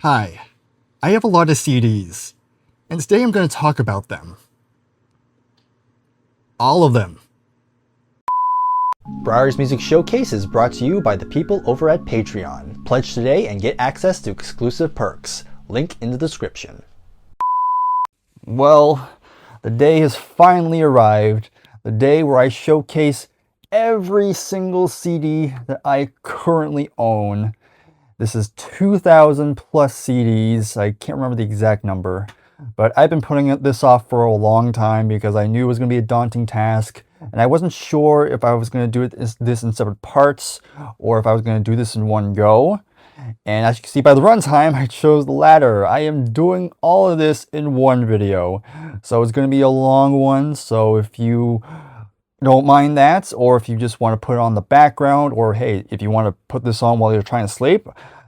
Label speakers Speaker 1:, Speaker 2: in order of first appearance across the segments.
Speaker 1: Hi, I have a lot of CDs, and today I'm going to talk about them. All of them.
Speaker 2: Briar's Music Showcase is brought to you by the people over at Patreon. Pledge today and get access to exclusive perks. Link in the description. Well, the day has finally arrived. The day where I showcase every single CD that I currently own. This is 2,000 plus CDs. I can't remember the exact number, but I've been putting this off for a long time because I knew it was going to be a daunting task, and I wasn't sure if I was going to do this in separate parts or if I was going to do this in one go. And as you can see by the runtime, I chose the latter. I am doing all of this in one video, so it's going to be a long one. So if you don't mind that, or if you just want to put it on the background, or hey, if you want to put this on while you're trying to sleep,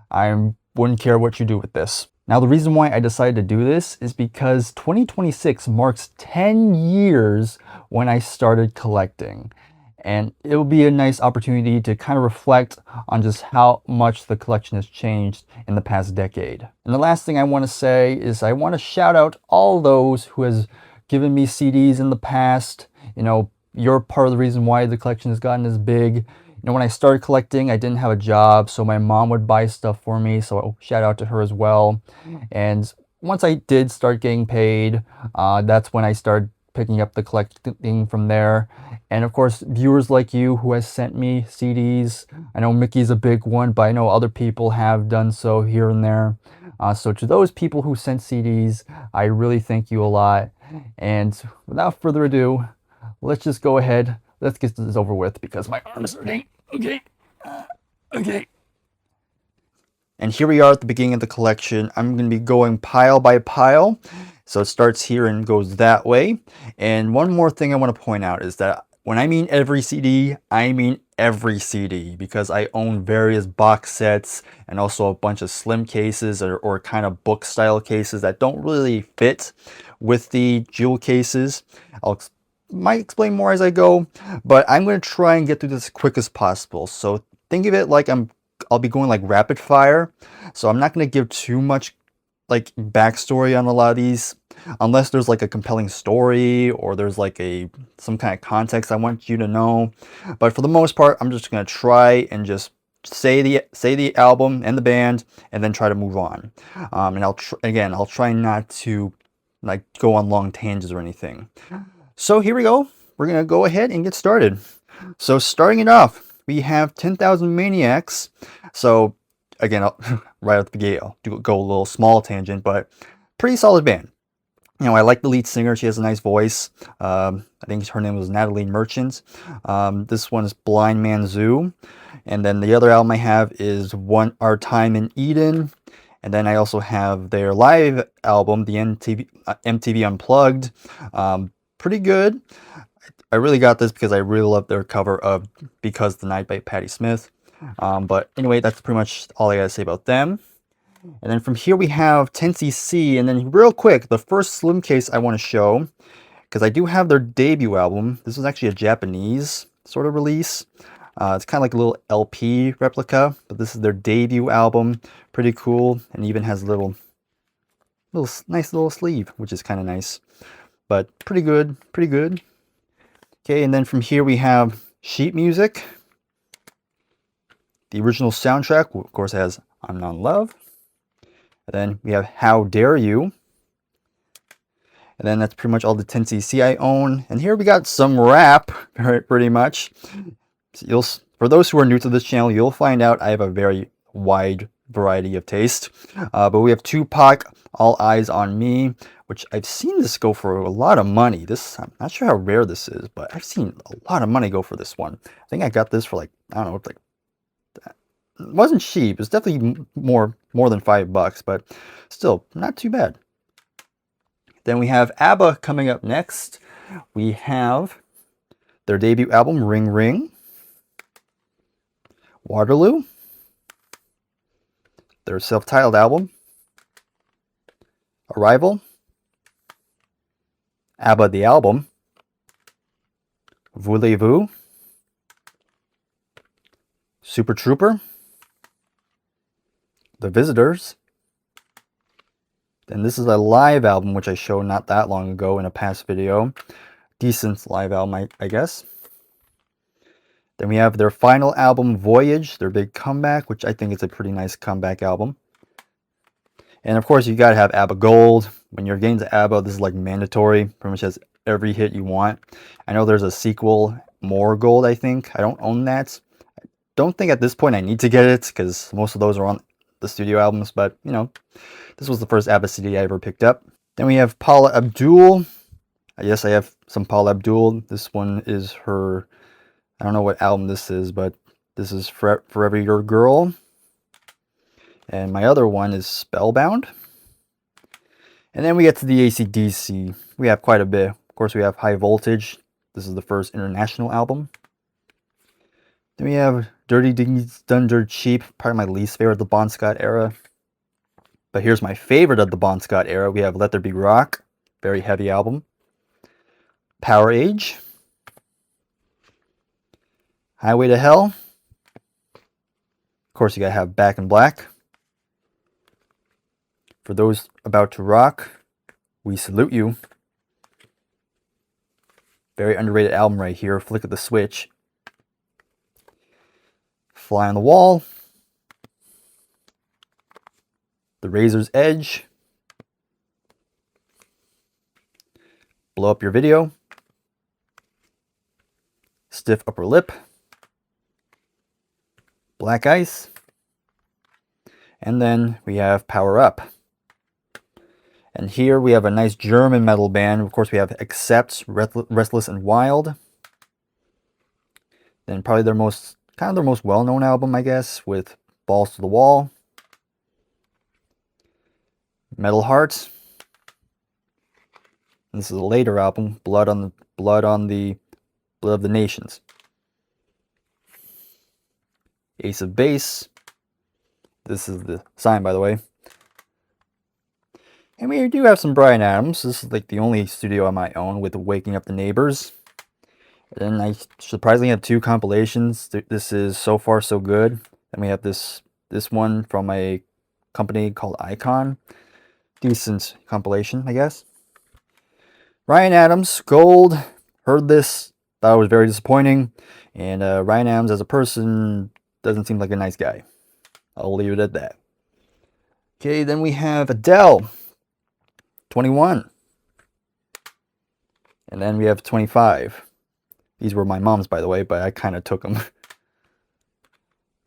Speaker 2: I wouldn't care what you do with this. Now, the reason why I decided to do this is because 2026 marks 10 years when I started collecting. And it will be a nice opportunity to kind of reflect on just how much the collection has changed in the past decade. And the last thing I want to say is I want to shout out all those who has given me CDs in the past. You're part of the reason why the collection has gotten as big. When I started collecting, I didn't have a job, so my mom would buy stuff for me, so shout out to her as well. And once I did start getting paid, that's when I started picking up the collecting from there. And of course, viewers like you who has sent me CDs. I know Mickey's a big one, but I know other people have done so here and there. So to those people who sent CDs, I really thank you a lot. And without further ado, let's just go ahead. Let's get this over with because my arm's hurting. Okay. Okay. And here we are at the beginning of the collection. I'm going to be going pile by pile. So it starts here and goes that way. And one more thing I want to point out is that when I mean every CD, I mean every CD, because I own various box sets and also a bunch of slim cases or kind of book style cases that don't really fit with the jewel cases. Might explain more as I go, but I'm going to try and get through this as quick as possible. So think of it like I'll be going like rapid fire. So I'm not going to give too much like backstory on a lot of these, unless there's like a compelling story or there's like some kind of context I want you to know. But for the most part, I'm just going to try and just say the album and the band and then try to move on. And I'll try not to like go on long tangents or anything. So here we go. We're going to go ahead and get started. So starting it off, we have 10,000 Maniacs. So again, right out the gate, I'll go a little small tangent, but pretty solid band. I like the lead singer. She has a nice voice. I think her name was Natalie Merchant. This one is Blind Man Zoo. And then the other album I have is Our Time in Eden. And then I also have their live album, the MTV Unplugged. Pretty good. I really got this because I really love their cover of Because the Night by Patti Smith. But anyway, that's pretty much all I gotta say about them. And then from here we have 10cc, and then real quick, the first slim case I want to show, because I do have their debut album. This was actually a Japanese sort of release. It's kind of like a little LP replica, but this is their debut album. Pretty cool, and even has a nice little sleeve, which is kind of nice. But pretty good, pretty good. Okay, and then from here we have sheet music. The original soundtrack, of course, has I'm Not in Love. And then we have How Dare You. And then that's pretty much all the 10cc I own. And here we got some rap, pretty much. For those who are new to this channel, you'll find out I have a very wide variety of taste. But we have Tupac, All Eyes on Me, which I've seen this go for a lot of money. I'm not sure how rare this is, but I've seen a lot of money go for this one. I think I got this for like, I don't know, like, it wasn't cheap. It's definitely more than $5, but still not too bad. Then we have ABBA coming up next. We have their debut album, Ring Ring. Waterloo. Their self-titled album, Arrival. ABBA the Album, Voulez-Vous, Super Trooper, The Visitors, And this is a live album, which I showed not that long ago in a past video. Decent live album, I guess. Then we have their final album, Voyage, their big comeback, which I think is a pretty nice comeback album. And of course, you gotta have ABBA Gold. When you're getting to ABBA, this is like mandatory. Pretty much has every hit you want. I know there's a sequel, More Gold, I think. I don't own that. I don't think at this point I need to get it, because most of those are on the studio albums, but, you know, this was the first ABBA CD I ever picked up. Then we have Paula Abdul. Yes, I have some Paula Abdul. This one is her, I don't know what album this is, but this is Forever Your Girl. And my other one is Spellbound. And then we get to the AC/DC. We have quite a bit. Of course, we have High Voltage. This is the first international album. Then we have Dirty Deeds Done Dirt Cheap, probably my least favorite of the Bon Scott era. But here's my favorite of the Bon Scott era. We have Let There Be Rock, very heavy album. Power Age. Highway to Hell. Of course, you gotta have Back in Black. For those about to rock, we salute you. Very underrated album right here. Flick of the Switch. Fly on the Wall. The Razor's Edge. Blow Up Your Video. Stiff Upper Lip. Black Ice. And then we have Power Up. And here we have a nice German metal band. Of course, we have Accept, Restless and Wild. Then probably their most well-known album, I guess, with Balls to the Wall. Metal Heart. And this is a later album, Blood of the Nations. Ace of Base. This is the sign, by the way. And we do have some Bryan Adams. This is like the only studio I might own, with Waking Up the Neighbors. And then I surprisingly have 2 compilations. This is So Far So Good. And we have this one from a company called Icon. Decent compilation, I guess. Bryan Adams, Gold. Heard this, thought it was very disappointing. And Bryan Adams as a person doesn't seem like a nice guy. I'll leave it at that. Okay, then we have Adele. 21. And then we have 25. These were my mom's, by the way, but I kind of took them.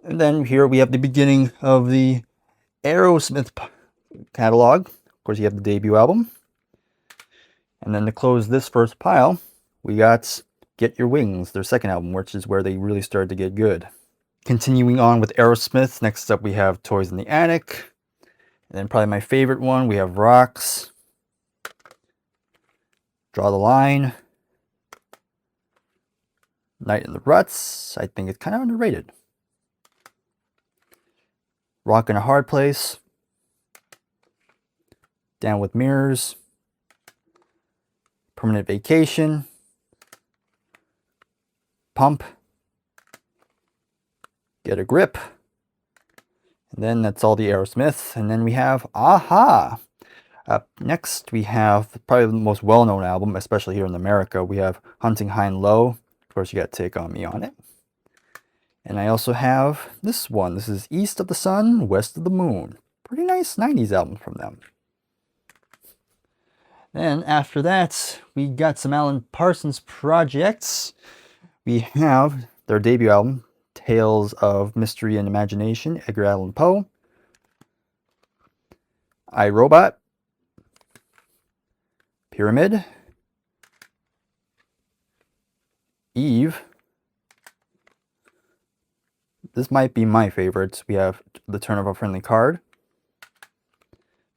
Speaker 2: And then here we have the beginning of the Aerosmith catalog. Of course, you have the debut album. And then to close this first pile, we got Get Your Wings, their second album, which is where they really started to get good. Continuing on with Aerosmith, next up we have Toys in the Attic. And then probably my favorite one, we have Rocks. Draw the Line. Night in the Ruts. I think it's kind of underrated. Rock in a Hard Place. Down with Mirrors. Permanent Vacation. Pump. Get a Grip. And then that's all the Aerosmith. And then we have Aha. Up next, we have probably the most well-known album, especially here in America. We have Hunting High and Low. Of course, you got Take On Me on it. And I also have this one. This is East of the Sun, West of the Moon. Pretty nice 90s album from them. Then after that, we got some Alan Parsons projects. We have their debut album, Tales of Mystery and Imagination, Edgar Allan Poe. I, Robot. Pyramid. Eve. This might be my favorite. We have The Turn of a Friendly Card.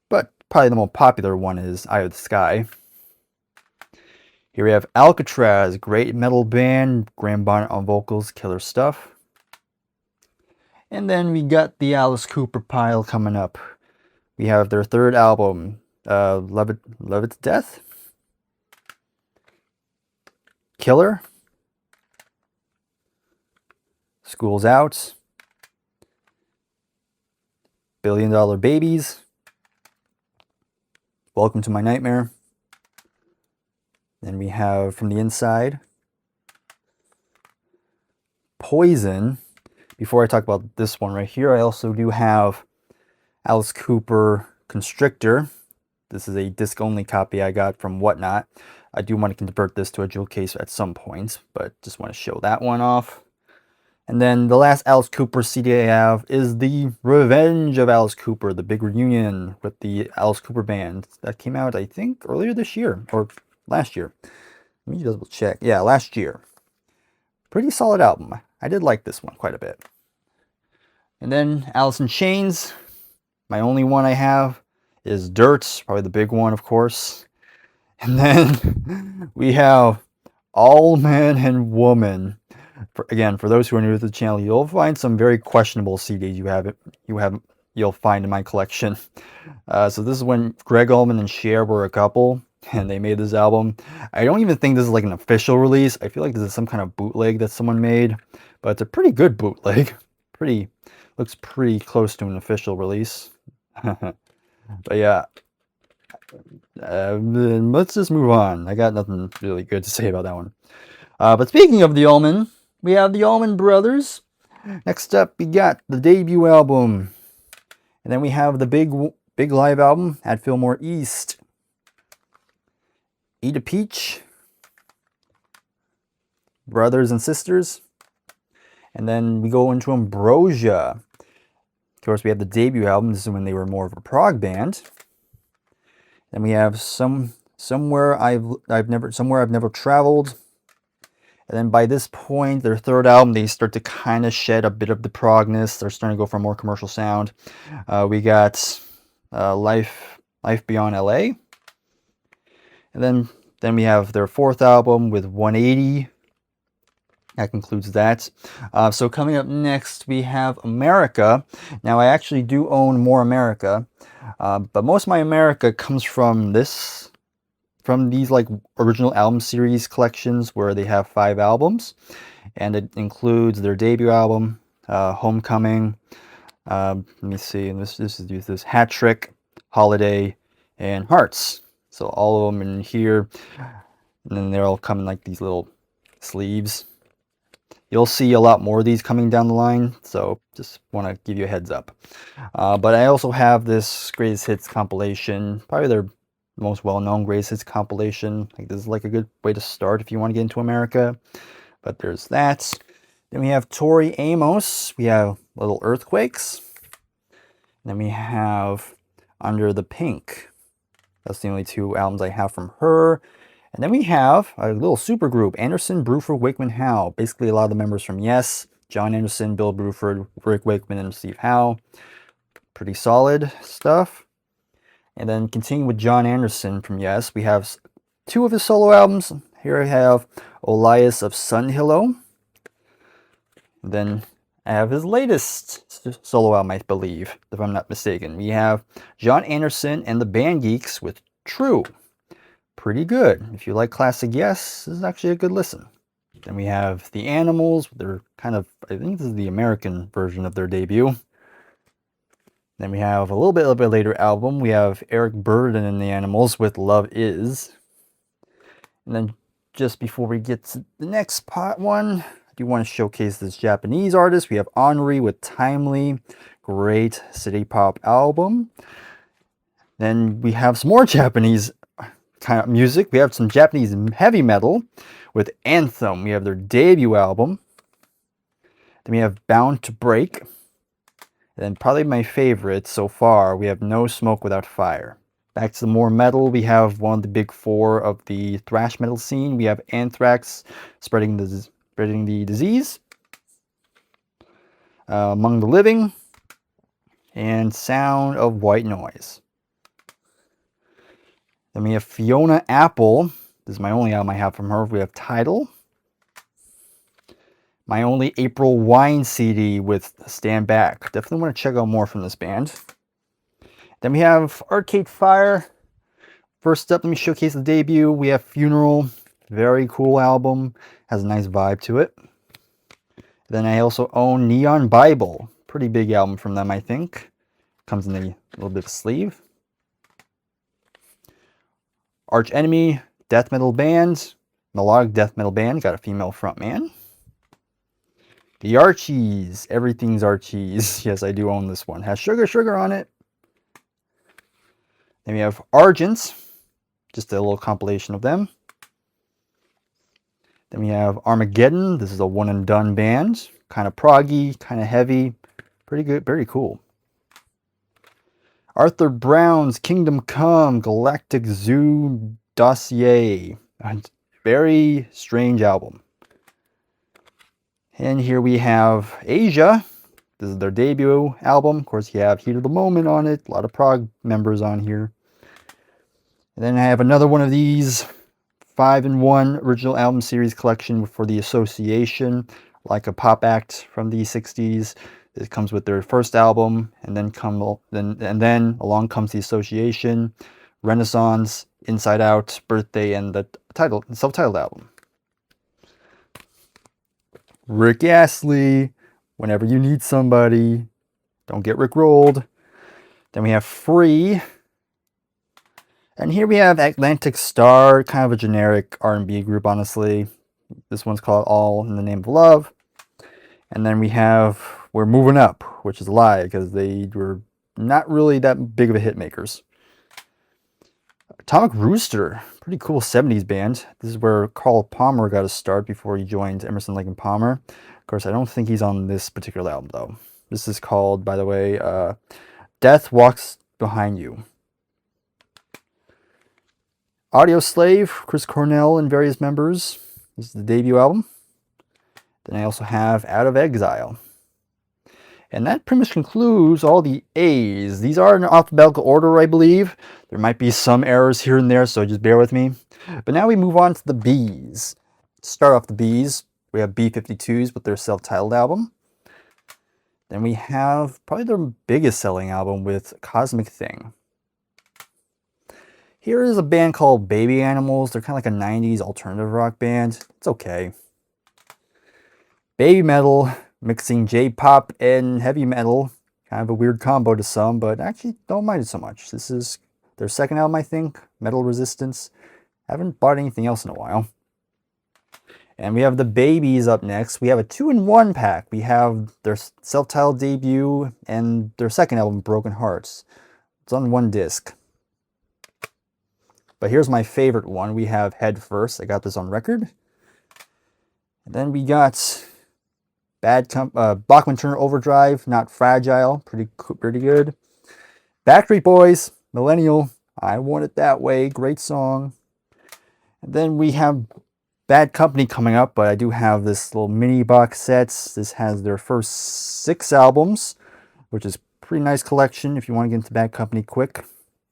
Speaker 2: But probably the most popular one is Eye of the Sky. Here we have Alcatraz, great metal band. Graham Bonnet on vocals, killer stuff. And then we got the Alice Cooper pile coming up. We have their third album, Love It to Death. Killer. School's Out. $1 Billion Babies. Welcome to My Nightmare. Then we have from the inside, Poison. Before I talk about this one right here, I also do have Alice Cooper Constrictor. This is a disc-only copy I got from Whatnot. I do want to convert this to a jewel case at some point, but just want to show that one off. And then the last Alice Cooper CD I have is the Revenge of Alice Cooper, the big reunion with the Alice Cooper band. That came out, I think, earlier this year, or last year. Let me double check. Yeah, last year. Pretty solid album. I did like this one quite a bit. And then Alice in Chains. My only one I have is Dirt, probably the big one, of course. And then we have All Man and Woman. Again, for those who are new to the channel, you'll find some very questionable CDs you'll find in my collection. So this is when Greg Allman and Cher were a couple, and they made this album. I don't even think this is like an official release. I feel like this is some kind of bootleg that someone made, but it's a pretty good bootleg. Looks pretty close to an official release. But yeah, let's just move on. I got nothing really good to say about that one. But speaking of the Allman, we have the Allman Brothers. Next up, we got the debut album. And then we have the big live album at Fillmore East. Eat a Peach. Brothers and Sisters. And then we go into Ambrosia. Of course, we have the debut album. This is when they were more of a prog band. Then we have Somewhere I've Never Traveled. And then by this point, their third album, they start to kind of shed a bit of the progness. They're starting to go for a more commercial sound. We got Life Beyond LA. And then we have their fourth album with 180. That concludes that. So coming up next, we have America. Now, I actually do own more America. But most of my America comes from these like original album series collections where they have 5 albums, and it includes their debut album, Homecoming. Let me see, and this is Hat Trick, Holiday, and Hearts. So all of them in here, and then they're all come in like these little sleeves. You'll see a lot more of these coming down the line, so just want to give you a heads up. But I also have this greatest hits compilation, probably their most well-known greatest hits compilation. Like, this is like a good way to start if you want to get into America. But there's that. Then we have Tori Amos. We have Little Earthquakes. Then we have Under the Pink. That's the only 2 albums I have from her. And then we have a little super group, Anderson, Bruford, Wakeman, Howe. Basically a lot of the members from Yes, Jon Anderson, Bill Bruford, Rick Wakeman, and Steve Howe. Pretty solid stuff. And then continuing with Jon Anderson from Yes, we have 2 of his solo albums. Here I have Elias of Sunhillow. And then I have his latest solo album, I believe, if I'm not mistaken. We have Jon Anderson and the Band Geeks with True. Pretty good. If you like classic Yes, this is actually a good listen. Then we have The Animals. They're kind of, I think this is the American version of their debut. Then we have a little bit later album. We have Eric Burdon and the Animals with Love Is. And then just before we get to the next one, I do want to showcase this Japanese artist. We have Henri with Timely. Great city pop album. Then we have some more Japanese kind of music. We have some Japanese heavy metal with Anthem. We have their debut album. Then we have Bound to Break. And then probably my favorite so far, we have No Smoke Without Fire. Back to the more metal, we have one of the big 4 of the thrash metal scene. We have Anthrax, Spreading the Disease, Among the Living, and Sound of White Noise. Then we have Fiona Apple. This is my only album I have from her. We have Tidal. My only April Wine CD with Stand Back. Definitely want to check out more from this band. Then we have Arcade Fire. First up, let me showcase the debut. We have Funeral. Very cool album. Has a nice vibe to it. Then I also own Neon Bible. Pretty big album from them, I think. Comes in a little bit of sleeve. Arch Enemy, death metal band, melodic death metal band, got a female frontman. The Archies, everything's Archies. Yes, I do own this one. Has Sugar on it. Then we have Argent, just a little compilation of them. Then we have Armageddon. This is a one and done band. Kind of proggy, kind of heavy. Pretty good, very cool. Arthur Brown's Kingdom Come, Galactic Zoo Dossier. A very strange album. And here we have Asia. This is their debut album. Of course, you have Heat of the Moment on it. A lot of prog members on here. And then I have another one of these 5-in-1 original album series collection for the Association, like a pop act from the 60s. It comes with their first album, and then along comes the Association, Renaissance, Inside Out, Birthday, and the self-titled album. Rick Astley, Whenever You Need Somebody, Don't Get Rickrolled. Then we have Free. And here we have Atlantic Star, kind of a generic R&B group, honestly. This one's called All in the Name of Love. And then we have We're Moving Up, which is a lie, because they were not really that big of a hit makers. Atomic Rooster, pretty cool 70s band. This is where Carl Palmer got a start before he joined Emerson, Lake and Palmer. Of course, I don't think he's on this particular album, though. This is called, by the way, Death Walks Behind You. Audio Slave, Chris Cornell and various members. This is the debut album. Then I also have Out of Exile. And that pretty much concludes all the A's. These are in alphabetical order, I believe. There might be some errors here and there, so just bear with me. But now we move on to the B's. To start off the B's, we have B-52s with their self-titled album. Then we have probably their biggest selling album with Cosmic Thing. Here is a band called Baby Animals. They're kind of like a 90s alternative rock band. It's okay. Baby Metal, mixing J-pop and heavy metal. Kind of a weird combo to some, but actually don't mind it so much. This is their second album, I think, Metal Resistance. Haven't bought anything else in a while. And we have the Babies up next. We have a 2-in-1 pack. We have their self-titled debut and their second album, Broken Hearts. It's on one disc. But here's my favorite one. We have Head First. I got this on record. And then we got Bachman Turner Overdrive, Not Fragile. Pretty good. Backstreet Boys, Millennial. I Want It That Way. Great song. And then we have Bad Company coming up, but I do have this little mini box sets. This has their first 6 albums, which is a pretty nice collection if you want to get into Bad Company quick.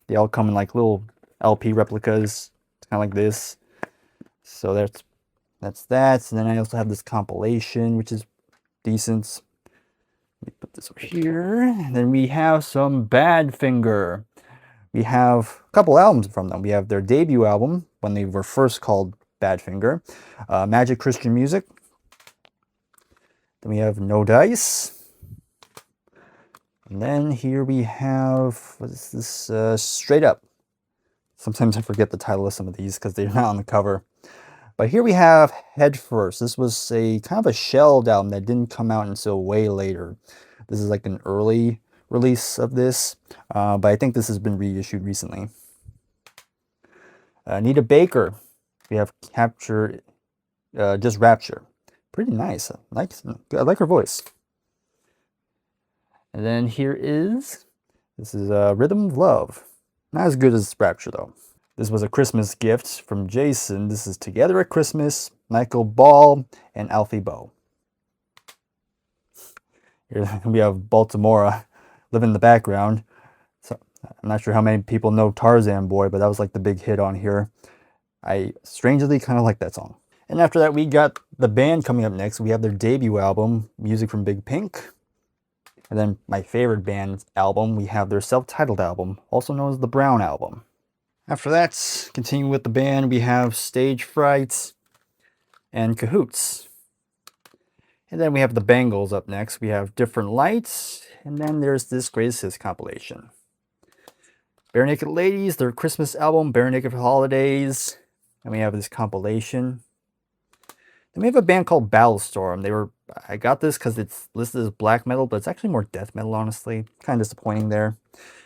Speaker 2: They all come in like little LP replicas, kind of like this. So that's that. And then I also have this compilation, which is decent. Let me put this over here. And then we have some Badfinger. We have a couple albums from them. We have their debut album, when they were first called Badfinger, Magic Christian Music. Then we have No Dice. And then here we have, what is this? Straight Up. Sometimes I forget the title of some of these because they're not on the cover. But here we have Head First. This was a kind of a shelled album that didn't come out until way later. This is like an early release of this, but I think this has been reissued recently. Anita Baker. We have Capture, Just Rapture. Pretty nice. I like her voice. And then this is Rhythm of Love. Not as good as Rapture, though. This was a Christmas gift from Jason. This is Together at Christmas, Michael Ball, and Alfie Boe. Here we have Baltimore living in the background. So I'm not sure how many people know Tarzan Boy, but that was like the big hit on here. I strangely kind of like that song. And after that, we got the band coming up next. We have their debut album, Music from Big Pink. And then my favorite band's album, we have their self-titled album, also known as the Brown Album. After that, continuing with the band, we have Stage Fright and Cahoots. And then we have the Bangles up next. We have Different Lights, and then there's this Greatest Hits compilation. Bare Naked Ladies, their Christmas album, Bare Naked for Holidays. And we have this compilation. Then we have a band called Battlestorm. I got this because it's listed as black metal, but it's actually more death metal, honestly. Kind of disappointing there.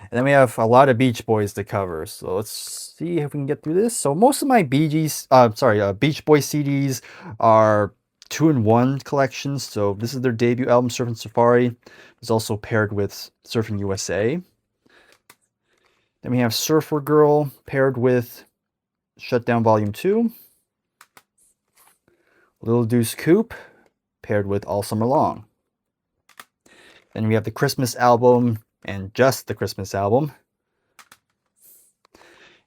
Speaker 2: And then we have a lot of Beach Boys to cover. So let's see if we can get through this. So most of my Beach Boys CDs are 2-in-1 collections. So this is their debut album, Surfing Safari. It's also paired with Surfing USA. Then we have Surfer Girl paired with Shutdown Volume 2. Little Deuce Coupe paired with All Summer Long. Then we have the Christmas album and just the Christmas album.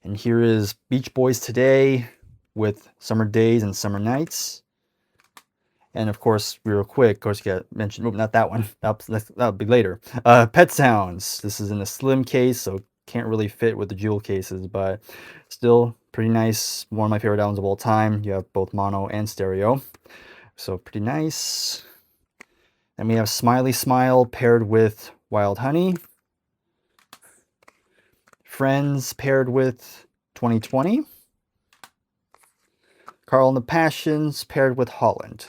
Speaker 2: And here is Beach Boys Today with Summer Days and Summer Nights. And of course, real quick, of course, you got mentioned, oh, not that one, that'll be later. Pet Sounds. This is in a slim case, so can't really fit with the jewel cases, but still pretty nice. One of my favorite albums of all time. You have both mono and stereo, so pretty nice. Then we have Smiley Smile paired with Wild Honey. Friends paired with 2020. Carl and the Passions paired with Holland.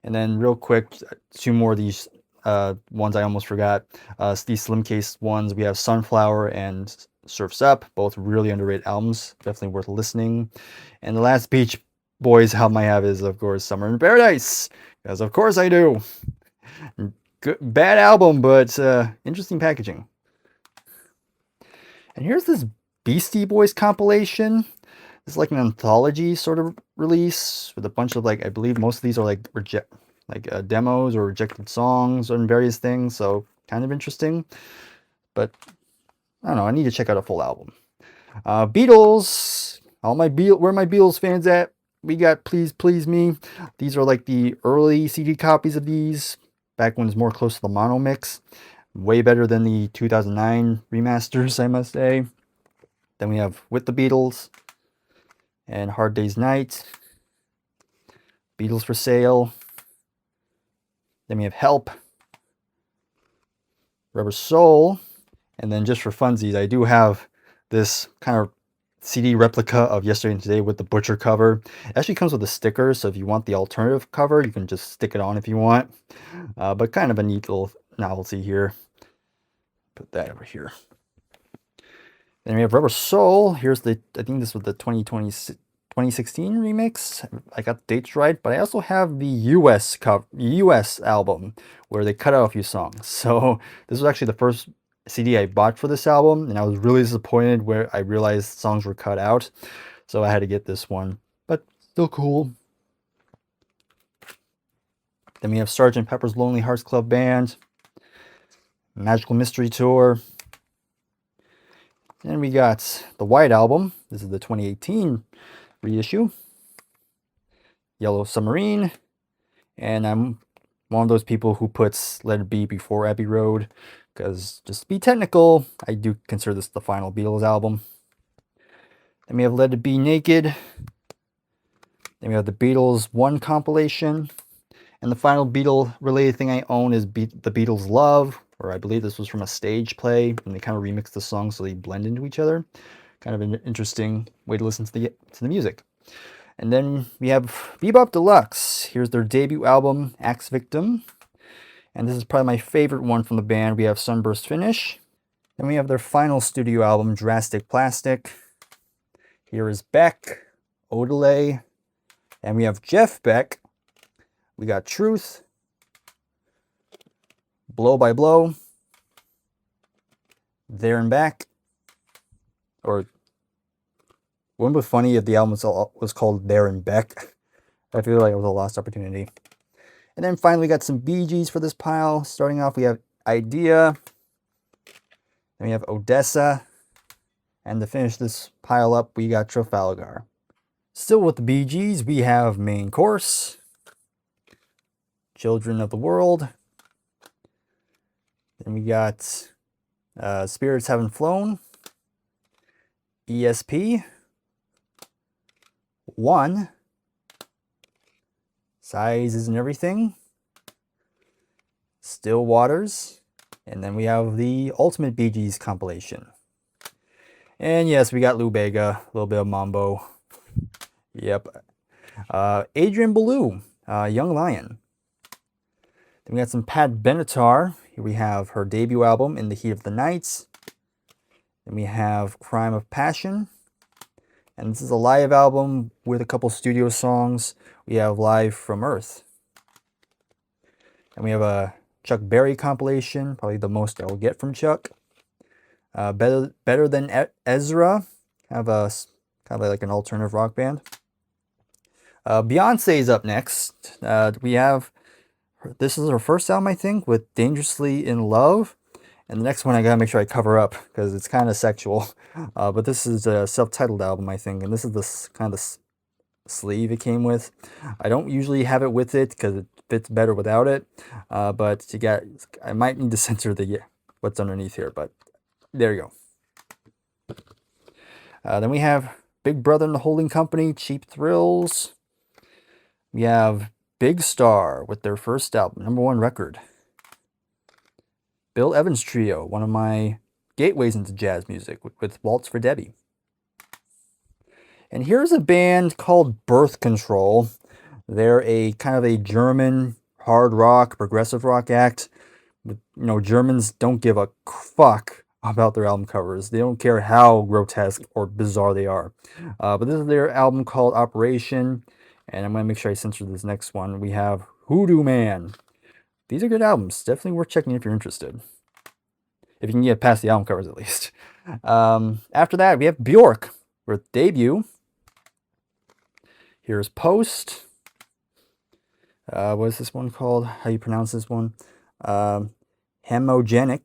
Speaker 2: And then real quick, 2 more of these ones I almost forgot. These slim case ones, we have Sunflower and Surf's Up, both really underrated albums, definitely worth listening. And the last Beach Boys album I have is, of course, Summer in Paradise, because of course I do. Bad album, but interesting packaging. And here's this Beastie Boys compilation. It's like an anthology sort of release with a bunch of, like, I believe most of these are like demos or rejected songs and various things. So kind of interesting, but I don't know. I need to check out a full album. Beatles, where are my Beatles fans at? We got Please Please Me. These are like the early CD copies of these, back when it's more close to the mono mix. Way better than the 2009 remasters, I must say. Then we have With the Beatles and Hard Day's Night. Beatles for Sale. Then we have Help. Rubber Soul. And then just for funsies, I do have this kind of CD replica of Yesterday and Today with the Butcher cover. It actually comes with a sticker, so if you want the alternative cover, you can just stick it on if you want. But kind of a neat little novelty here. Put that over here. Then we have Rubber Soul. Here's I think this was the 2016 remix. I got the dates right, but I also have the US album where they cut out a few songs. So this was actually the first CD I bought for this album, and I was really disappointed where I realized songs were cut out. So I had to get this one, but still cool. Then we have Sgt. Pepper's Lonely Hearts Club Band, Magical Mystery Tour. Then we got the White Album. This is the 2018 reissue. Yellow Submarine. And I'm one of those people who puts Let It Be before Abbey Road, because just to be technical, I do consider this the final Beatles album. Then we have Let It Be Naked. Then we have the Beatles 1 compilation. And the final Beatle-related thing I own is The Beatles Love, or I believe this was from a stage play, and they kind of remixed the songs so they blend into each other. Kind of an interesting way to listen to the music. And then we have Bebop Deluxe. Here's their debut album, Axe Victim. And this is probably my favorite one from the band. We have Sunburst Finish. Then we have their final studio album, Drastic Plastic. Here is Beck, Odelay. And we have Jeff Beck. We got Truth, Blow by Blow, There and Back. Or wouldn't it be funny if the album was called There and Back? I feel like it was a lost opportunity. And then finally we got some Bee Gees for this pile. Starting off, we have Idea. Then we have Odessa. And to finish this pile up, we got Trafalgar. Still with the Bee Gees, we have Main Course, Children of the World. Then we got Spirits Haven't Flown, ESP, One, Size Isn't Everything, Still Waters, and then we have the Ultimate Bee Gees compilation. And yes, we got Lou Bega, a little bit of Mambo. Yep. Adrian Belew, Young Lion. Then we got some Pat Benatar. Here we have her debut album, In the Heat of the Night. Then we have Crime of Passion. And this is a live album with a couple studio songs. We have Live from Earth. And we have a Chuck Berry compilation, probably the most I'll get from Chuck. Better Than Ezra, kind of like an alternative rock band. Beyonce's up next. We have, this is her first album, I think, with Dangerously in Love. And the next one I gotta make sure I cover up because it's kind of sexual. But this is a self-titled album, I think, and this is the kind of the sleeve it came with. I don't usually have it with it because it fits better without it. But I might need to censor what's underneath here, but there you go. Then we have Big Brother and the Holding Company, Cheap Thrills. We have Big Star with their first album, #1 record. Bill Evans Trio, one of my gateways into jazz music with Waltz for Debbie. And here's a band called Birth Control. They're a kind of a German hard rock, progressive rock act. Germans don't give a fuck about their album covers. They don't care how grotesque or bizarre they are. But this is their album called Operation. And I'm going to make sure I censor this next one. We have Hoodoo Man. These are good albums. Definitely worth checking if you're interested. If you can get past the album covers, at least. After that, we have Bjork with Debut. Here's Post. What is this one called? How do you pronounce this one? Hemogenic.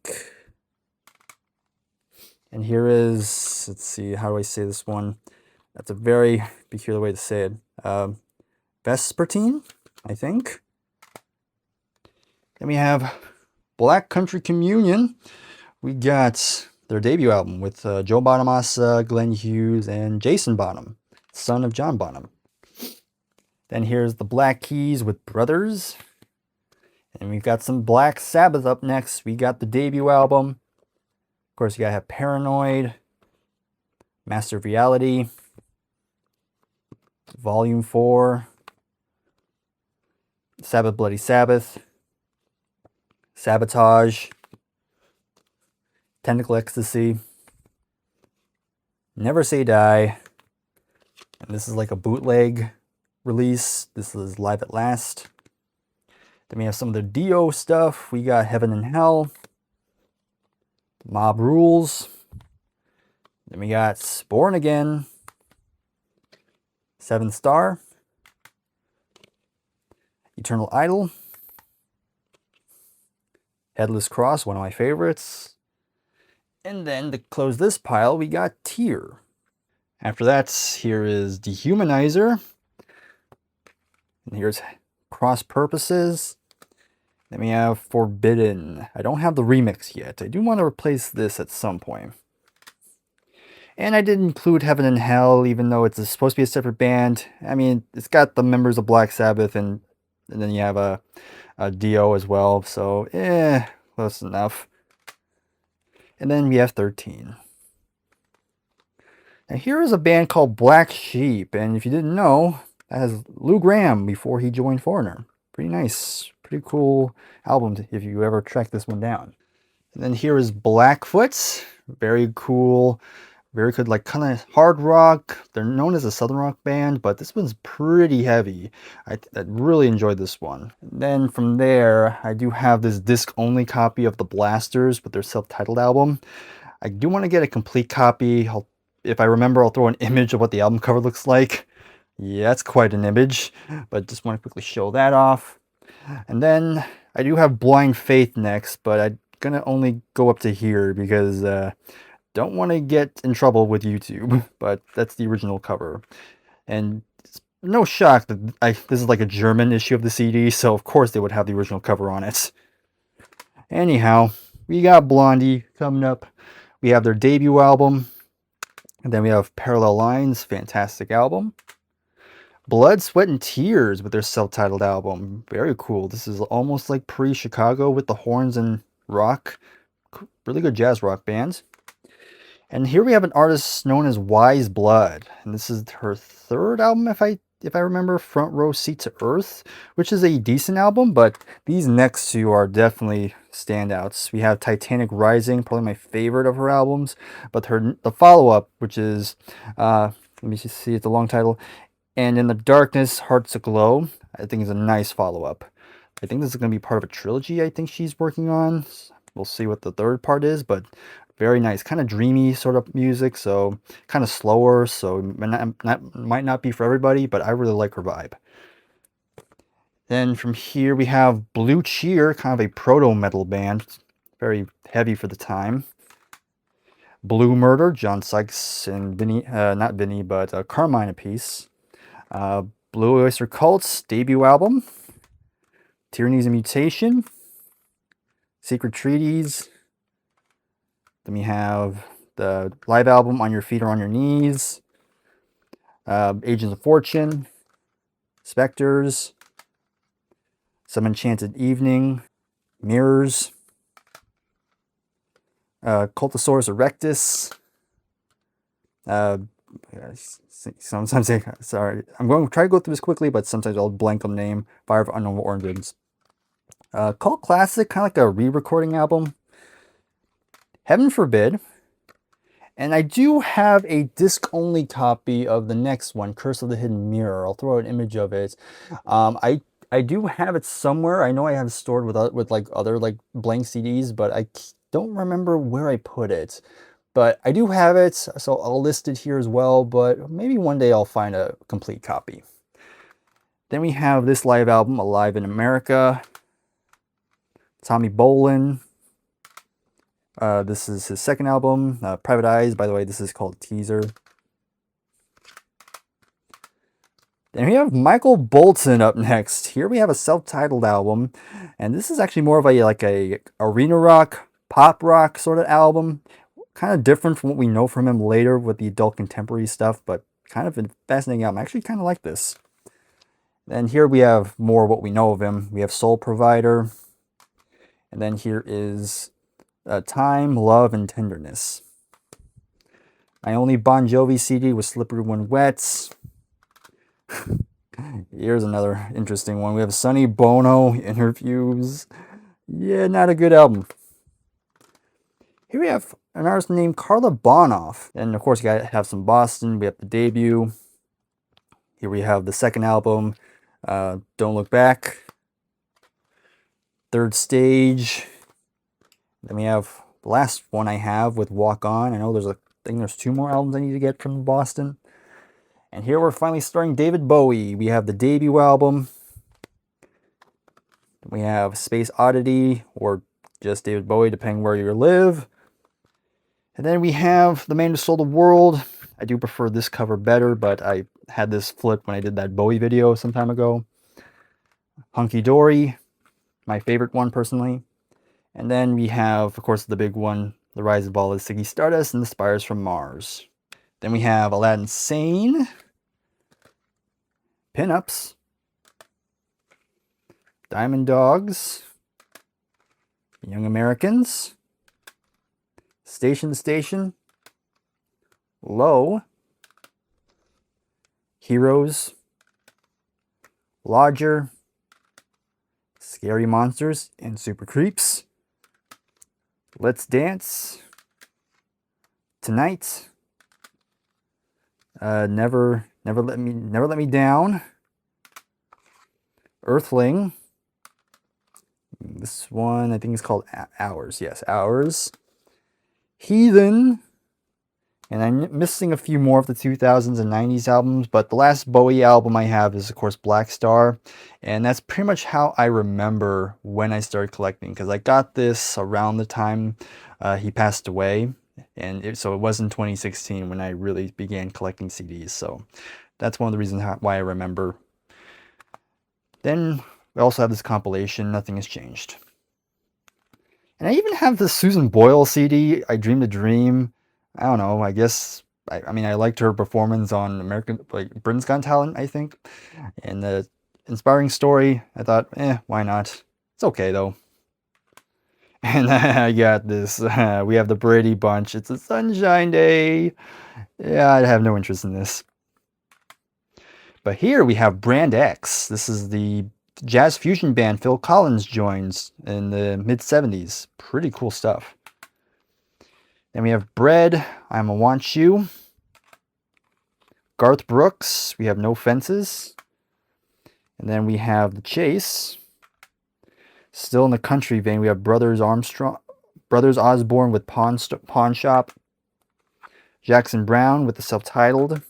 Speaker 2: And here is, let's see, how do I say this one? That's a very peculiar way to say it. Vespertine, I think. Then we have Black Country Communion. We got their debut album with Joe Bonamassa, Glenn Hughes, and Jason Bonham, son of John Bonham. Then here's the Black Keys with Brothers. And we've got some Black Sabbath up next. We got the debut album. Of course, you gotta have Paranoid, Master of Reality, Volume 4, Sabbath Bloody Sabbath, Sabotage, Tentacle Ecstasy, Never Say Die, and this is like a bootleg release. This is Live at Last. Then we have some of the Dio stuff. We got Heaven and Hell, Mob Rules. Then we got Born Again, Seven Star, Eternal Idol, Headless Cross, one of my favorites. And then to close this pile, we got Tear. After that, here is Dehumanizer. And here's Cross Purposes. Then we have Forbidden. I don't have the remix yet. I do want to replace this at some point. And I did include Heaven and Hell, even though it's supposed to be a separate band. I mean, it's got the members of Black Sabbath, and then you have a Dio as well. So, close enough. And then we have 13. Now here is a band called Black Sheep, and if you didn't know, that has Lou Gramm before he joined Foreigner. Pretty nice, pretty cool album if you ever track this one down. And then here is Blackfoot, very cool, very good, like kind of hard rock. They're known as a southern rock band, but this one's pretty heavy. I really enjoyed this one. And then from there, I do have this disc-only copy of The Blasters with their self-titled album. I do want to get a complete copy. If I remember, I'll throw an image of what the album cover looks like. Yeah, it's quite an image, but just want to quickly show that off. And then I do have Blind Faith next, but I'm gonna only go up to here because don't want to get in trouble with YouTube, but that's the original cover. And it's no shock that this is like a German issue of the CD, so of course they would have the original cover on it. Anyhow, we got Blondie coming up. We have their debut album. And then we have Parallel Lines, fantastic album. Blood, Sweat, and Tears with their self-titled album. Very cool. This is almost like pre-Chicago with the horns and rock. Really good jazz rock bands. And here we have an artist known as Wise Blood, and this is her third album, if I remember, Front Row Seat to Earth, which is a decent album, but these next two are definitely standouts. We have Titanic Rising, probably my favorite of her albums, but the follow-up, which is, let me just see, it's a long title, And in the Darkness, Hearts Aglow, I think is a nice follow-up. I think this is going to be part of a trilogy I think she's working on. We'll see what the third part is, but very nice, kind of dreamy sort of music, so kind of slower, so might not be for everybody, but I really like her vibe. Then from here we have Blue Cheer, kind of a proto-metal band, very heavy for the time. Blue Murder, John Sykes and Vinny, not Vinny, but Carmine apiece. Blue Oyster Cult's debut album. Tyranny's a Mutation. Secret Treaties. Then we have the live album On Your Feet or On Your Knees. Agents of Fortune. Spectres. Some Enchanted Evening. Mirrors. Cultosaurus Erectus. Sometimes sorry, I'm going to try to go through this quickly, but sometimes I'll blank on the name. Fire of Unknown Origins. Cult classic, kind of like a re-recording album. Heaven Forbid. And I do have a disc-only copy of the next one, Curse of the Hidden Mirror. I'll throw an image of it. I do have it somewhere. I know I have it stored with like other like blank CDs, but I don't remember where I put it. But I do have it, so I'll list it here as well, but maybe one day I'll find a complete copy. Then we have this live album, Alive in America. Tommy Bolin. This is his second album, Private Eyes. By the way, this is called Teaser. Then we have Michael Bolton up next. Here we have a self-titled album, and this is actually more of a arena rock, pop rock sort of album. Kind of different from what we know from him later with the adult contemporary stuff, but kind of a fascinating album. I actually kind of like this. Then here we have more of what we know of him. We have Soul Provider. And then here is Time, Love, and Tenderness. My only Bon Jovi CD was Slippery When Wet. Here's another interesting one. We have Sonny Bono interviews. Yeah, not a good album. Here we have an artist named Carla Bonoff. And of course, you gotta have some Boston. We have the debut. Here we have the second album, Don't Look Back. Third Stage. Then we have the last one I have with Walk On. I know there's two more albums I need to get from Boston. And here we're finally starting David Bowie. We have the debut album. We have Space Oddity, or just David Bowie, depending where you live. And then we have The Man Who Sold the World. I do prefer this cover better, but I had this flip when I did that Bowie video some time ago. Hunky Dory, my favorite one personally. And then we have, of course, the big one, The Rise of All is Ziggy Stardust and The Spires from Mars. Then we have Aladdin Sane, Pinups, Diamond Dogs, Young Americans, Station to Station, Low, Heroes, Lodger, Scary Monsters and Super Creeps, Let's Dance, Tonight, Never Let Me Down, Earthling. This one I think is called Hours. Yes, Hours. Heathen. And I'm missing a few more of the 2000s and 90s albums, but the last Bowie album I have is, of course, Black Star. And that's pretty much how I remember when I started collecting, because I got this around the time he passed away. And so it was in 2016 when I really began collecting CDs. So that's one of the reasons why I remember. Then we also have this compilation, Nothing Has Changed. And I even have the Susan Boyle CD, I Dreamed a Dream. I don't know, I guess, I mean, I liked her performance on Britain's Got Talent, I think. And the inspiring story, I thought, why not? It's okay, though. And I got this. We have the Brady Bunch. It's a sunshine day. Yeah, I have no interest in this. But here we have Brand X. This is the jazz fusion band Phil Collins joins in the mid-70s. Pretty cool stuff. Then we have Bread, I'ma Want You. Garth Brooks, we have No Fences. And then we have The Chase. Still in the country vein, we have Brothers Osborne with Pawn Shop. Jackson Browne with the self-titled.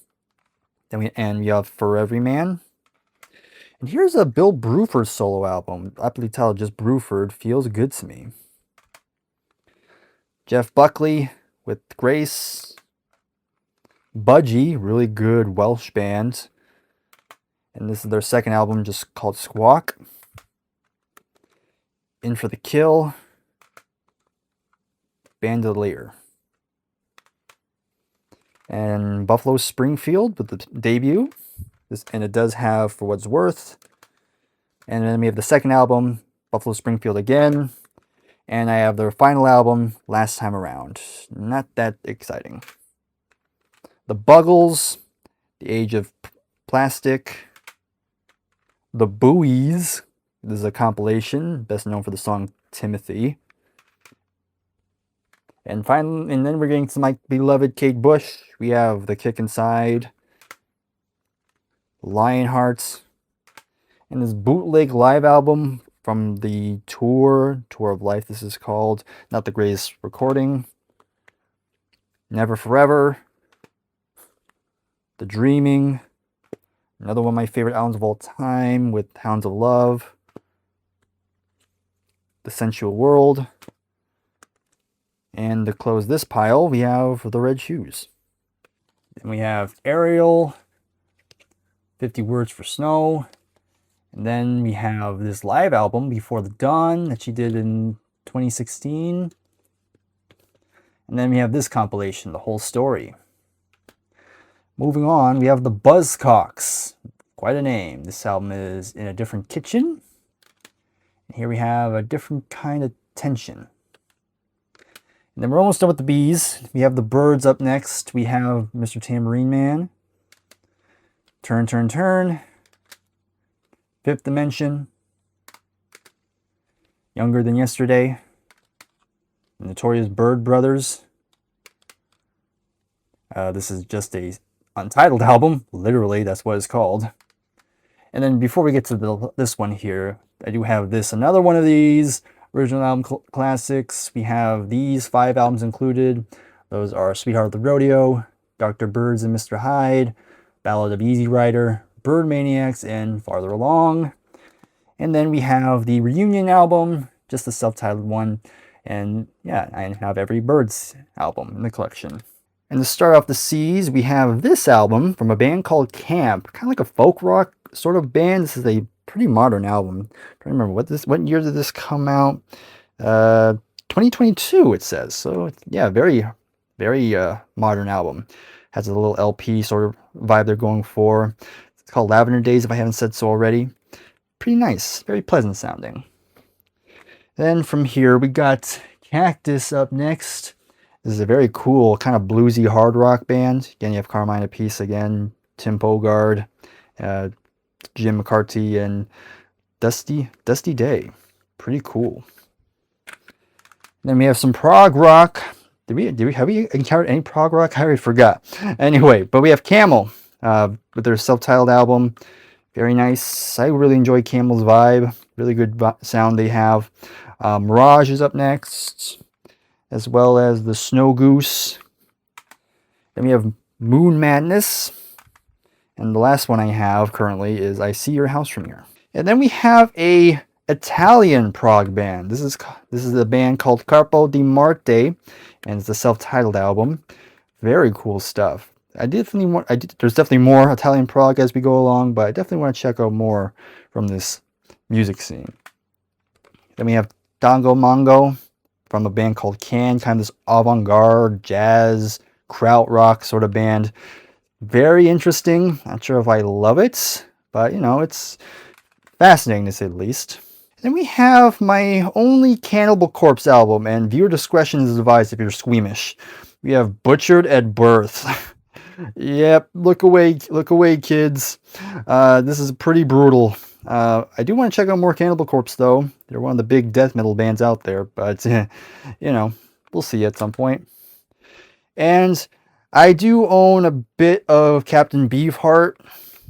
Speaker 2: Then we have For Every Man. And here's a Bill Bruford solo album. Aptly titled just Bruford. Feels good to me. Jeff Buckley with Grace. Budgie, really good Welsh band. And this is their second album, just called Squawk. In for the Kill. Bandolier. And Buffalo Springfield with the debut. And it does have For What's Worth. And then we have the second album, Buffalo Springfield again. And I have their final album, Last Time Around. Not that exciting. The Buggles, The Age of Plastic. The Bowies. This is a compilation, best known for the song Timothy. And then we're getting to my beloved Kate Bush. We have The Kick Inside, Lionheart, and this bootleg live album from the Tour of Life, this is called. Not the greatest recording. Never Forever, The Dreaming, another one of my favorite albums of all time with Hounds of Love, The Sensual World. And to close this pile, we have The Red Shoes. Then we have Ariel, 50 Words for Snow. And then we have this live album, Before the Dawn, that she did in 2016. And then we have this compilation, The Whole Story. Moving on, we have the Buzzcocks. Quite a name. This album is In a Different Kitchen. And here we have A Different Kind of Tension. And then we're almost done with the Bees. We have the Birds up next. We have Mr. Tambourine Man. Turn, Turn, Turn. Fifth Dimension. Younger Than Yesterday. The Notorious Bird Brothers. This is just a untitled album. Literally, that's what it's called. And then before we get to this one here, I do have this. Another one of these original album classics. We have these 5 albums included. Those are Sweetheart of the Rodeo, Dr. Birds and Mr. Hyde, Ballad of Easy Rider, Bird Maniacs, and Farther Along. And then we have the reunion album, just the self-titled one. And yeah, I have every Birds album in the collection. And to start off the C's, we have this album from a band called Camp, kind of like a folk rock sort of band. This is a pretty modern album. I'm trying to remember what year did this come out? 2022 it says. So yeah, very modern album. Has a little LP sort of vibe they're going for. It's called Lavender Days, if I haven't said so already. Pretty nice, very pleasant sounding. Then from here we got Cactus up next. This is a very cool kind of bluesy hard rock band. Again, you have Carmine Appice again, Tim Bogard, Jim McCarthy, and Dusty Day. Pretty cool. Then we have some prog rock. Have we encountered any prog rock? I already forgot. Anyway, but we have Camel with their self-titled album. Very nice. I really enjoy Camel's vibe. Really good sound they have. Mirage is up next, as well as the Snow Goose. Then we have Moon Madness. And the last one I have currently is I See Your House From Here. And then we have a Italian prog band. This is a band called Carpo di Marte, and it's a self-titled album. Very cool stuff. There's definitely more Italian prog as we go along, but I definitely want to check out more from this music scene. Then we have Dango Mongo from a band called Can, kind of this avant-garde jazz krautrock sort of band. Very interesting. Not sure if I love it, but you know, it's fascinating to say the least. Then we have my only Cannibal Corpse album, and viewer discretion is advised if you're squeamish. We have Butchered at Birth. Yep, look away, kids. This is pretty brutal. I do want to check out more Cannibal Corpse, though. They're one of the big death metal bands out there, but, you know, we'll see at some point. And I do own a bit of Captain Beefheart,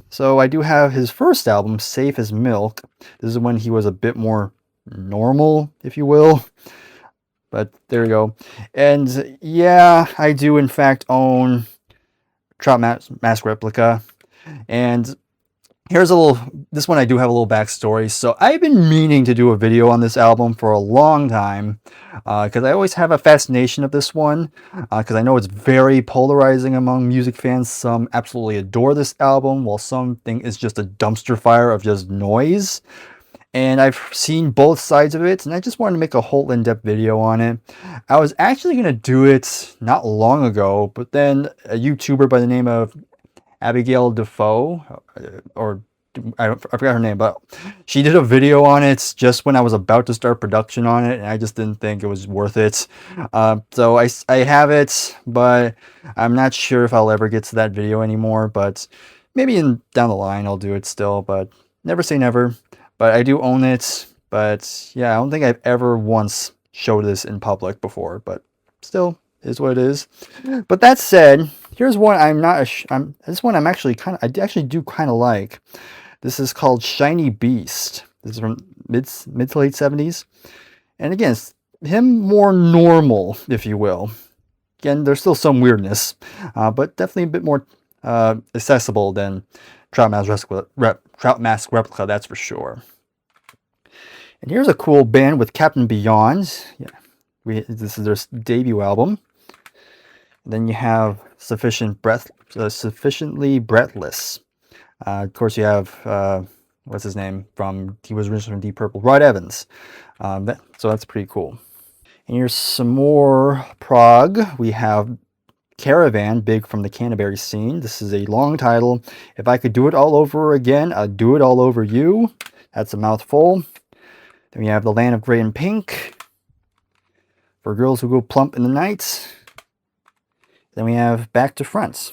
Speaker 2: so I do have his first album, Safe as Milk. This is when he was a bit more normal, if you will. But there you go. And yeah, I do in fact own Trout Mask Replica. And here's a little, this one I do have a little backstory. So I've been meaning to do a video on this album for a long time, because I always have a fascination of this one, because I know it's very polarizing among music fans. Some absolutely adore this album, while some think it's just a dumpster fire of just noise. And I've seen both sides of it, and I just wanted to make a whole in-depth video on it. I was actually going to do it not long ago, but then a YouTuber by the name of Abigail Defoe, or I forgot her name, but she did a video on it just when I was about to start production on it, and I just didn't think it was worth it. So I have it, but I'm not sure if I'll ever get to that video anymore, but maybe down the line I'll do it still, but never say never. But I do own it, but yeah, I don't think I've ever once showed this in public before, but still is what it is. But that said, here's one this one I actually do kind of like. This is called Shiny Beast. This is from mid to late 70s. And again, it's him more normal, if you will. Again, there's still some weirdness, but definitely a bit more accessible than Trout Mask Replica, that's for sure. And here's a cool band with Captain Beyond. Yeah, this is their debut album. And then you have Sufficiently Breathless. Of course, you have what's his name he was originally from Deep Purple, Rod Evans. So that's pretty cool. And here's some more prog. We have Caravan, big from the Canterbury scene. This is a long title. If I could do it all over again, I'd do it all over you. That's a mouthful. Then we have The Land of Grey and Pink, For Girls Who Go Plump in the Night. Then we have Back to Front.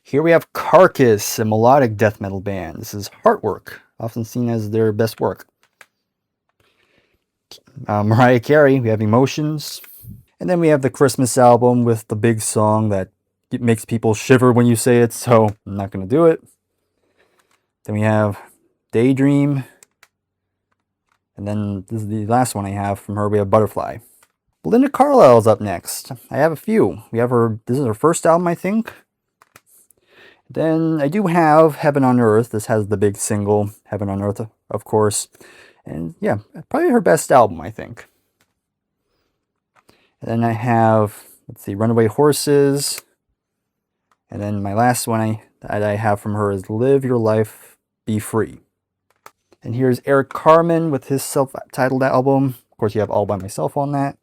Speaker 2: Here we have Carcass, a melodic death metal band. This is Heartwork, often seen as their best work. Mariah Carey, we have Emotions. And then we have the Christmas album with the big song that makes people shiver when you say it, so I'm not going to do it. Then we have Daydream. And then this is the last one I have from her. We have Butterfly. Belinda Carlisle's up next. I have a few. This is her first album, I think. Then I do have Heaven on Earth. This has the big single, Heaven on Earth, of course. And yeah, probably her best album, I think. And then I have, let's see, Runaway Horses. And then my last one that I have from her is Live Your Life, Be Free. And here's Eric Carmen with his self-titled album. Of course, you have All By Myself on that.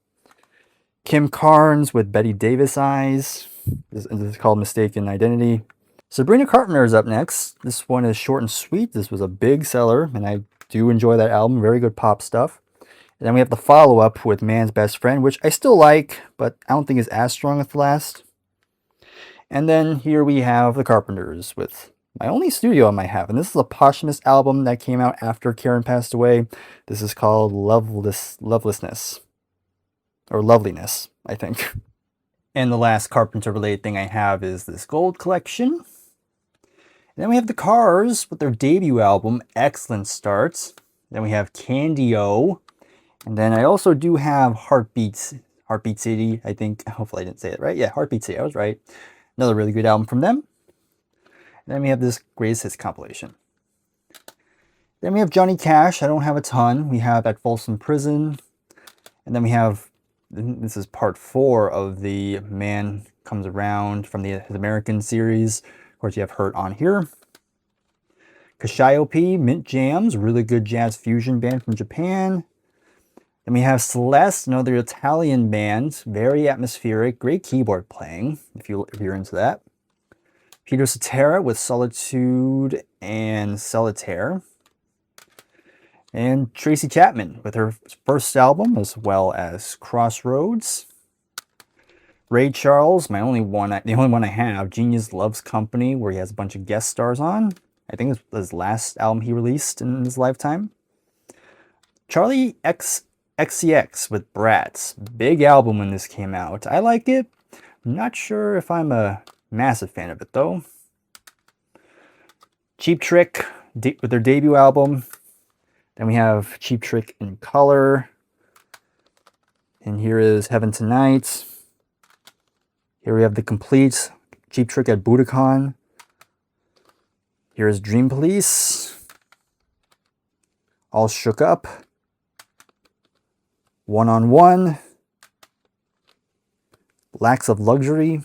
Speaker 2: Kim Carnes with Betty Davis Eyes. This is called Mistaken Identity. Sabrina Carpenter is up next. This one is short and sweet. This was a big seller, and I do enjoy that album. Very good pop stuff. And then we have the follow-up with Man's Best Friend, which I still like, but I don't think is as strong as the last. And then here we have the Carpenters with my only studio album I have. And this is a posthumous album that came out after Karen passed away. This is called Lovelessness. Or Loveliness, I think. And the last Carpenter-related thing I have is this gold collection. And then we have the Cars with their debut album, Excellent Starts. Then we have Candy-O. And then I also do have Heartbeat City, I think. Hopefully I didn't say it right. Yeah, Heartbeat City, I was right. Another really good album from them. And then we have this Greatest Hits compilation. Then we have Johnny Cash. I don't have a ton. We have At Folsom Prison. And then we have, this is part 4 of the Man Comes Around from his American series. Of course, you have Hurt on here. Cassiope, Mint Jams, really good jazz fusion band from Japan. Then we have Celeste, another Italian band, very atmospheric, great keyboard playing, if you're into that. Peter Cetera with Solitude and Solitaire. And Tracy Chapman with her first album, as well as Crossroads. Ray Charles, the only one I have, Genius Loves Company, where he has a bunch of guest stars on. I think it's his last album he released in his lifetime. Charlie XCX with Bratz. Big album when this came out. I like it. Not sure if I'm a massive fan of it, though. Cheap Trick with their debut album. Then we have Cheap Trick in color. And here is Heaven Tonight. Here we have the complete Cheap Trick at Budokan. Here is Dream Police. All Shook Up. One on One. Lacks of Luxury.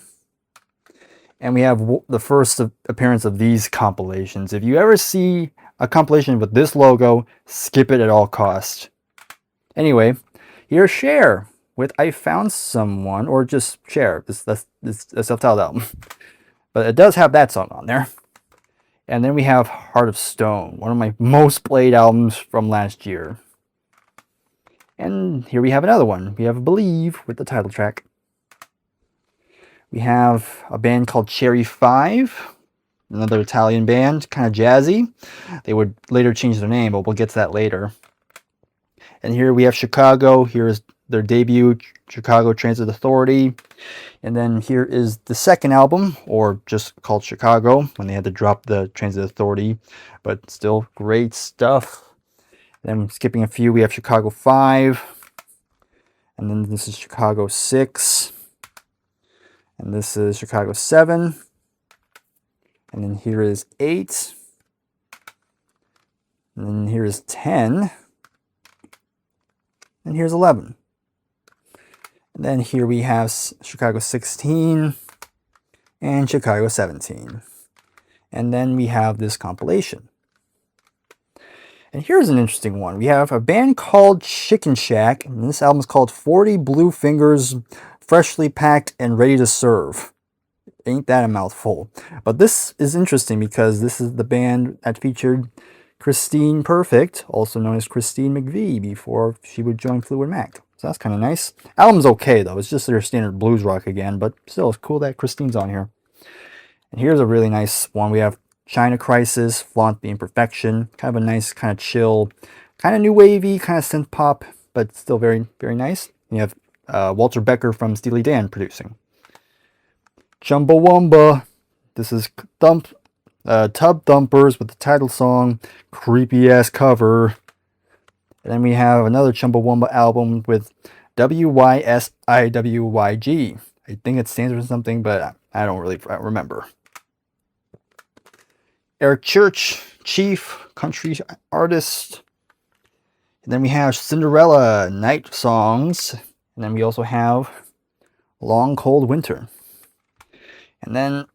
Speaker 2: And we have the first appearance of these compilations. If you ever see a compilation with this logo, skip it at all costs. Anyway, here's Cher with I Found Someone, or just Cher. That's a self-titled album. But it does have that song on there. And then we have Heart of Stone, one of my most played albums from last year. And here we have another one. We have Believe with the title track. We have a band called Cherry 5, another Italian band, kind of jazzy. They would later change their name, but we'll get to that later. And here we have Chicago. Here is their debut, Chicago Transit Authority. And then here is the second album, or just called Chicago, when they had to drop the Transit Authority, but still great stuff. Then skipping a few, we have Chicago 5. And then this is Chicago 6. And this is Chicago 7. And then here is 8. And then here is 10. And here's 11. And then here we have Chicago 16 and Chicago 17. And then we have this compilation. And here's an interesting one. We have a band called Chicken Shack, and this album is called 40 Blue Fingers, Freshly Packed and Ready to Serve. Ain't that a mouthful? But this is interesting because this is the band that featured Christine Perfect, also known as Christine McVie, before she would join Fleetwood Mac. So that's kind of nice. Album's okay, though. It's just their standard blues rock again, but still, it's cool that Christine's on here. And here's a really nice one. We have China Crisis, Flaunt the Imperfection. Kind of a nice, kind of chill, kind of new wavy, kind of synth pop, but still very, very nice. And you have Walter Becker from Steely Dan producing. Chumbawamba. This is Tub Thumpers with the title song, creepy ass cover. And then we have another Chumbawamba album with WYSIWYG. I think it stands for something, but I don't really remember. Eric Church, Chief, country artist. And then we have Cinderella, Night Songs. And then we also have Long Cold Winter. And then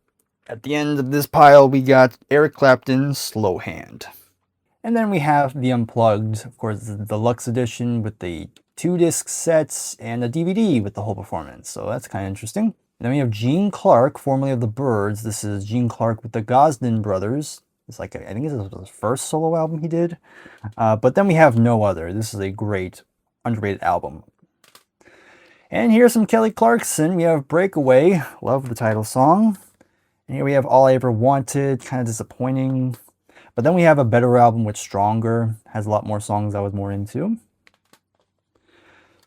Speaker 2: at the end of this pile, we got Eric Clapton, Slow Hand. And then we have the Unplugged, of course, the deluxe edition with the 2-disc sets and a DVD with the whole performance. So that's kind of interesting. And then we have Gene Clark, formerly of the Byrds. This is Gene Clark with the Gosden Brothers. It's like, I think this was his first solo album he did. But then we have No Other. This is a great, underrated album. And here's some Kelly Clarkson. We have Breakaway, love the title song. And here we have All I Ever Wanted, kind of disappointing. But then we have a better album with Stronger, has a lot more songs I was more into.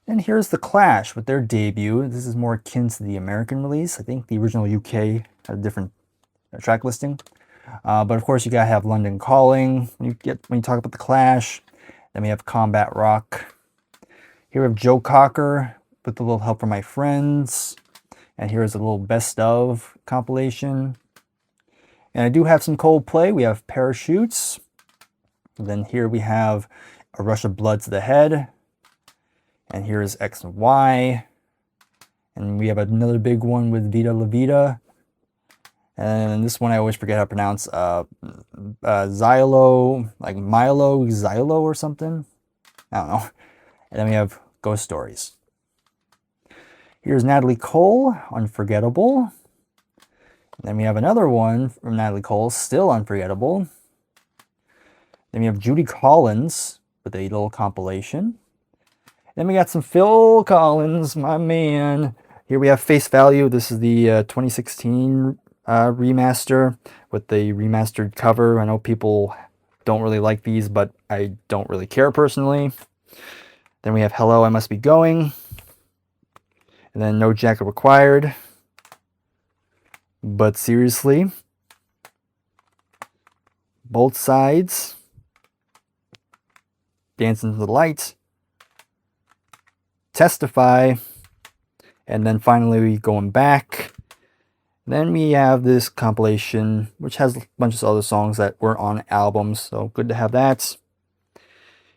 Speaker 2: And here's The Clash with their debut. This is more akin to the American release. I think the original UK had a different track listing. But of course you gotta have London Calling when you talk about The Clash. Then we have Combat Rock. Here we have Joe Cocker with a little help from my friends. And here's a little best of compilation. And I do have some Coldplay. We have Parachutes. And then here we have A Rush of Blood to the Head. And here's X and Y. And we have another big one with Vida La Vida. And this one I always forget how to pronounce. Xylo, like Milo Xylo or something. I don't know. And then we have Ghost Stories. Here's Natalie Cole, Unforgettable. And then we have another one from Natalie Cole, still Unforgettable. Then we have Judy Collins with a little compilation. Then we got some Phil Collins, my man. Here we have Face Value. This is the 2016 remaster with the remastered cover. I know people don't really like these, but I don't really care personally. Then we have Hello, I Must Be Going. And then No Jacket Required. But Seriously. Both Sides. Dance into the Light. Testify. And then finally Going Back. Then we have this compilation, which has a bunch of other songs that weren't on albums, so good to have that.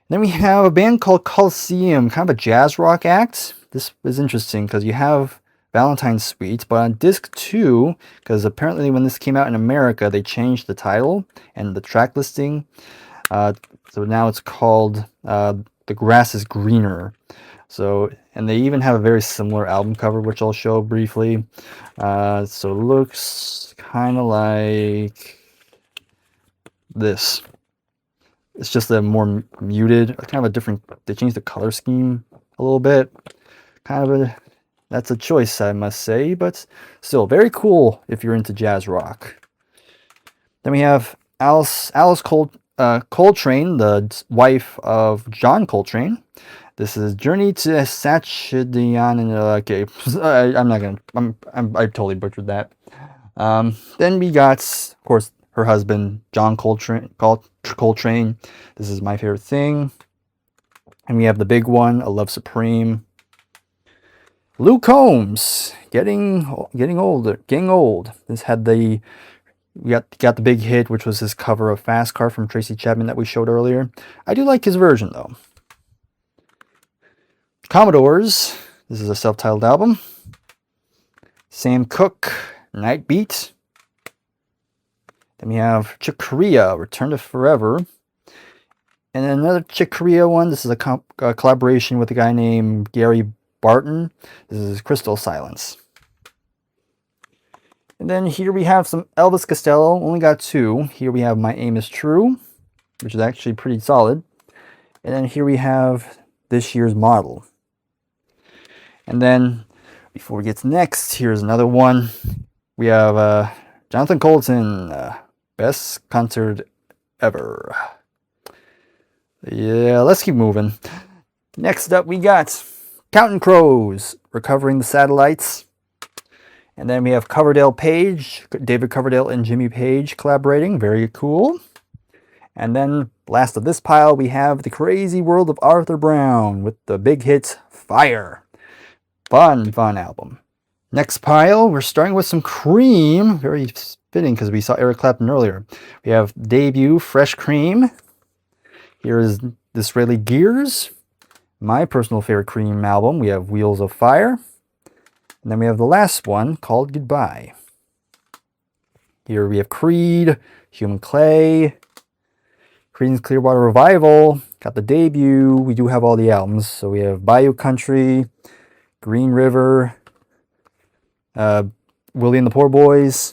Speaker 2: Then we have a band called Coliseum, kind of a jazz rock act. This is interesting because you have Valentine's Suite, but on disc 2, because apparently when this came out in America, they changed the title and the track listing. So now it's called The Grass is Greener. So, and they even have a very similar album cover, which I'll show briefly. So it looks kind of like this. It's just a more muted, kind of a different, they changed the color scheme a little bit. That's a choice, I must say, but still very cool if you're into jazz rock. Then we have Alice Coltrane, the wife of John Coltrane. This is Journey to Satchidian, and okay, I totally butchered that. Then we got, of course, her husband, John Coltrane. This is My Favorite Thing. And we have the big one, A Love Supreme. Luke Combs, getting old. This had we got the big hit, which was his cover of Fast Car from Tracy Chapman that we showed earlier. I do like his version though. Commodores, this is a self-titled album. Sam Cooke, Night Beat. Then we have Chick Corea, Return to Forever. And then another Chick Corea one. This is a collaboration with a guy named Gary Barton. This is Crystal Silence. And then here we have some Elvis Costello. Only got 2. Here we have My Aim is True, which is actually pretty solid. And then here we have This Year's Model. And then, before we get to next, here's another one. We have Jonathan Colton, Best Concert Ever. Yeah, let's keep moving. Next up, we got Counting Crows, Recovering the Satellites. And then we have Coverdale Page, David Coverdale and Jimmy Page collaborating. Very cool. And then, last of this pile, we have The Crazy World of Arthur Brown with the big hit, Fire. Fun album. Next pile, we're starting with some Cream. Very fitting because we saw Eric Clapton earlier. We have debut, Fresh Cream. Here is Disraeli Gears. My personal favorite Cream album. We have Wheels of Fire. And then we have the last one called Goodbye. Here we have Creed, Human Clay, Creedence Clearwater Revival. Got the debut. We do have all the albums. So we have Bayou Country, Green River, Willie and the Poor Boys.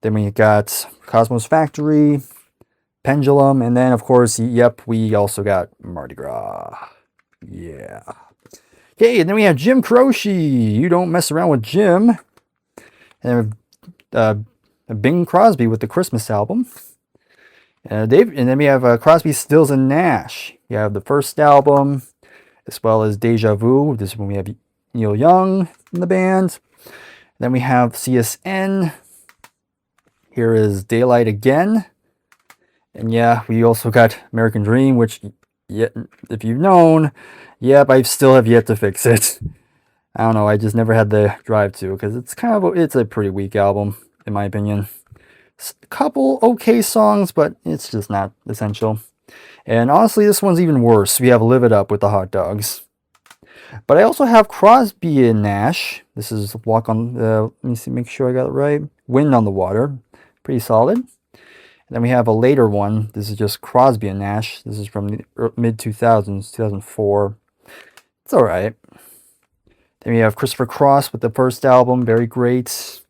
Speaker 2: Then we got Cosmos Factory, Pendulum, and then of course, yep, we also got Mardi Gras. Yeah. Okay, and then we have Jim Croce. You Don't Mess Around with Jim. And Bing Crosby with the Christmas album. And then we have Crosby, Stills, and Nash. You have the first album, as well as Deja Vu. This is when we have Neil Young in the band. Then we have CSN. Here is Daylight Again. And yeah, we also got American Dream, which, if you've known, yep, I still have yet to fix it. I don't know, I just never had the drive to, because it's a pretty weak album, in my opinion. A couple okay songs, but it's just not essential. And honestly, this one's even worse. We have Live It Up with the Hot Dogs. But I also have Crosby and Nash. This is Walk on, let me see, make sure I got it right. Wind on the Water. Pretty solid. And then we have a later one. This is just Crosby and Nash. This is from the mid-2000s, 2004. It's alright. Then we have Christopher Cross with the first album. Very great.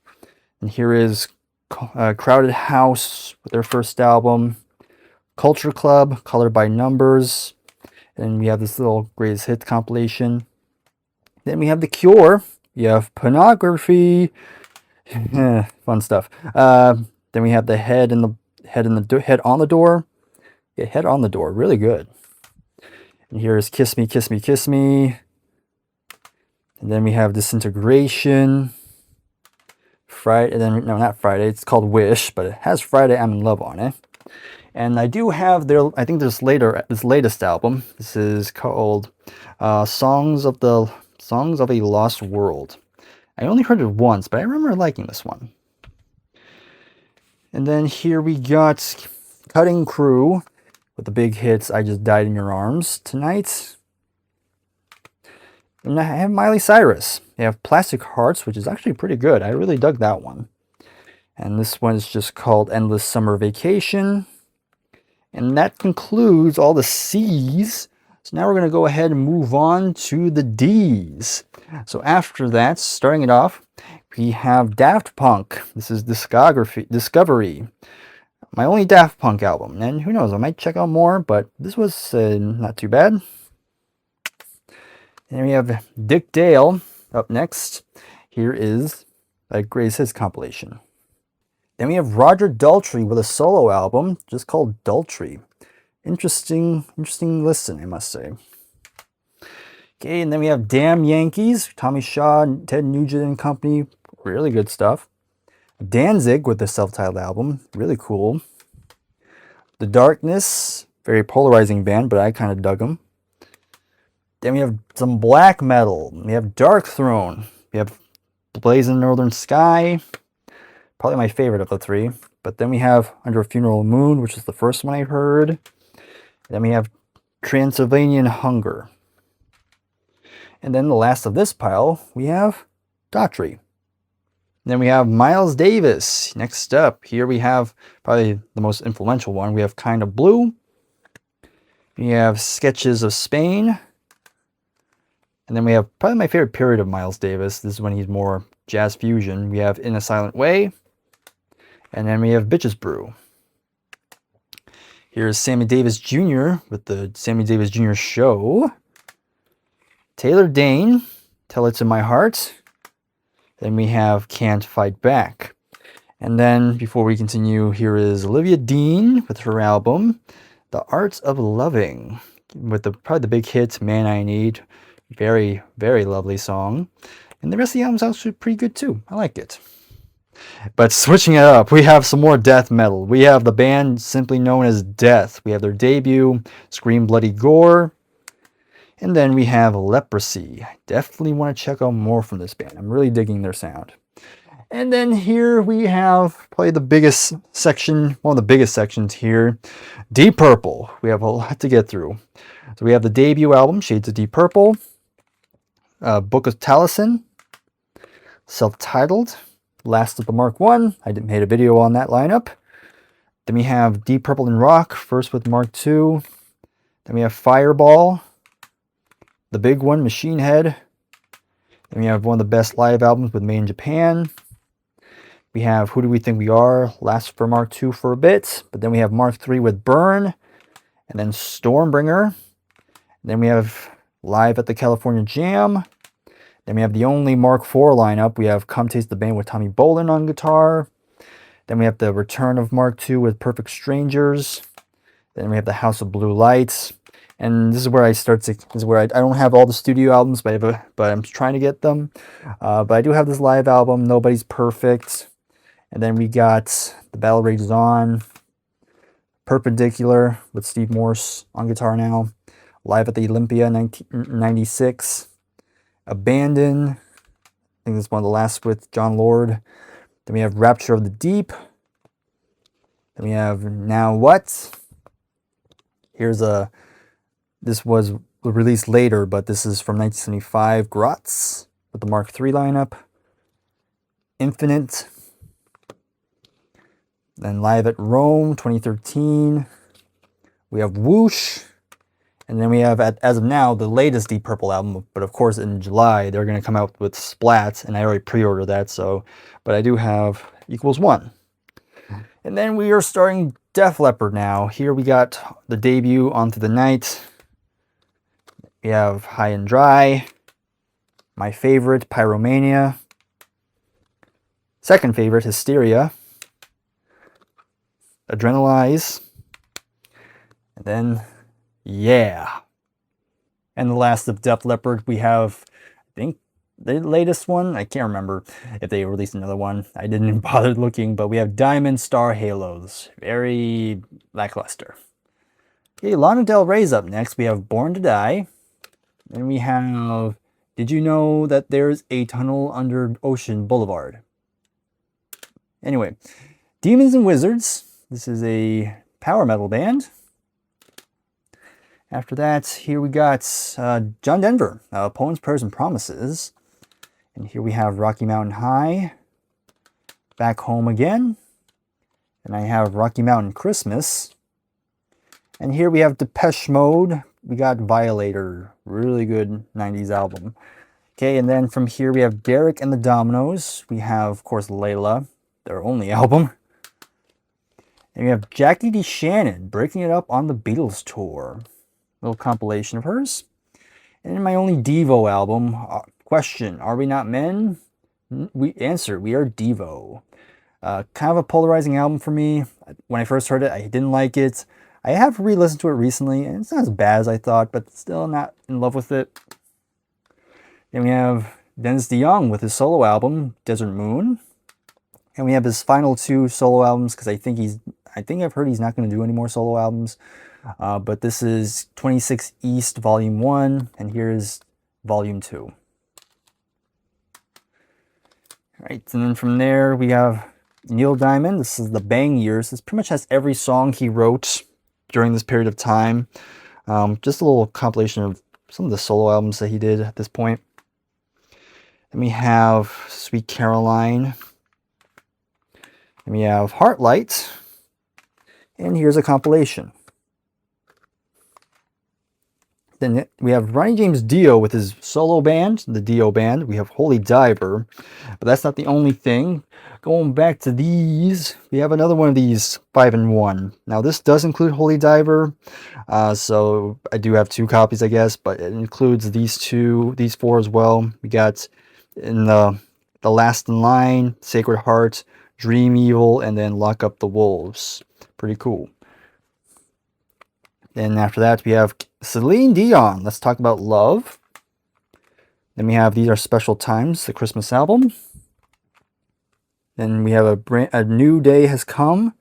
Speaker 2: And here is Crowded House with their first album. Culture Club, Colored by Numbers. And we have this little greatest hits compilation. Then we have The Cure. You have Pornography. Fun stuff. Then we have the head on the door. Yeah, Head on the Door. Really good. And here's Kiss Me, Kiss Me, Kiss Me. And then we have Disintegration. Friday, and then no, not Friday. It's called Wish, but it has Friday I'm in Love on it. And I do have I think this latest album. This is called Songs of a Lost World. I only heard it once, but I remember liking this one. And then here we got Cutting Crew with the big hits I Just Died in Your Arms Tonight. And I have Miley Cyrus. They have Plastic Hearts, which is actually pretty good. I really dug that one. And this one is just called Endless Summer Vacation. And that concludes all the C's. So now we're going to go ahead and move on to the D's. So after that, starting it off, we have Daft Punk. This is Discovery. My only Daft Punk album. And who knows, I might check out more, but this was not too bad. And then we have Dick Dale up next. Here is a greatest hits compilation. Then we have Roger Daughtry with a solo album just called Daughtry. Interesting listen, I must say. Okay, and then we have Damn Yankees, Tommy Shaw, Ted Nugent and Company. Really good stuff. Danzig with the self-titled album. Really cool. The Darkness, very polarizing band, but I kind of dug them. Then we have some black metal. We have Dark Throne. We have Blazing Northern Sky. Probably my favorite of the three. But then we have Under a Funeral Moon, which is the first one I heard. Then we have Transylvanian Hunger. And then the last of this pile, we have Daughtry. Then we have Miles Davis. Next up, here we have probably the most influential one. We have Kind of Blue. We have Sketches of Spain. And then we have probably my favorite period of Miles Davis. This is when he's more jazz fusion. We have In a Silent Way. And then we have Bitches Brew. Here's Sammy Davis Jr. with the Sammy Davis Jr. Show. Taylor Dane, Tell It to My Heart. Then we have Can't Fight Back. And then before we continue, here is Olivia Dean with her album, The Art of Loving. With probably the big hit, Man I Need. Very, very lovely song. And the rest of the album's actually pretty good too. I like it. But switching it up, we have some more death metal. We have the band simply known as Death. We have their debut, Scream Bloody Gore. And then we have Leprosy. I definitely want to check out more from this band. I'm really digging their sound. And then here we have probably the biggest section, one of the biggest sections here, Deep Purple. We have a lot to get through. So we have the debut album, Shades of Deep Purple, Book of Taliesin, self-titled, Last of the Mark I. I made a video on that lineup. Then we have Deep Purple in Rock, first with Mark II. Then we have Fireball, the big one, Machine Head. Then we have one of the best live albums with Made in Japan. We have Who Do We Think We Are, last for Mark II for a bit. But then we have Mark III with Burn. And then Stormbringer. And then we have Live at the California Jam. Then we have the only Mark IV lineup. We have Come Taste the Band with Tommy Bolin on guitar. Then we have the return of Mark II with Perfect Strangers. Then we have the House of Blue Lights. And this is where I I don't have all the studio albums, but I'm trying to get them. But I do have this live album, Nobody's Perfect. And then we got The Battle Rages On, Perpendicular with Steve Morse on guitar now, Live at the Olympia 1996, Abandon, I think this is one of the last with John Lord. Then we have Rapture of the Deep. Then we have Now What. This was released later, but this is from 1975, Grotz with the Mark III lineup. Infinite. Then Live at Rome, 2013. We have Whoosh. And then we have, as of now, the latest Deep Purple album. But of course, in July, they're going to come out with Splat. And I already pre-ordered that. But I do have Equals One. And then we are starting Def Leppard now. Here we got the debut, On Through the Night. We have High and Dry. My favorite, Pyromania. Second favorite, Hysteria. Adrenalize. And then, Yeah. And the last of Def Leppard, we have, I think, the latest one. I can't remember if they released another one. I didn't even bother looking, but we have Diamond Star Halos. Very lackluster. Okay, Lana Del Rey's up next. We have Born to Die. Then we have, Did You Know That There's a Tunnel Under Ocean Boulevard? Anyway, Demons and Wizards. This is a power metal band. After that, here we got John Denver, Poems, Prayers, and Promises. And here we have Rocky Mountain High, Back Home Again. And I have Rocky Mountain Christmas. And here we have Depeche Mode. We got Violator, really good 90s album. Okay, and then from here we have Derek and the Dominoes. We have, of course, Layla, their only album. And we have Jackie DeShannon, Breaking It Up on the Beatles Tour. Little compilation of hers. And in my only Devo album, question, are we not men? We are Devo. Kind of a polarizing album for me. When I first heard it, I didn't like it. I have re-listened to it recently, and it's not as bad as I thought, but still not in love with it. Then we have Dennis DeYoung with his solo album, Desert Moon. And we have his final 2 solo albums, because I think I've heard he's not going to do any more solo albums. But this is 26 East Volume 1, and here's Volume 2. Alright, and then from there we have Neil Diamond. This is the Bang Years. This pretty much has every song he wrote during this period of time. Just a little compilation of some of the solo albums that he did at this point. Then we have Sweet Caroline. And we have Heartlight. And here's a compilation. Then we have Ronnie James Dio with his solo band, the Dio Band. We have Holy Diver, but that's not the only thing. Going back to these, we have another one of these 5-in-1. Now this does include Holy Diver, so I do have 2 copies, I guess, but it includes these 4 as well. We got in the Last in Line, Sacred Heart, Dream Evil, and then Lock Up the Wolves. Pretty cool. Then after that, we have Celine Dion. Let's talk about love. Then we have These Are Special Times, the Christmas album. Then we have a New Day Has Come.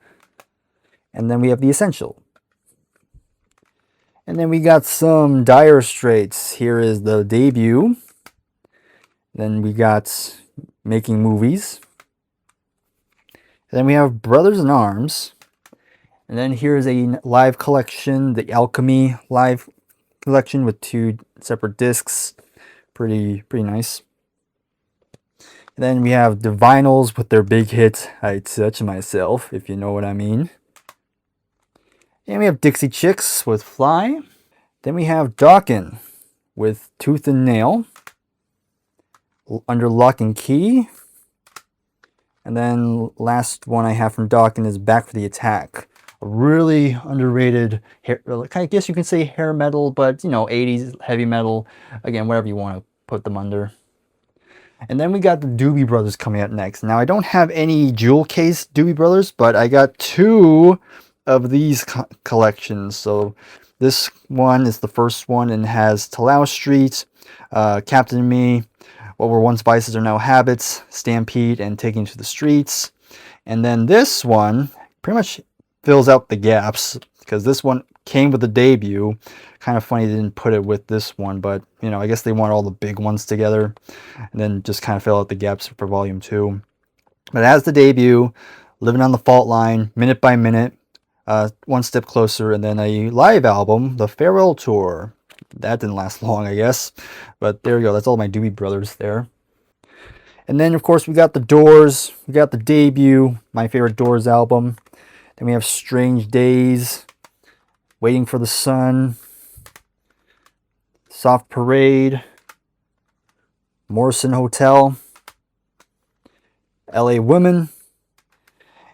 Speaker 2: And then we have The Essential. And then we got some Dire Straits. Here is the debut. Then we got Making Movies. And then we have Brothers in Arms. And then here's a live collection, the Alchemy live collection with 2 separate discs. Pretty nice. And then we have the vinyls with their big hit, I Touch Myself, if you know what I mean. And we have Dixie Chicks with Fly. Then we have Dokken with Tooth and Nail. Under Lock and Key. And then last one I have from Dokken is Back for the Attack. A really underrated, I guess you can say hair metal, but 80s heavy metal. Again, whatever you want to put them under. And then we got the Doobie Brothers coming out next. Now, I don't have any jewel case Doobie Brothers, but I got 2 of these collections. So this one is the first one and has Talau Street, Captain and Me, What Were Once Vices Are Now Habits, Stampede, and Taking to the Streets. And then this one pretty much fills out the gaps, because this one came with the debut. Kind of funny they didn't put it with this one, but I guess they want all the big ones together and then just kind of fill out the gaps for volume 2. But it has the debut, Living on the Fault Line, Minute by Minute, One Step Closer, and then a live album, The Farewell Tour. That didn't last long, I guess, but there you go. That's all my Doobie Brothers there. And then of course we got the Doors. We got the debut, my favorite Doors album. Then we have Strange Days, Waiting for the Sun, Soft Parade, Morrison Hotel, LA Women.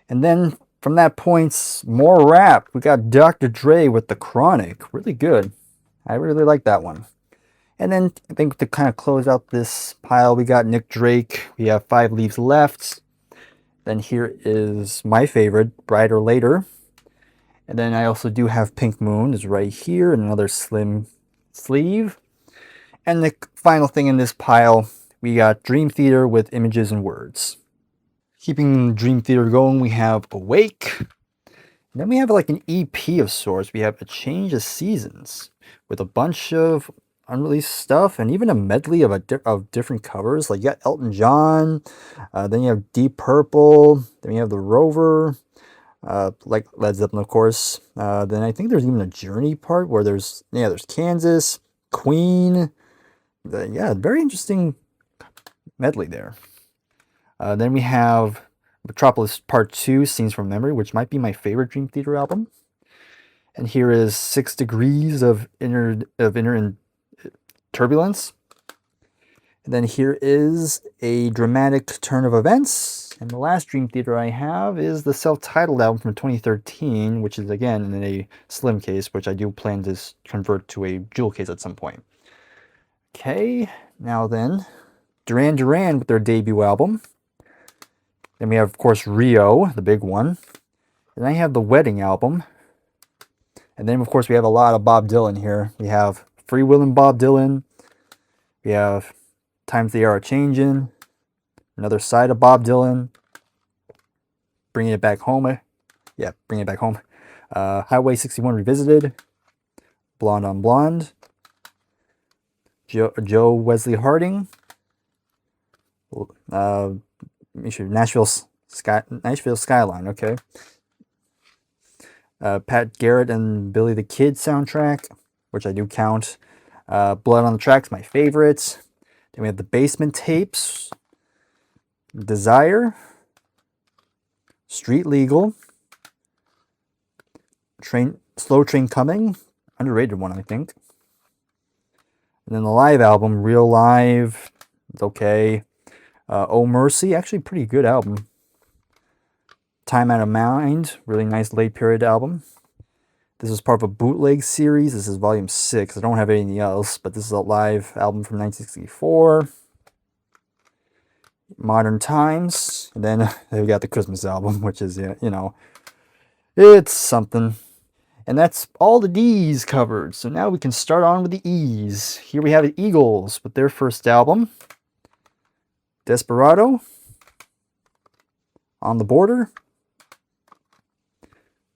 Speaker 2: And then from that point, more rap. We got Dr. Dre with The Chronic. Really good. I really like that one. And then I think to kind of close out this pile, we got Nick Drake. We have 5 Leaves Left. Then here is my favorite, Brighter Later. And then I also do have Pink Moon is right here, and another slim sleeve. And the final thing in this pile, we got Dream Theater with Images and Words. Keeping Dream Theater going, we have Awake. And then we have like an EP of sorts. We have A Change of Seasons with a bunch of unreleased stuff and even a medley of different covers. Like you got Elton John, then you have Deep Purple, then you have The Rover, like Led Zeppelin, of course. Then I think there's even a Journey part where there's Kansas, Queen. Yeah, very interesting medley there. Then we have Metropolis Part 2, Scenes from Memory, which might be my favorite Dream Theater album. And here is 6 Degrees of Inner Turbulence. And then here is A Dramatic Turn of Events. And the last Dream Theater I have is the self-titled album from 2013, which is again in a slim case, which I do plan to convert to a jewel case at some point. Okay, now then, Duran Duran with their debut album. Then we have, of course, Rio, the big one. And I have the Wedding album. And then, of course, we have a lot of Bob Dylan here. We have Free Willin' Bob Dylan. We have Times They Are Changin'. Another side of Bob Dylan. Bringing It Back Home. Yeah, Bringing It Back Home. Highway 61 Revisited. Blonde on Blonde. Joe Wesley Harding. Nashville Skyline, okay. Pat Garrett and Billy the Kid soundtrack, which I do count. Blood on the Tracks, my favorites. Then we have the Basement Tapes. Desire. Street Legal. Slow Train Coming. Underrated one, I think. And then the live album, Real Live. It's okay. Oh Mercy, actually pretty good album. Time Out of Mind, really nice late period album. This is part of a bootleg series. This is volume 6. I don't have anything else, but this is a live album from 1964. Modern Times. And then we got the Christmas album, which is, it's something. And that's all the D's covered. So now we can start on with the E's. Here we have the Eagles with their first album. Desperado. On the Border.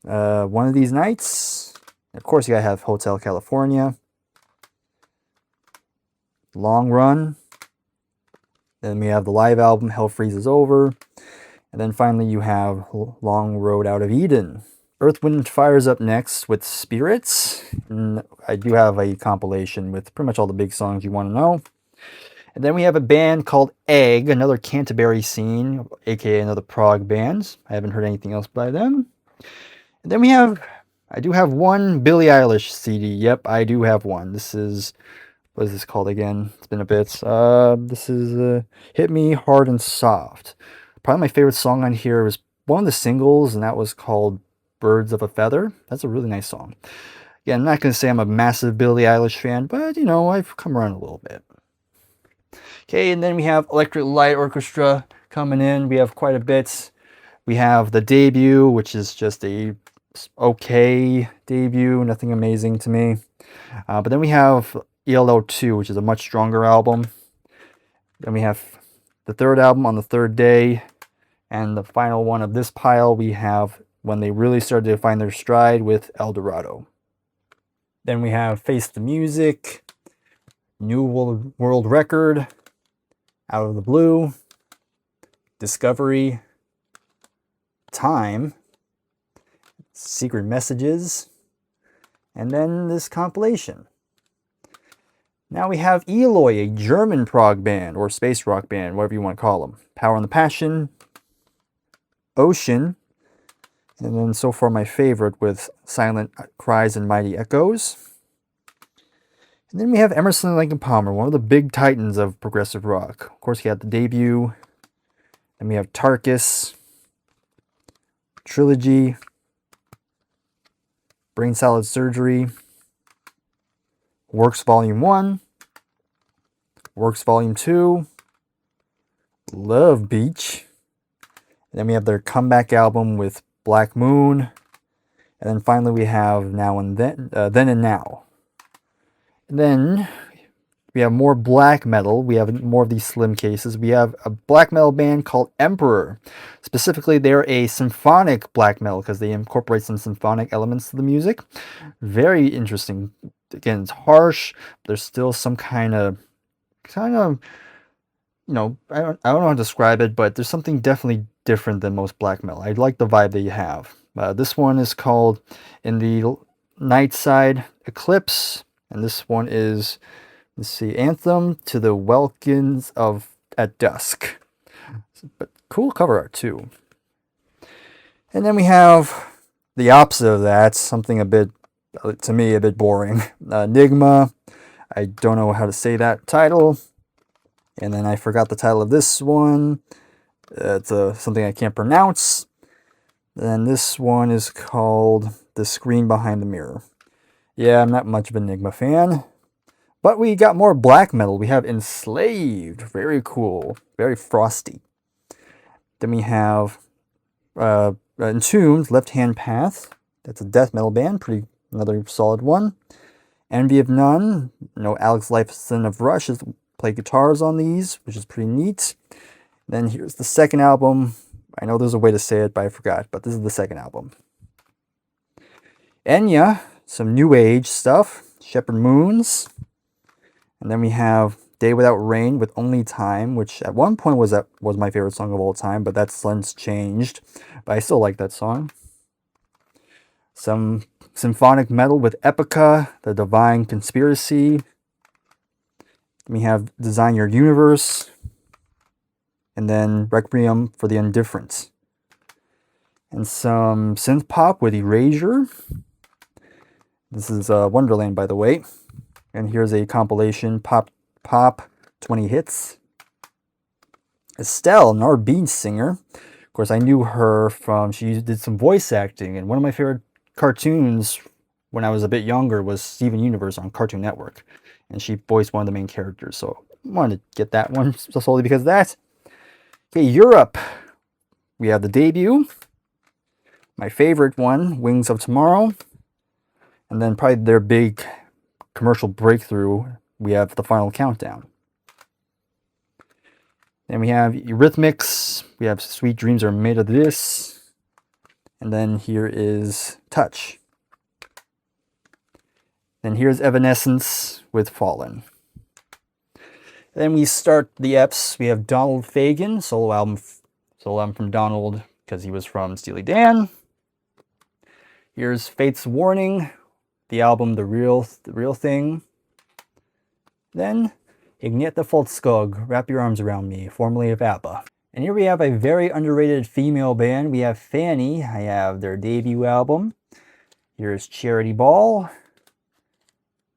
Speaker 2: One of These Nights. Of course, you gotta have Hotel California. Long Run. Then we have the live album, Hell Freezes Over. And then finally you have Long Road Out of Eden. Earth, Wind & Fire's up next with Spirits. And I do have a compilation with pretty much all the big songs you want to know. And then we have a band called Egg, another Canterbury scene, aka another prog band. I haven't heard anything else by them. And then I do have one Billie Eilish CD. Yep, I do have one. This is, what is this called again? It's been a bit. This is Hit Me Hard and Soft. Probably my favorite song on here was one of the singles, and that was called Birds of a Feather. That's a really nice song. Yeah, I'm not going to say I'm a massive Billie Eilish fan, but, I've come around a little bit. Okay, and then we have Electric Light Orchestra coming in. We have quite a bit. We have the debut, which is just a okay debut, nothing amazing to me. But then we have ELO 2, which is a much stronger album. Then we have the third album, On the Third Day. And the final one of this pile, we have when they really started to find their stride with El Dorado. Then we have Face the Music, New World Record, Out of the Blue, Discovery, Time, Secret Messages, and then this compilation. Now we have Eloy, a German prog band, or space rock band, whatever you want to call them. Power and the Passion, Ocean, and then so far my favorite with Silent Cries and Mighty Echoes. And then we have Emerson, Lake and Palmer, one of the big titans of progressive rock. Of course, he had the debut. Then we have Tarkus, Trilogy, Brain Salad Surgery, Works Volume 1, Works Volume 2, Love Beach, and then we have their comeback album with Black Moon, and then finally we have Now and Then, Then and Now. And then we have more black metal. We have more of these slim cases. We have a black metal band called Emperor. Specifically, they're a symphonic black metal because they incorporate some symphonic elements to the music. Very interesting. Again, it's harsh. There's still some kind of, you know, I don't know how to describe it, but there's something definitely different than most black metal. I like the vibe that you have. This one is called In the Night Side Eclipse, and this one is, let's see, Anthem to the Welkins of at Dusk. But cool cover art too. And then we have the opposite of that, something a bit, to me, a bit boring. Enigma. I don't know how to say that title. And then I forgot the title of this one. It's something I can't pronounce. And this one is called The Screen Behind the Mirror. Yeah, I'm not much of an Enigma fan. But we got more black metal. We have Enslaved. Very cool. Very frosty. Then we have Entombed, Left Hand Path. That's a death metal band. Another solid one. Envy of None. Alex Lifeson of Rush has played guitars on these, which is pretty neat. Then here's the second album. I know there's a way to say it, but I forgot. But this is the second album. Enya, some new age stuff. Shepherd Moons. And then we have Day Without Rain with Only Time, which at one point was my favorite song of all time, but that's since changed. But I still like that song. Some symphonic metal with Epica, The Divine Conspiracy. We have Design Your Universe. And then Requiem for the Indifferent. And some synth pop with Erasure. This is Wonderland, by the way. And here's a compilation, Pop 20 Hits. Estelle, an R&B singer. Of course, I knew her from, she did some voice acting. And one of my favorite cartoons when I was a bit younger was Steven Universe on Cartoon Network. And she voiced one of the main characters. So I wanted to get that one solely because of that. Okay, Europe. We have the debut. My favorite one, Wings of Tomorrow. And then probably their big commercial breakthrough, we have The Final Countdown. Then we have Eurythmics. We have Sweet Dreams Are Made of This. And then here is Touch. Then here's Evanescence with Fallen. Then we start the EPs. We have Donald Fagen, solo album from Donald, because he was from Steely Dan. Here's Fate's Warning, the album The Real Thing. Then Agnetha Faltskog, Wrap Your Arms Around Me, formerly of ABBA. And here we have a very underrated female band. We have Fanny. I have their debut album. Here's Charity Ball. I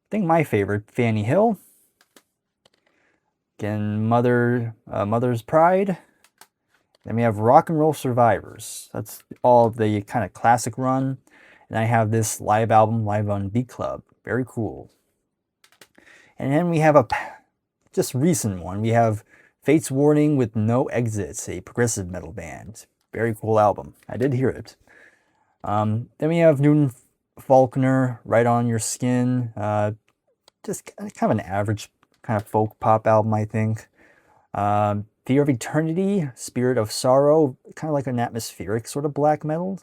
Speaker 2: think my favorite, Fanny Hill. Again, Mother's Pride. Then we have Rock and Roll Survivors. That's all the kind of classic run. And I have this live album, live on Beat Club. Very cool. And then we have a just recent one. We have Fate's Warning with No Exits, a progressive metal band. Very cool album. I did hear it. Then we have Newton Faulkner, Right on Your Skin. Just kind of an average kind of folk pop album, I think. Fear of Eternity, Spirit of Sorrow, kind of like an atmospheric sort of black metal.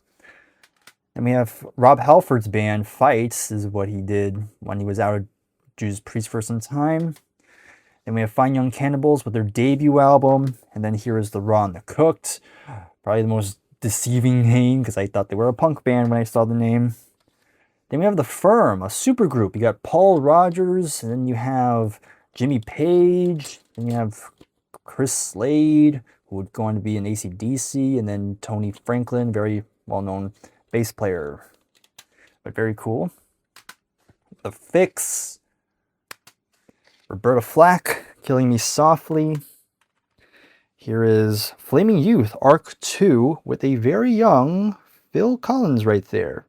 Speaker 2: And we have Rob Halford's band, Fights, is what he did when he was out of Judas Priest for some time. Then we have Fine Young Cannibals with their debut album. And then here is The Raw and the Cooked. Probably the most deceiving name, because I thought they were a punk band when I saw the name. Then we have The Firm, a supergroup. You got Paul Rogers, and then you have Jimmy Page, and you have Chris Slade, who would go on to be in AC/DC, and then Tony Franklin, very well-known bass player, but very cool. The Fix, Roberta Flack, Killing Me Softly. Here is Flaming Youth, Arc 2, with a very young Phil Collins right there.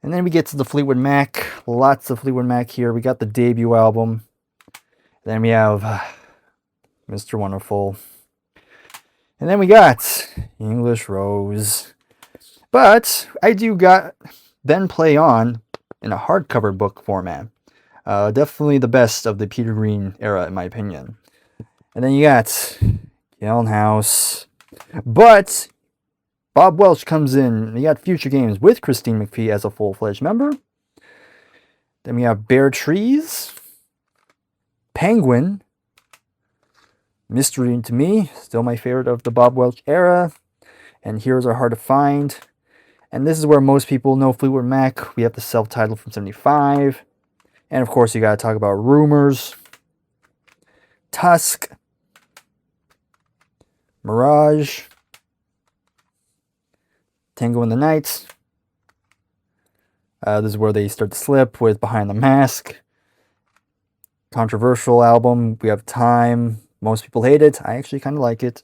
Speaker 2: And then we get to the Fleetwood Mac. Lots of Fleetwood Mac here. We got the debut album. Then we have Mr. Wonderful. And then we got English Rose. But I do got Then Play On in a hardcover book format. Definitely the best of the Peter Green era, in my opinion. And then you got Yellow House. But Bob Welch comes in. You got Future Games with Christine McVie as a full-fledged member. Then we have Bare Trees. Penguin. Mystery to Me. Still my favorite of the Bob Welch era. And Heroes Are Hard to Find. And this is where most people know Fleetwood Mac. We have the self-titled from 75. And of course, you got to talk about Rumors, Tusk, Mirage, Tango in the Night. This is where they start to slip with Behind the Mask. Controversial album. We have Time. Most people hate it. I actually kind of like it.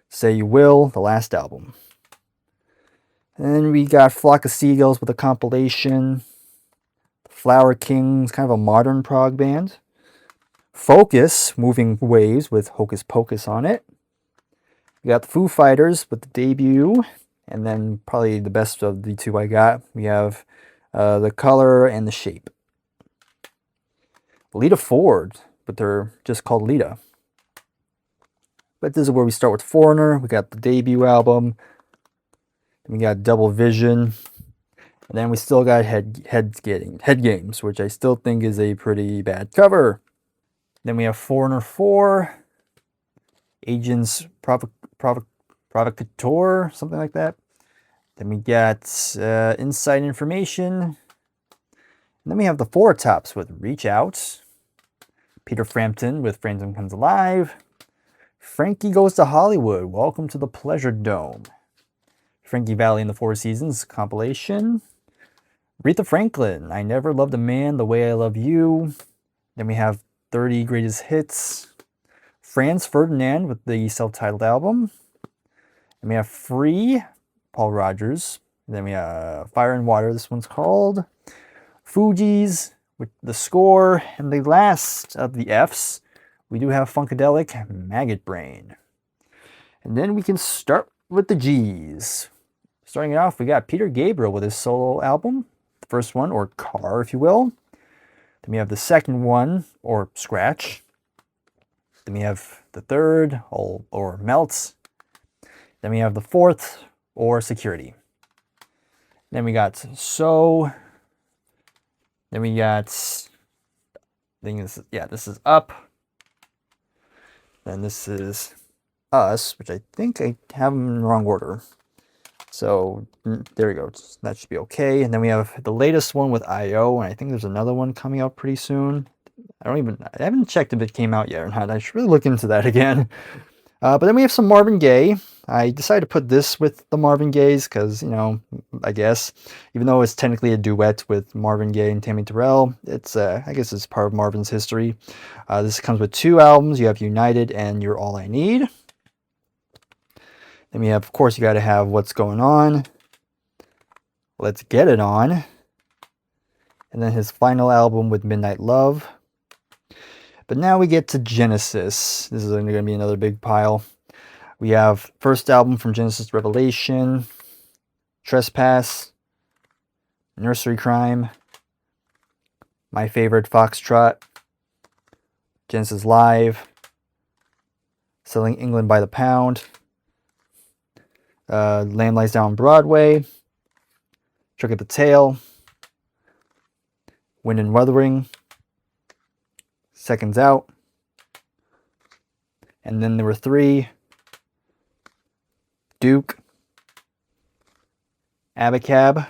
Speaker 2: Say You Will, the last album. And then we got Flock of Seagulls with a compilation. Flower Kings, kind of a modern prog band. Focus, Moving Waves with Hocus Pocus on it. We got the Foo Fighters with the debut. And then probably the best of the two I got. We have The Color and The Shape. Lita Ford, but they're just called Lita. But this is where we start with Foreigner. We got the debut album. Then we got Double Vision. And then we still got Head Games, which I still think is a pretty bad cover. Then we have Foreigner 4, Agents Provocateur, something like that. Then we got Inside Information. And then we have the Four Tops with Reach Out. Peter Frampton with Frampton Comes Alive. Frankie Goes to Hollywood, Welcome to the Pleasure Dome. Frankie Valli and the Four Seasons compilation. Aretha Franklin, I Never Loved a Man the Way I Love You. Then we have 30 Greatest Hits. Franz Ferdinand with the self-titled album. And we have Free, Paul Rogers. And then we have Fire and Water, this one's called. Fugees with the score. And the last of the Fs, we do have Funkadelic, Maggot Brain. And then we can start with the Gs. Starting it off, we got Peter Gabriel with his solo album. The first one, or Car, if you will. Then we have the second one, or Scratch. Then we have the third, or Melt. Then we have the fourth, or Security. Then we got So. Then we got, this is Up. Then this is Us, which I think I have them in the wrong order. So there we go. That should be okay. And then we have the latest one with I.O. And I think there's another one coming out pretty soon. I haven't checked if it came out yet or not. I should really look into that again. But then we have some Marvin Gaye. I decided to put this with the Marvin Gayes because, I guess, even though it's technically a duet with Marvin Gaye and Tammy Terrell, it's, I guess it's part of Marvin's history. This comes with 2 albums. You have United and You're All I Need. Then we have, of course, you got to have What's Going On. Let's Get It On. And then his final album with Midnight Love. But now we get to Genesis. This is going to be another big pile. We have first album from Genesis, Revelation, Trespass, Nursery Crime, My Favorite Foxtrot, Genesis Live, Selling England by the Pound, Lamb Lies Down Broadway, Trick of the Tail, Wind and Wuthering, Seconds Out, and then there were 3, Duke, Abacab,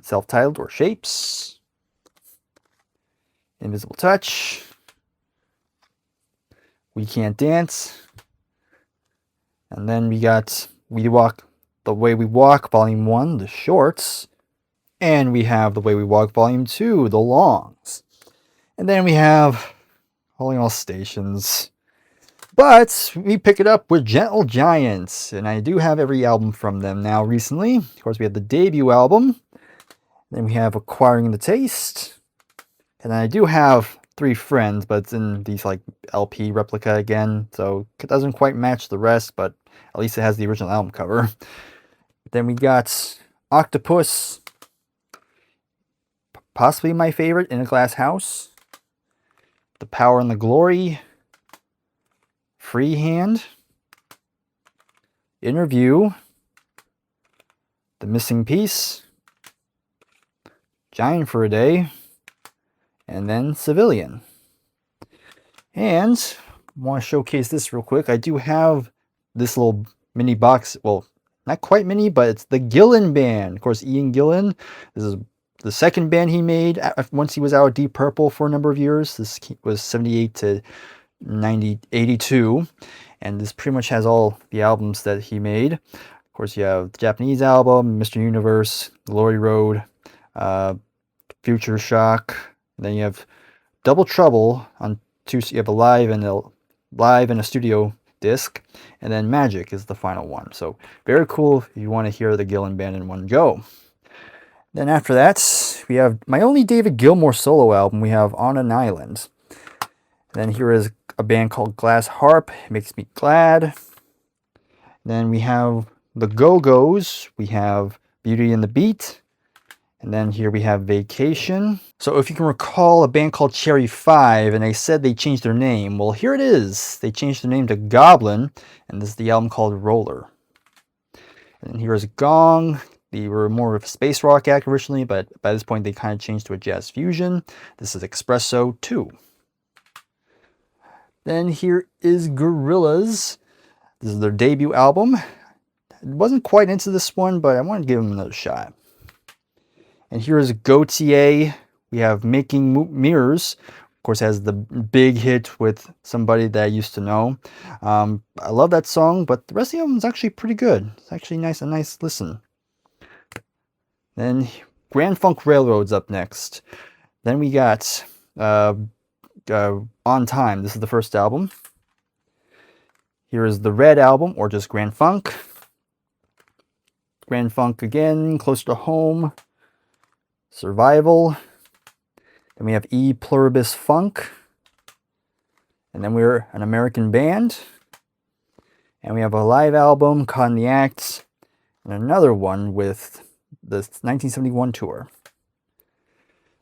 Speaker 2: self-titled or Shapes, Invisible Touch, We Can't Dance, and then we got The Way We Walk, Volume 1, the shorts, and we have The Way We Walk, Volume 2, the longs, and then we have Holding All Stations. But we pick it up with Gentle Giant, and I do have every album from them now recently. Of course, we have the debut album, then we have Acquiring the Taste, and I do have Three Friends, but it's in these like LP replica again, so it doesn't quite match the rest, but at least it has the original album cover. Then we got Octopus, possibly my favorite, In a Glass House, The Power and the Glory, Freehand, Interview, The Missing Piece, Giant for a Day, and then Civilian. And I want to showcase this real quick. I do have this little mini box, well, not quite mini, but it's the Gillan Band. Of course, Ian Gillan, this is the second band he made once he was out of Deep Purple for a number of years. This was 78 to 82, and this pretty much has all the albums that he made. Of course, you have the Japanese album, Mr. Universe, Glory Road, Future Shock. Then you have Double Trouble on two. You have a live and a studio disc, and then Magic is the final one. So very cool if you want to hear the Gillan Band in one go. Then after that, we have my only David Gilmour solo album. We have On an Island. Then here is a band called Glass Harp, It Makes Me Glad. Then we have the Go-Go's. We have Beauty and the Beat. And then here we have Vacation. So if you can recall a band called Cherry 5, and they said they changed their name. Well, here it is. They changed their name to Goblin, and this is the album called Roller. And here's Gong. They were more of a space rock act originally, but by this point they kind of changed to a jazz fusion. This is Espresso 2. Then here is Gorillaz. This is their debut album. I wasn't quite into this one, but I wanted to give them another shot. And here is Gautier. We have Making Mirrors. Of course, has the big hit with somebody that I used to know. I love that song, but the rest of the album is actually pretty good. It's actually a nice listen. Then Grand Funk Railroad's up next. Then we got On Time. This is the first album. Here is the Red album, or just Grand Funk. Grand Funk again, Closer to Home. Survival. Then we have E Pluribus Funk. And then we're an American band. And we have a live album, Caught in the Act. And another one with the 1971 tour.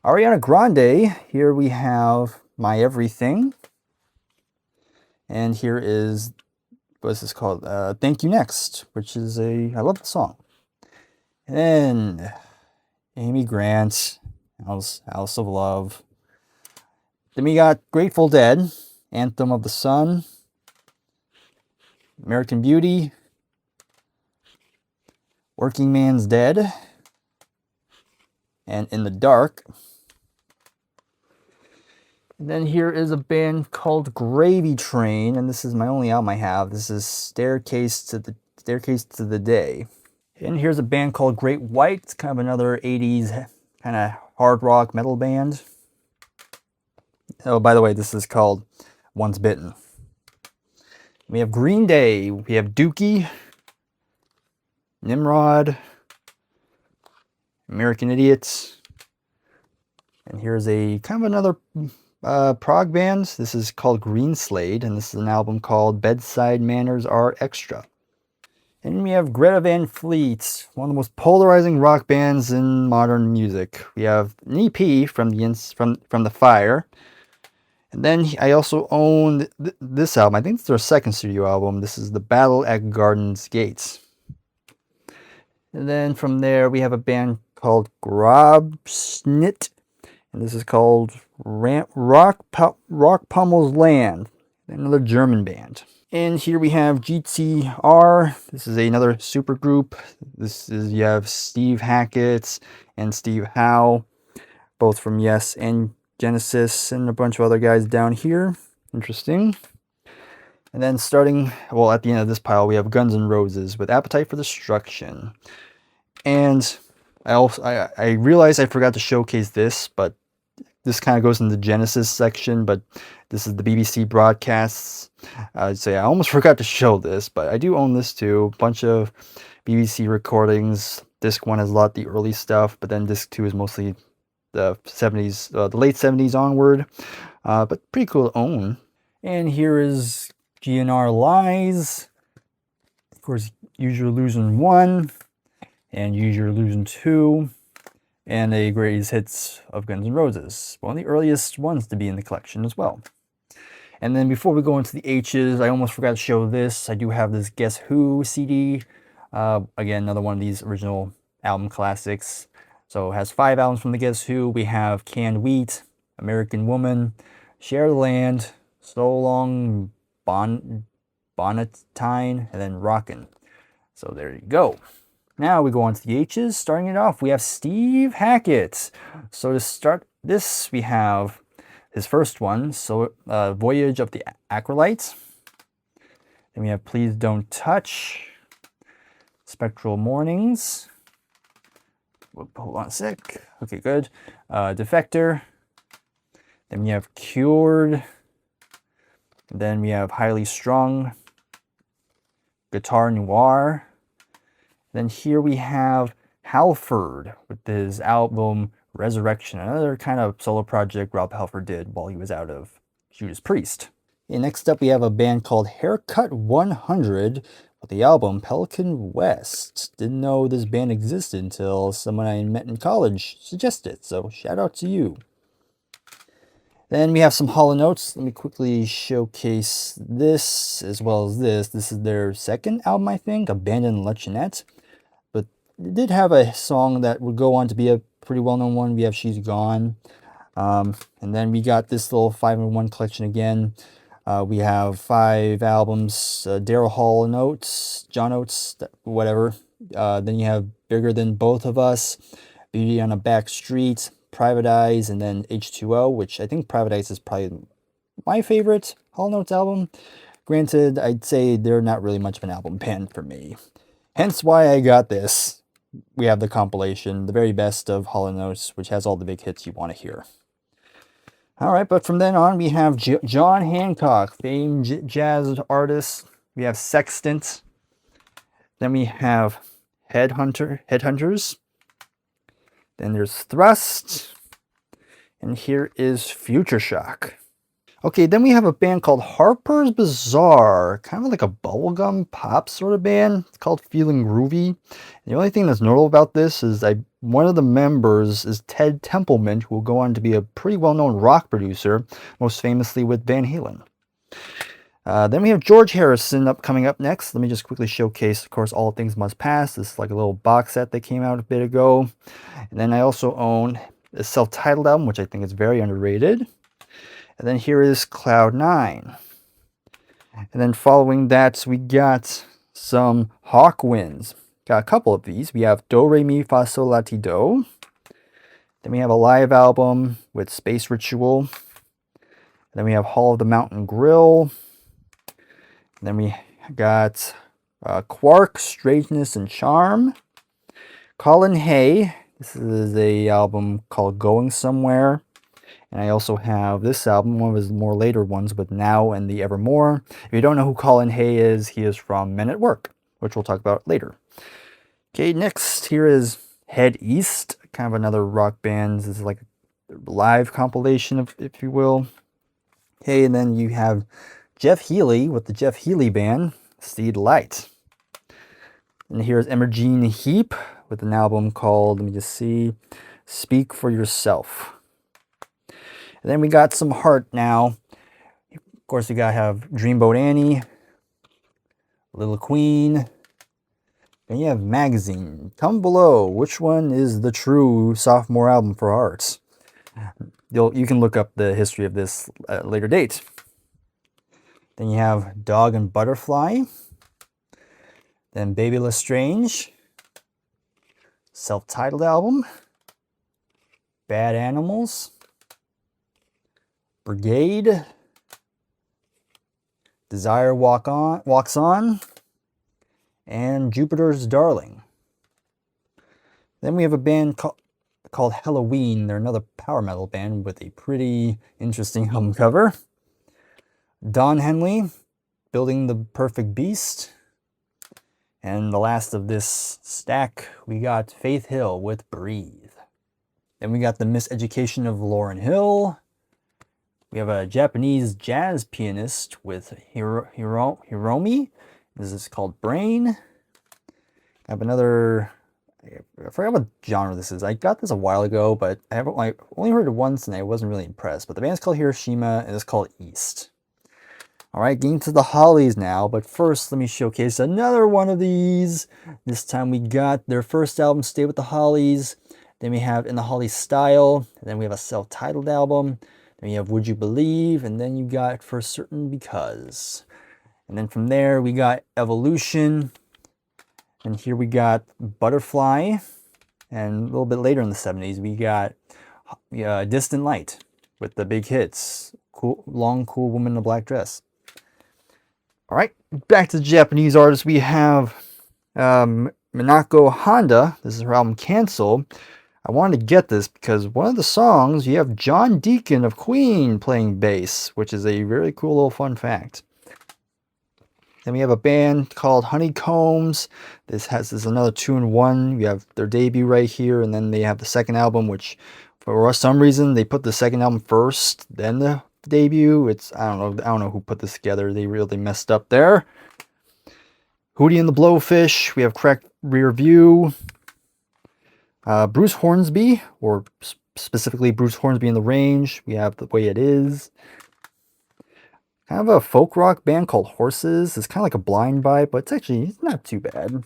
Speaker 2: Ariana Grande, here we have My Everything. And here is, what's this called? Thank You Next, which is I love the song. And then Amy Grant, House of Love. Then we got Grateful Dead, Anthem of the Sun, American Beauty, Working Man's Dead, and In the Dark. And then here is a band called Gravy Train, and this is my only album I have. This is Staircase to the Day. And here's a band called Great White. It's kind of another 80s kind of hard rock metal band. Oh, by the way, this is called Once Bitten. We have Green Day. We have Dookie, Nimrod, American Idiots. And here's a kind of another prog band. This is called Greenslade, and this is an album called Bedside Manners Are Extra. And we have Greta Van Fleet, one of the most polarizing rock bands in modern music. We have an EP from the Fire. And then I also own this album. I think it's their second studio album. This is The Battle at Garden's Gates. And then from there we have a band called Grobschnitt. And this is called Rock Pummel's Land. Another German band. And here we have GTR. This is another super group. You have Steve Hackett and Steve Howe, both from Yes and Genesis, and a bunch of other guys down here. Interesting. And then starting, well, at the end of this pile, we have Guns N' Roses with Appetite for Destruction. And I realized I forgot to showcase this, but this kind of goes in the Genesis section, but this is the BBC broadcasts. So yeah, I almost forgot to show this, but I do own this too. Bunch of BBC recordings. Disc 1 has a lot of the early stuff, but then disc 2 is mostly the 70s, the late 70s onward. But pretty cool to own. And here is GNR Lies. Of course, Use Your Illusion 1 and Use Your Illusion 2. And a greatest hits of Guns N' Roses. One of the earliest ones to be in the collection as well. And then before we go into the H's, I almost forgot to show this. I do have this Guess Who CD. Again, another one of these original album classics. So it has 5 albums from the Guess Who. We have Canned Wheat, American Woman, Share the Land, So Long, Bonnetine, and then Rockin'. So there you go. Now we go on to the H's. Starting it off, we have Steve Hackett. So to start this, we have his first one, so Voyage of the Acolyte. Then we have Please Don't Touch, Spectral Mornings. Hold on a sec. Okay, good. Defector. Then we have Cured. Then we have Highly Strung, Guitar Noir. Then here we have Halford with his album Resurrection, another kind of solo project Rob Halford did while he was out of Judas Priest. And next up we have a band called Haircut 100 with the album Pelican West. Didn't know this band existed until someone I met in college suggested it, so shout out to you. Then we have some Hall & Oates. Let me quickly showcase this as well as this. This is their second album, I think, Abandoned Luncheonette. But it did have a song that would go on to be a pretty well-known one. We have She's Gone. And then we got this little 5-in-1 collection again. We have 5 albums, Daryl Hall & Oates, John Oates, whatever. Then you have Bigger Than Both of Us, Beauty on a Back Street, Private Eyes, and then H2O, which I think Private Eyes is probably my favorite Hall & Oates album. Granted, I'd say they're not really much of an album band for me. Hence why I got this. We have the compilation, the very best of Hall & Oates, which has all the big hits you want to hear. Alright, but from then on, we have John Hancock, famed jazz artist. We have Sextant. Then we have Headhunters. Then there's Thrust. And here is Future Shock. Okay, then we have a band called Harper's Bazaar. Kind of like a bubblegum pop sort of band. It's called Feeling Groovy. And the only thing that's notable about this is one of the members is Ted Templeman, who will go on to be a pretty well-known rock producer, most famously with Van Halen. Then we have George Harrison coming up next. Let me just quickly showcase, of course, All Things Must Pass. This is like a little box set that came out a bit ago. And then I also own a self-titled album, which I think is very underrated. And then here is Cloud 9. And then following that, we got some Hawkwinds. Got a couple of these. We have Do, Re, Mi, Fa, Sol, La, Ti, Do. Then we have a live album with Space Ritual. And then we have Hall of the Mountain Grill. And then we got Quark, Strangeness and Charm. Colin Hay. This is a album called Going Somewhere. And I also have this album, one of his more later ones, with Now and the Evermore. If you don't know who Colin Hay is, he is from Men at Work, which we'll talk about later. Okay, next here is Head East, kind of another rock band. This is like a live compilation, if you will. Okay, and then you have Jeff Healey with the Jeff Healey Band, Steed Light. And here's Emmergene Heap with an album called, let me just see, Speak for Yourself. And then we got some Heart now. Of course, we gotta have Dreamboat Annie, Little Queen, and you have Magazine. Comment below, which one is the true sophomore album for Heart? You can look up the history of this at a later date. Then you have Dog and Butterfly. Then Baby Lestrange. Self-titled album. Bad Animals. Brigade. Desire Walks On. And Jupiter's Darling. Then we have a band called called Halloween. They're another power metal band with a pretty interesting album cover. Don Henley, Building the Perfect Beast. And the last of this stack, we got Faith Hill with Breathe. Then we got The Miseducation of Lauryn Hill. We have a Japanese jazz pianist with Hiromi. This is called Brain. I have another, I forgot what genre this is. I got this a while ago, but I only heard it once and I wasn't really impressed. But the band's called Hiroshima and it's called East. All right, getting to the Hollies now, but first let me showcase another one of these. This time we got their first album, Stay with the Hollies. Then we have In the Hollies Style. And then we have a self-titled album. Then you have Would You Believe? And then you got For Certain Because. And then from there we got Evolution. And here we got Butterfly. And a little bit later in the 70s we got Distant Light with the big hits. Long, Cool Woman in a Black Dress. All right, back to the Japanese artists. We have Minako Honda. This is her album Cancel. I wanted to get this because one of the songs, you have John Deacon of Queen playing bass, which is a very cool little fun fact. Then we have a band called Honeycombs. This is another 2-in-1. We have their debut right here, and then they have the second album, which for some reason they put the second album first, then the debut. I don't know who put this together. They really messed up there. Hootie and the Blowfish. We have Cracked Rear View. Bruce Hornsby, or specifically Bruce Hornsby in the Range. We have The Way It Is. Kind of a folk rock band called Horses. It's kind of like a Blind Bite, but it's not too bad.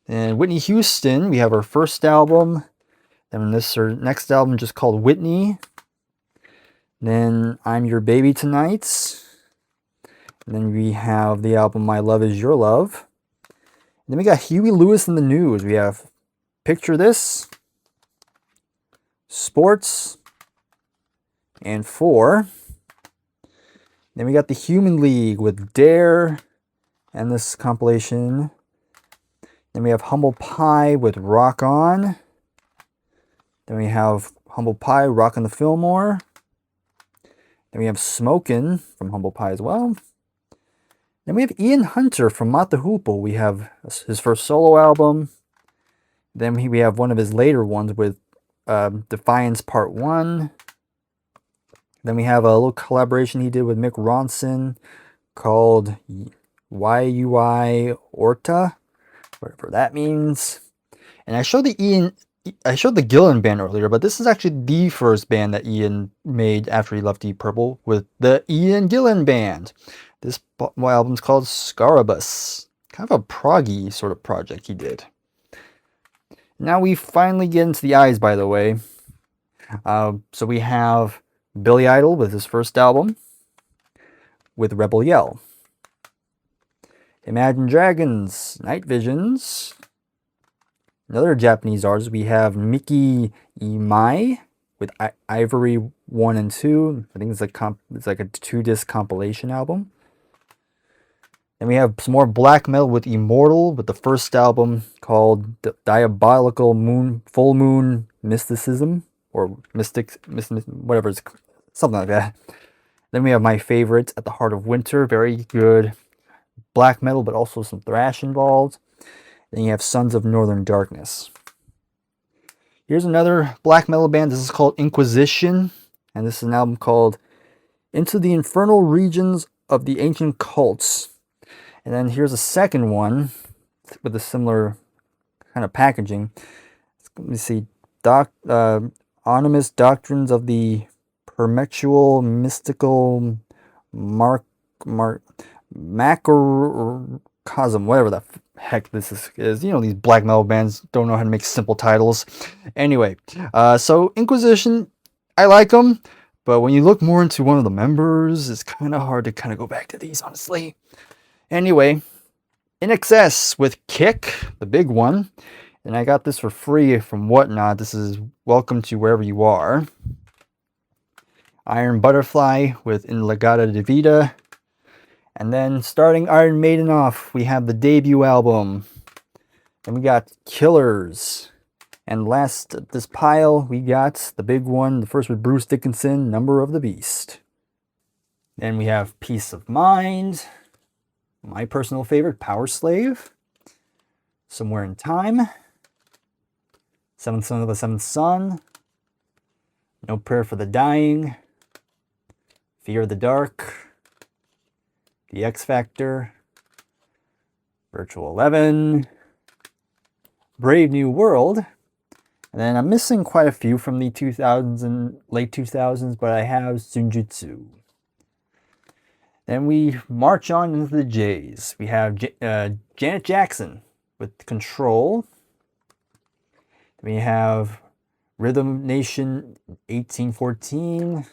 Speaker 2: And Whitney Houston, we have her first album. Then her next album just called Whitney. Then I'm Your Baby Tonight. And then we have the album My Love Is Your Love. And then we got Huey Lewis and the News. We have Picture This, Sports, and 4. Then we got the Human League with Dare and this compilation. Then we have Humble Pie with Rock On. Then we have Humble Pie, Rockin' the Fillmore. Then we have Smokin' from Humble Pie as well. Then we have Ian Hunter from Mott the Hoople. We have his first solo album. Then we have one of his later ones with Defiance Part 1. Then we have a little collaboration he did with Mick Ronson called YUI Orta, whatever that means. And I showed the Gillan band earlier, but this is actually the first band that Ian made after he left Deep Purple with the Ian Gillan band. This album's called Scarabus. Kind of a proggy sort of project he did. Now we finally get into the eyes, by the way. So we have Billy Idol with his first album with Rebel Yell. Imagine Dragons, Night Visions. Another Japanese artist, we have Miki Imai with Ivory 1 and 2. I think it's like a 2-disc compilation album. And we have some more black metal with Immortal with the first album called Diabolical Full Moon Mysticism, or whatever, it's something like that. Then we have my favorites, At the Heart of Winter, very good black metal, but also some thrash involved. Then you have Sons of Northern Darkness. Here's another black metal band. This is called Inquisition, and this is an album called Into the Infernal Regions of the Ancient Cults. And then here's a second one with a similar kind of packaging. Let me see. Anonymous Doctrines of the Perpetual Mystical Macrocosm, whatever the heck this is. You know, these black metal bands don't know how to make simple titles. Anyway, so Inquisition, I like them, but when you look more into one of the members, it's kind of hard to kind of go back to these, honestly. Anyway, In Excess with Kick, the big one. And I got this for free from Whatnot. This is Welcome to Wherever You Are. Iron Butterfly with In Legata de Vida. And then starting Iron Maiden off, we have the debut album. Then we got Killers. And last of this pile, we got the big one. The first was Bruce Dickinson, Number of the Beast. Then we have Peace of Mind. My personal favorite, Power Slave. Somewhere in Time. Seventh Son of the Seventh Son. No Prayer for the Dying. Fear of the Dark. The X Factor. Virtual 11. Brave New World. And then I'm missing quite a few from the 2000s and late 2000s, but I have Sunjutsu. Then we march on into the J's. We have Janet Jackson with Control. Then we have Rhythm Nation 1814.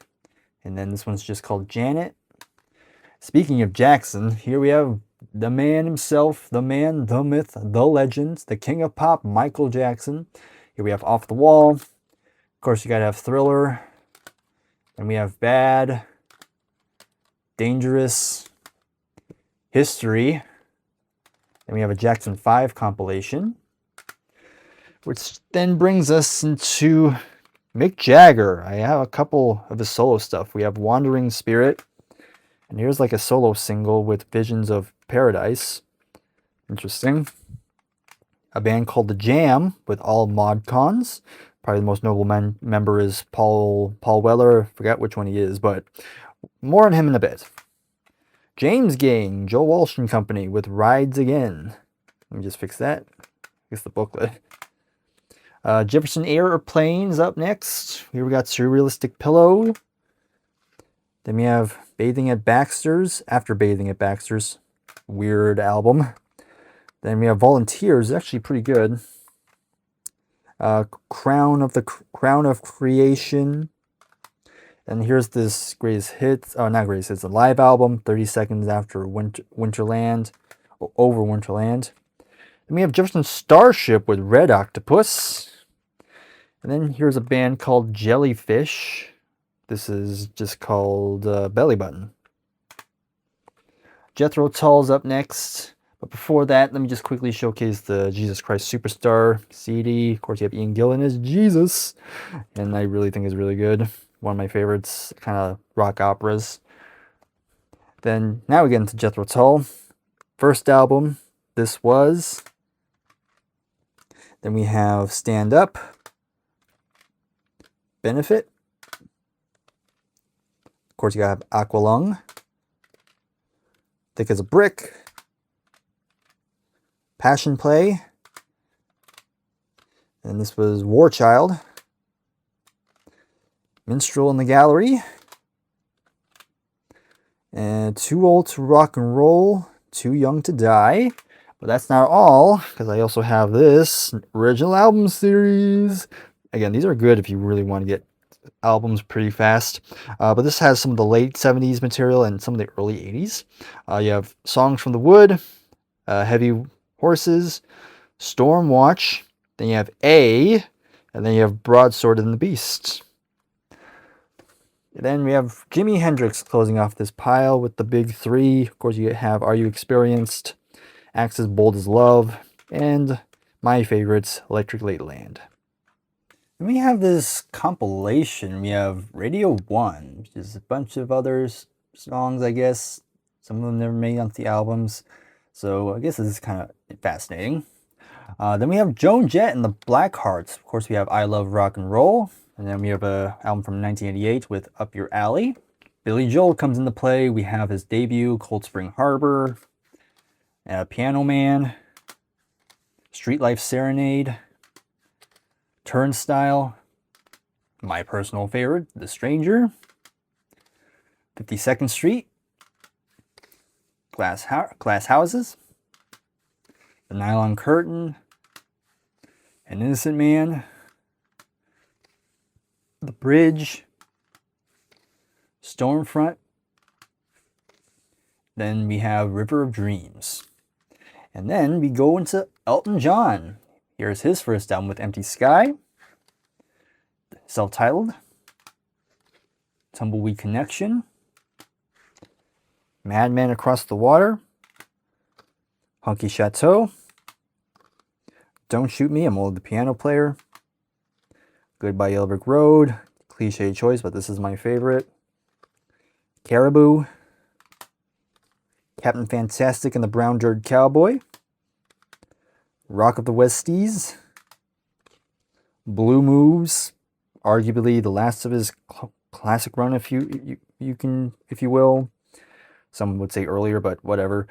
Speaker 2: And then this one's just called Janet. Speaking of Jackson, here we have the man himself, the man, the myth, the legend, the king of pop, Michael Jackson. Here we have Off the Wall. Of course, you gotta have Thriller. And we have Bad, Dangerous, History. And we have a Jackson 5 compilation. Which then brings us into Mick Jagger. I have a couple of his solo stuff. We have Wandering Spirit. And here's like a solo single with Visions of Paradise. Interesting. A band called The Jam with all mod cons. Probably the most notable member is Paul Weller. Forget which one he is, but more on him in a bit. James Gang, Joe Walsh and Company with Rides Again. Let me just fix that. Fix the booklet. Jefferson Airplanes up next. Here we got Surrealistic Pillow. Then we have Bathing at Baxter's. After Bathing at Baxter's. Weird album. Then we have Volunteers, actually pretty good. Crown of Creation. And here's this greatest hits. Oh, not greatest hits. A live album, 30 Seconds After Winterland. Over Winterland. Then we have Jefferson Starship with Red Octopus. And then here's a band called Jellyfish. This is just called Belly Button. Jethro Tull's up next. But before that, let me just quickly showcase the Jesus Christ Superstar CD. Of course, you have Ian Gillan as Jesus. And I really think it's really good. One of my favorites, kind of rock operas. Then, now we get into Jethro Tull. First album, This Was. Then we have Stand Up. Benefit. Of course, you have Aqualung. Thick as a Brick. Passion Play. And this was War Child. Minstrel in the Gallery. And Too Old to Rock and Roll, Too Young to Die. But that's not all, because I also have this original album series. Again, these are good if you really want to get albums pretty fast. But this has some of the late 70s material and some of the early 80s. You have Songs from the Wood, Heavy Horses, Storm Watch, then you have A, and then you have Broadsword and the Beast. And then we have Jimi Hendrix closing off this pile with the big three. Of course, you have Are You Experienced, Acts as Bold as Love, and my favorites, Electric Ladyland. And we have this compilation. We have Radio 1, which is a bunch of other songs, I guess. Some of them never made onto the albums. So I guess this is kind of fascinating. Then we have Joan Jett and the Blackhearts. Of course, we have I Love Rock and Roll. And then we have an album from 1988 with Up Your Alley. Billy Joel comes into play. We have his debut, Cold Spring Harbor. Piano Man. Street Life Serenade. Turnstile. My personal favorite, The Stranger. 52nd Street. Glass Houses. The Nylon Curtain. An Innocent Man. The Bridge. Stormfront. Then we have River of Dreams. And then we go into Elton John. Here's his first album with Empty Sky. Self-titled. Tumbleweed Connection. Madman Across the Water. Hunky Chateau. Don't Shoot Me, I'm Only the Piano Player. Goodbye Yellow Brick Road. Cliche choice, but this is my favorite. Caribou. Captain Fantastic and the Brown Jerd Cowboy. Rock of the Westies. Blue Moves, arguably the last of his classic run, if you will. Some would say earlier, but whatever.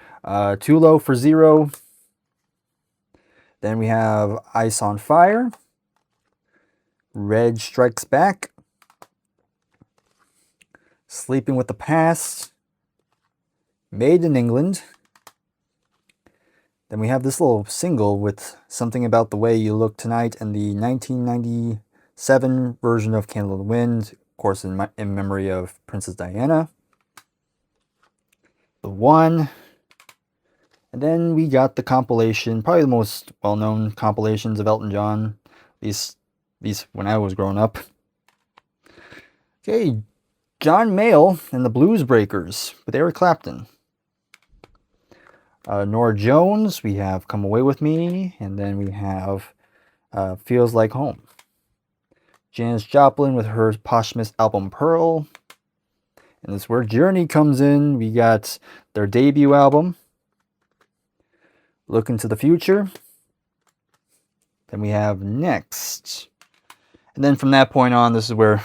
Speaker 2: Too Low for Zero. Then we have Ice on Fire. Red Strikes Back. Sleeping with the Past. Made in England. Then we have this little single with Something About the Way You Look Tonight and the 1997 version of Candle in the Wind, of course in memory of Princess Diana. The One. And then we got the compilation, probably the most well-known compilations of Elton John, these when I was growing up. Okay, John Mayall and the Blues Breakers with Eric Clapton. Norah Jones, we have Come Away With Me, and then we have Feels Like Home. Janis Joplin with her posthumous album Pearl. And this is where Journey comes in. We got their debut album, Look Into the Future. Then we have Next. And then from that point on, this is where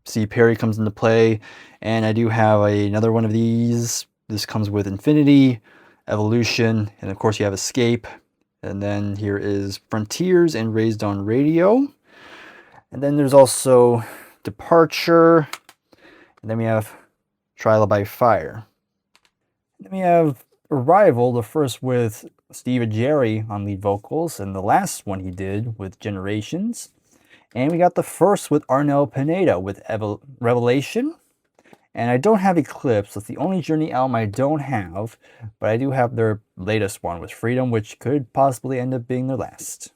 Speaker 2: Steve Perry comes into play. And I do have another one of these. This comes with Infinity, Evolution, and of course you have Escape. And then here is Frontiers and Raised on Radio. And then there's also Departure. And then we have Trial by Fire. And then we have Arrival, the first with Steve Augeri on lead vocals, and the last one he did with Generations. And we got the first with Arnel Pineda with Revelation. And I don't have Eclipse. That's the only Journey album I don't have. But I do have their latest one with Freedom, which could possibly end up being their last.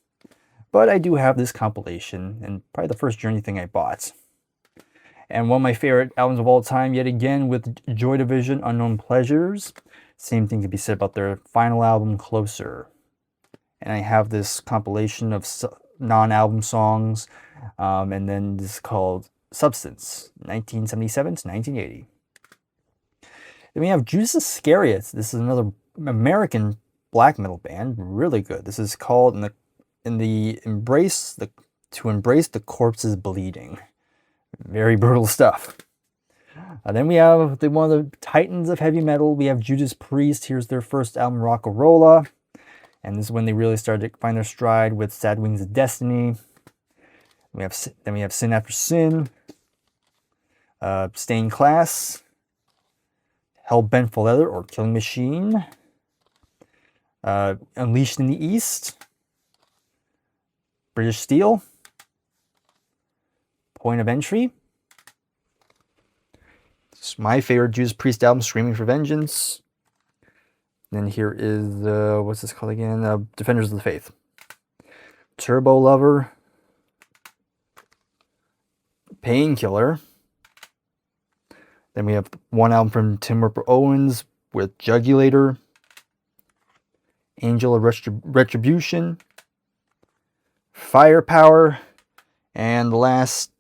Speaker 2: But I do have this compilation, and probably the first Journey thing I bought. And one of my favorite albums of all time, yet again, with Joy Division, Unknown Pleasures. Same thing could be said about their final album, Closer. And I have this compilation of non-album songs. And then this is called Substance, 1977 to 1980. Then we have Judas Iscariot. This is another American black metal band, really good. This is called To Embrace the Corpse's Bleeding. Very brutal stuff. Then we have one of the titans of heavy metal. We have Judas Priest. Here's their first album, Rockarola. And this is when they really started to find their stride with Sad Wings of Destiny. Then we have Sin After Sin, Stained Class, Hell Bent for Leather or Killing Machine, Unleashed in the East, British Steel, Point of Entry. It's my favorite Judas Priest album, Screaming for Vengeance. Then here is, what's this called again? Defenders of the Faith. Turbo Lover. Painkiller. Then we have one album from Tim Ripper Owens with Jugulator. Angel of Retribution. Firepower. And the last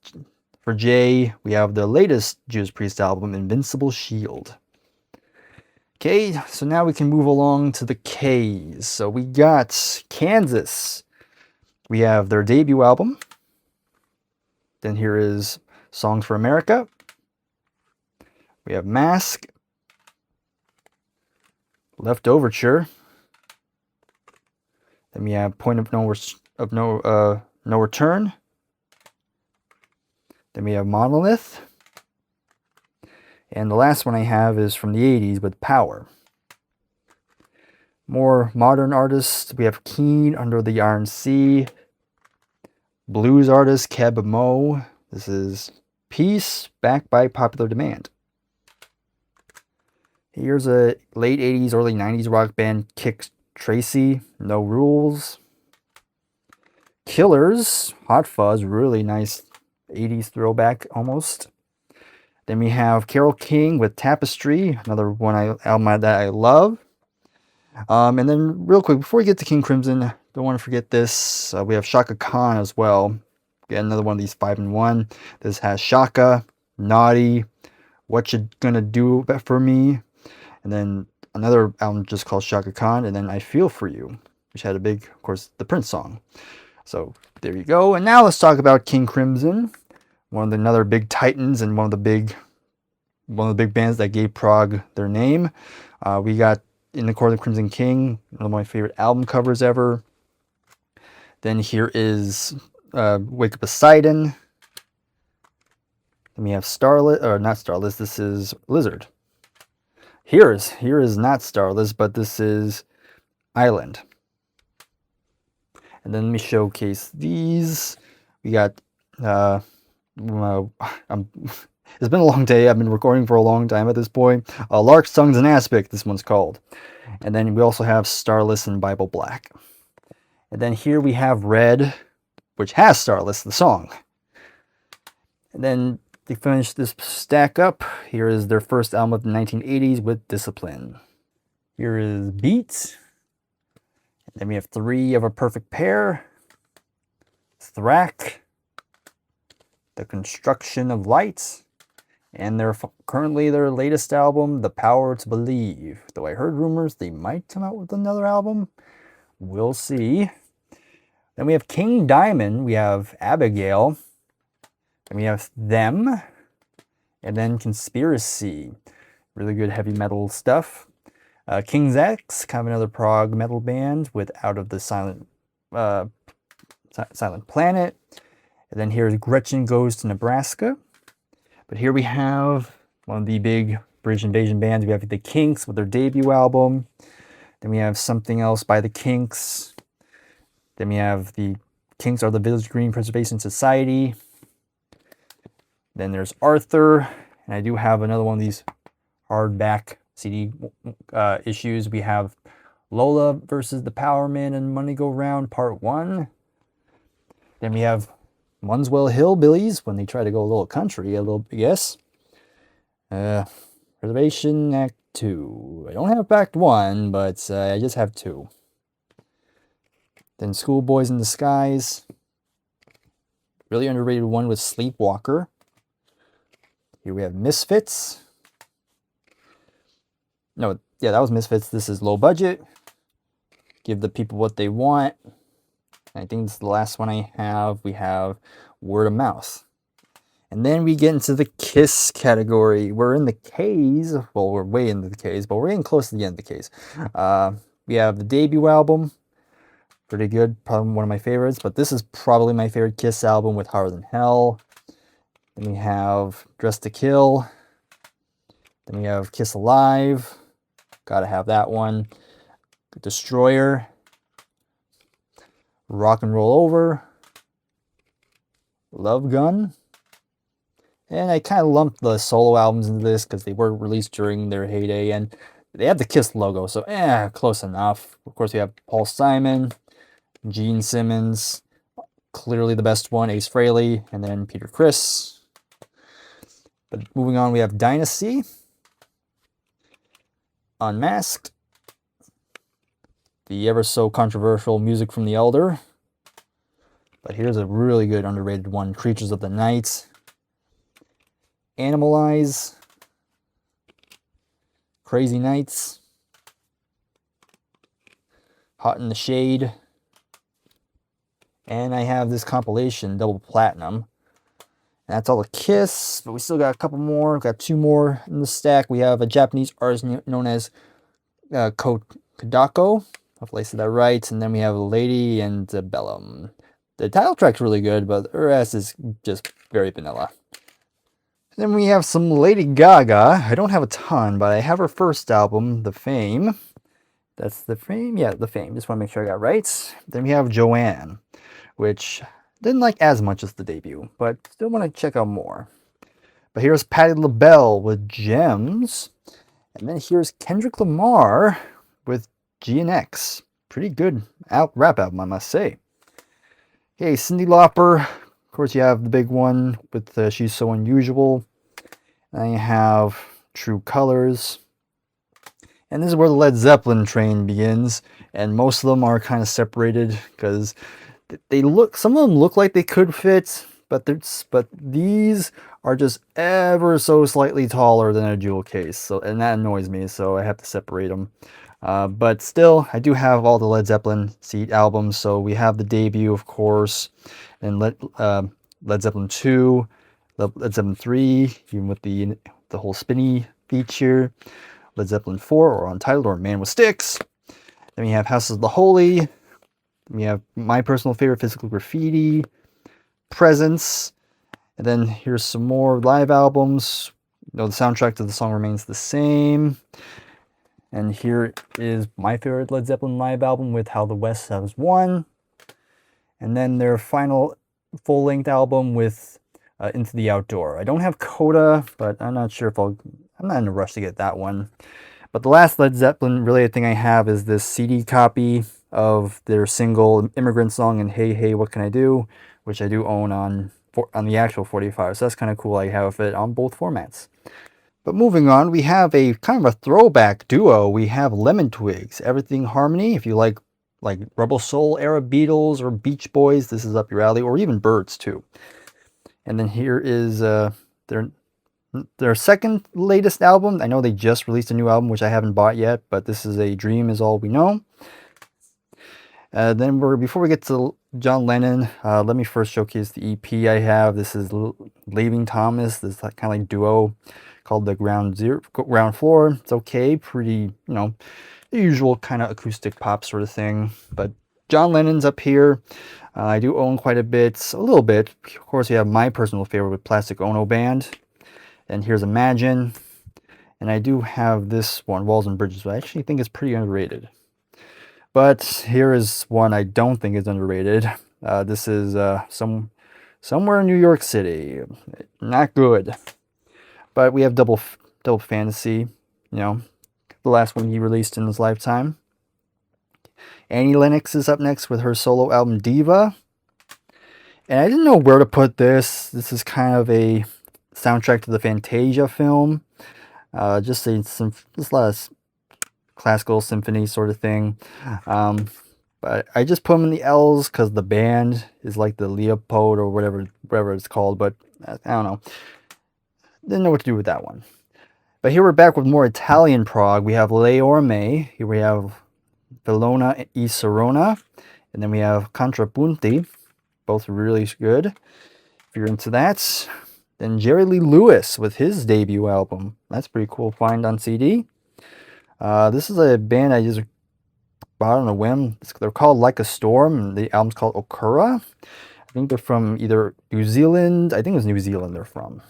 Speaker 2: for Jay, we have the latest Judas Priest album, Invincible Shield. Okay, so now we can move along to the K's. So we got Kansas. We have their debut album. Then here is Songs for America. We have Mask. Left Overture. Then we have Point of No Return. Then we have Monolith. And the last one I have is from the 80s with Power. More modern artists. We have Keane, Under the Iron Sea. Blues artist Keb Mo. This is Peace, backed by popular demand. Here's a late 80s, early 90s rock band, Kick Tracy, No Rules. Killers, Hot Fuzz, really nice 80s throwback almost. Then we have Carole King with Tapestry, another album that I love. And then real quick, before we get to King Crimson, don't want to forget this. We have Shaka Khan as well. Again, another one of these 5-in-1. This has Shaka, Naughty, What You Gonna Do For Me, and then another album just called Shaka Khan, and then I Feel For You, which had a big, of course, the Prince song. So there you go. And now let's talk about King Crimson, one of the another big titans and one of the big bands that gave prog their name. We got In the Court of the Crimson King, one of my favorite album covers ever. Then here is Wake Up Poseidon. Then we have Starless, or not Starless, this is Lizard. Here is not Starless, but this is Island. And then let me showcase these. We got, it's been a long day. I've been recording for a long time at this point. Lark, Songs, and Aspic, this one's called. And then we also have Starless and Bible Black. And then here we have Red, which has Starless, the song. And then to finish this stack up, here is their first album of the 1980s with Discipline. Here is Beats. And then we have Three of a Perfect Pair, Thrack, The Construction of Light, and currently their latest album, The Power to Believe. Though I heard rumors they might come out with another album. We'll see. Then we have King Diamond, we have Abigail, and we have Them, and then Conspiracy. Really good heavy metal stuff. King's X, kind of another prog metal band with Out of the Silent Planet. And then here's Gretchen Goes to Nebraska. But here we have one of the big British invasion bands. We have the Kinks with their debut album. Then we have something else by the Kinks. Then we have the Kinks are the Village Green Preservation Society. Then there's Arthur. And I do have another one of these hardback CD issues. We have Lola versus the Power Man and Money Go Round Part 1. Then we have Muswell Hillbillies when they try to go a little country, I guess. Preservation Act 2. I don't have Act 1, but I just have 2. Then Schoolboys in Disguise. Really underrated one with Sleepwalker. Here we have Misfits. No, yeah, that was Misfits. This is Low Budget. Give the People What They Want. I think this is the last one I have. We have Word of Mouth. And then we get into the Kiss category. We're in the K's. Well, we're way into the K's, but we're getting close to the end of the K's. We have the debut album. Pretty good. Probably one of my favorites. But this is probably my favorite Kiss album with Harder Than Hell. Then we have Dress to Kill. Then we have Kiss Alive. Gotta have that one. Destroyer. Rock and Roll Over. Love Gun. And I kind of lumped the solo albums into this because they were released during their heyday. And they have the Kiss logo, so close enough. Of course, we have Paul Simon, Gene Simmons, clearly the best one, Ace Frehley, and then Peter Criss. But moving on, we have Dynasty, Unmasked, the ever so controversial Music from the Elder. But here's a really good underrated one, Creatures of the Night, Animalize, Crazy Nights, Hot in the Shade, and I have this compilation, Double Platinum. And that's all the Kiss, but we still got a couple more. We've got 2 more in the stack. We have a Japanese artist known as Kodako. Hopefully I said that right. And then we have Lady and Bellum. The title track's really good, but the rest is just very vanilla. Then we have some Lady Gaga. I don't have a ton, but I have her first album, The Fame. That's The Fame? Yeah, The Fame. Just want to make sure I got it right. Then we have Joanne, which didn't like as much as the debut, but still want to check out more. But here's Patti LaBelle with Gems. And then here's Kendrick Lamar with G&X. Pretty good rap album, I must say. Okay, Cyndi Lauper. Of course, you have the big one with She's So Unusual. And you have True Colors. And this is where the Led Zeppelin train begins. And most of them are kind of separated because some of them look like they could fit, but these are just ever so slightly taller than a jewel case. So, and that annoys me, so I have to separate them. But still, I do have all the Led Zeppelin seed albums. So we have the debut, of course, and Led Zeppelin 2, Led Zeppelin 3, even with the whole spinny feature, Led Zeppelin 4, or Untitled, or Man with Sticks. Then we have Houses of the Holy. We have my personal favorite, Physical Graffiti, Presence, and then here's some more live albums. The soundtrack to the song remains the same. And here is my favorite Led Zeppelin live album with How the West Has Won. And then their final full-length album with Into the Outdoor. I don't have Coda, but I'm not sure if I'm not in a rush to get that one. But the last Led Zeppelin related thing I have is this CD copy of their single Immigrant Song and Hey Hey What Can I Do, which I do own on the actual 45. So that's kind of cool. I have it on both formats. But moving on, we have a kind of a throwback duo. We have Lemon Twigs, Everything Harmony. If you like Rebel Soul era Beatles or Beach Boys, this is up your alley, or even Birds too. And then here is their second latest album. I know they just released a new album, which I haven't bought yet, but this is A Dream Is All We Know. Then before we get to John Lennon, let me first showcase the EP I have. This is Leaving Thomas, this kind of like duo called the Ground Floor. It's okay, pretty, the usual kind of acoustic pop sort of thing. But John Lennon's up here. I do own quite a little bit. Of course, we have my personal favorite with Plastic Ono Band. And here's Imagine. And I do have this one, Walls and Bridges, but I actually think it's pretty underrated. But here is one I don't think is underrated. This is somewhere in New York City. Not good. But we have Double Fantasy, the last one he released in his lifetime. Annie Lennox is up next with her solo album Diva. And I didn't know where to put this. This is kind of a soundtrack to the Fantasia film. Just a lot of classical symphony sort of thing. But I just put them in the L's because the band is like the Leopold or whatever it's called. But I don't know. Didn't know what to do with that one. But here we're back with more Italian prog. We have Le Orme. Here we have Bellona e Sorona. And then we have Contrapunti. Both really good, if you're into that. Then Jerry Lee Lewis with his debut album. That's pretty cool find on CD. This is a band I just bought on a whim. They're called Like a Storm, and the album's called Okura. I think they're from either New Zealand. I think it was New Zealand they're from.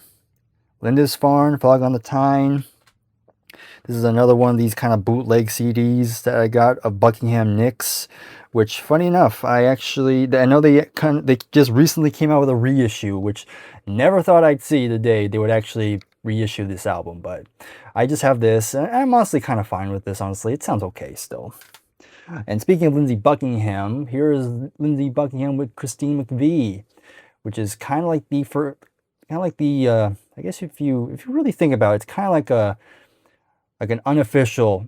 Speaker 2: Lindisfarne, Fog on the Tyne. This is another one of these kind of bootleg CDs that I got of Buckingham Nicks, which, funny enough, I know they just recently came out with a reissue, which never thought I'd see the day they would actually reissue this album. But I just have this, and I'm honestly kind of fine with this, honestly. It sounds okay still. And speaking of Lindsey Buckingham, here is Lindsey Buckingham with Christine McVie, which is kind of like the I guess if you really think about it, it's kind of like an unofficial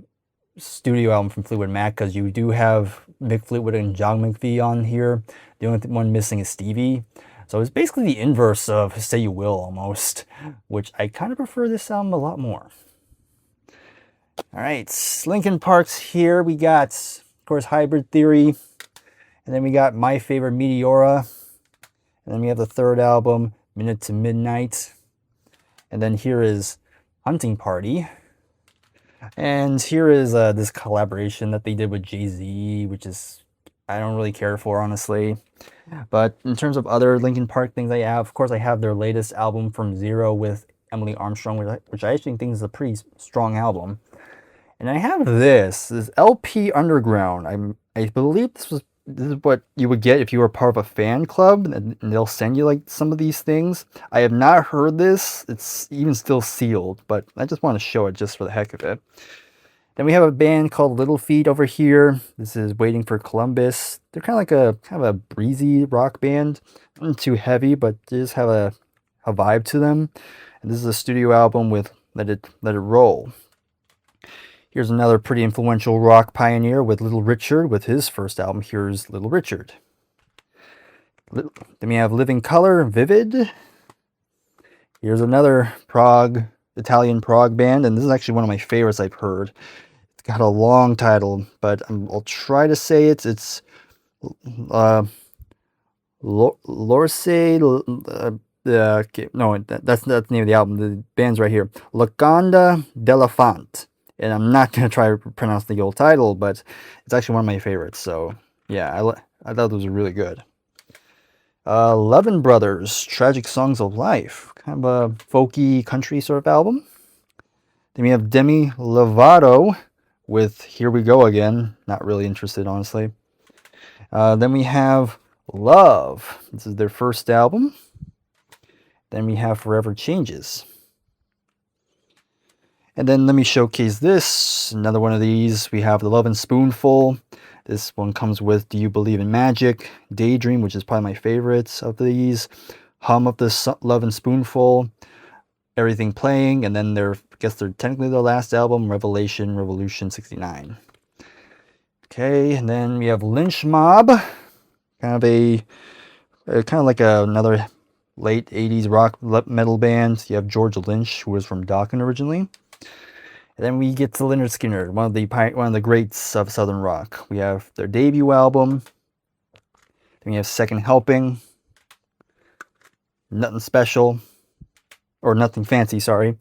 Speaker 2: studio album from Fleetwood Mac, because you do have Mick Fleetwood and John McVie on here. The only one missing is Stevie. So it's basically the inverse of Say You Will almost, which I kind of prefer this album a lot more. All right, Linkin Park's here. We got, of course, Hybrid Theory, and then we got My Favorite Meteora, and then we have the third album, Minute to Midnight. And then here is Hunting Party. And here is this collaboration that they did with Jay-Z, which is, I don't really care for, honestly. But in terms of other Linkin Park things I have, of course, I have their latest album From Zero with Emily Armstrong, which I actually think is a pretty strong album. And I have this LP Underground. I believe this is what you would get if you were part of a fan club, and they'll send you like some of these things. I have not heard this. It's even still sealed, but I just want to show it just for the heck of it. Then we have a band called Little Feat over here. This is Waiting for Columbus. They're kind of a breezy rock band. Not too heavy, but they just have a vibe to them. And this is a studio album with Let It Roll. Here's another pretty influential rock pioneer with Little Richard with his first album. Here's Little Richard. Then we have Living Color, Vivid. Here's another Italian prog band, and this is actually one of my favorites I've heard. It's got a long title, but I'll try to say it. It's Lorse. No, that's the name of the album. The band's right here. Locanda dell'Elefante. And I'm not going to try to pronounce the old title, but it's actually one of my favorites. So, yeah, I thought it was really good. Levin Brothers, Tragic Songs of Life. Kind of a folky country sort of album. Then we have Demi Lovato with Here We Go Again. Not really interested, honestly. Then we have Love. This is their first album. Then we have Forever Changes. And then let me showcase this. Another one of these. We have The Lovin' Spoonful. This one comes with Do You Believe in Magic? Daydream, which is probably my favorites of these. Hum of the Lovin' Spoonful. Everything Playing. And then I guess they're technically their last album, Revolution 69. Okay, and then we have Lynch Mob. Kind of like another late 80s rock metal band. You have George Lynch, who was from Dokken originally. And then we get to Lynyrd Skynyrd, one of the greats of Southern rock. We have their debut album. Then we have Second Helping. Nothing Special. Or Nothing Fancy, sorry.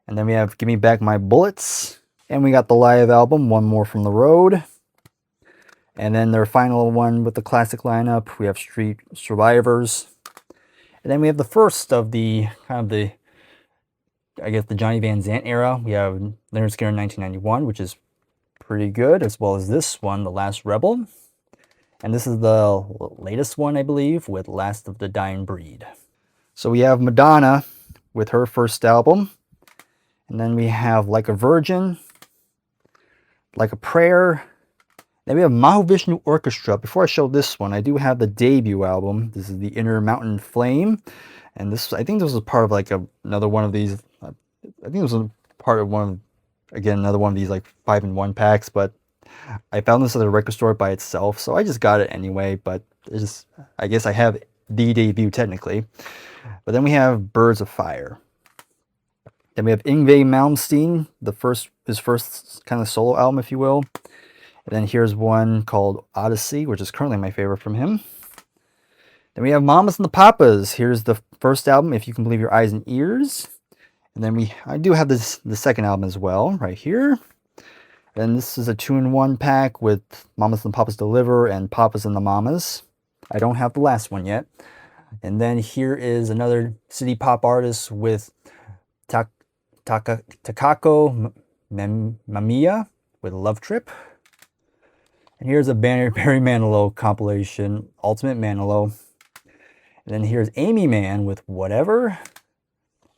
Speaker 2: And then we have Give Me Back My Bullets. And we got the live album, One More From the Road. And then their final one with the classic lineup, we have Street Survivors. And then we have the first of the the Johnny Van Zant era. We have Lynyrd Skynyrd 1991, which is pretty good, as well as this one, The Last Rebel. And this is the latest one, I believe, with Last of the Dying Breed. So we have Madonna with her first album. And then we have Like a Virgin, Like a Prayer. Then we have Mahavishnu Orchestra. Before I show this one, I do have the debut album. This is The Inner Mountain Flame. And I think this was part of another one of these. I think it was part of another one of these 5-in-1 packs. But I found this at a record store by itself, so I just got it anyway. But I guess I have the debut technically. But then we have Birds of Fire. Then we have Yngwie Malmsteen, his first kind of solo album, if you will. And then here's one called Odyssey, which is currently my favorite from him. Then we have Mamas and the Papas. Here's the first album, If You Can Believe Your Eyes and Ears. And then I do have the second album as well, right here. And this is a 2-in-1 pack with Mamas and the Papas Deliver and Papas and the Mamas. I don't have the last one yet. And then here is another city pop artist with Takako Mamiya with Love Trip. And here's a Barry Manilow compilation, Ultimate Manilow. And then here's Amy Mann with Whatever.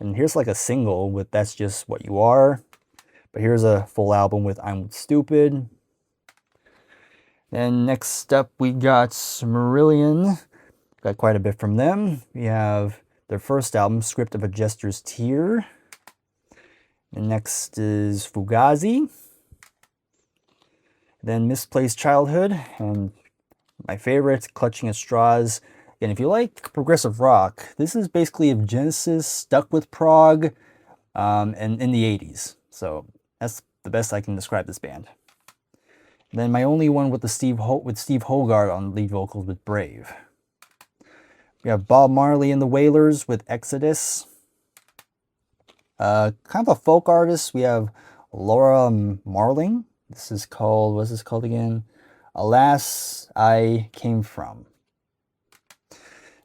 Speaker 2: And here's a single with That's Just What You Are. But here's a full album with I'm Stupid. Then next up we got Marillion. Got quite a bit from them. We have their first album, Script of a Jester's Tear. And next is Fugazi. Then Misplaced Childhood, and my favorite, Clutching at Straws. And if you like progressive rock, this is basically if Genesis stuck with prog and in the 80s. So that's the best I can describe this band. And then my only one with Steve Hogarth on lead vocals with Brave. We have Bob Marley and the Wailers with Exodus. Kind of a folk artist. We have Laura Marling. This is called, what's this called again? Alas, I Came From.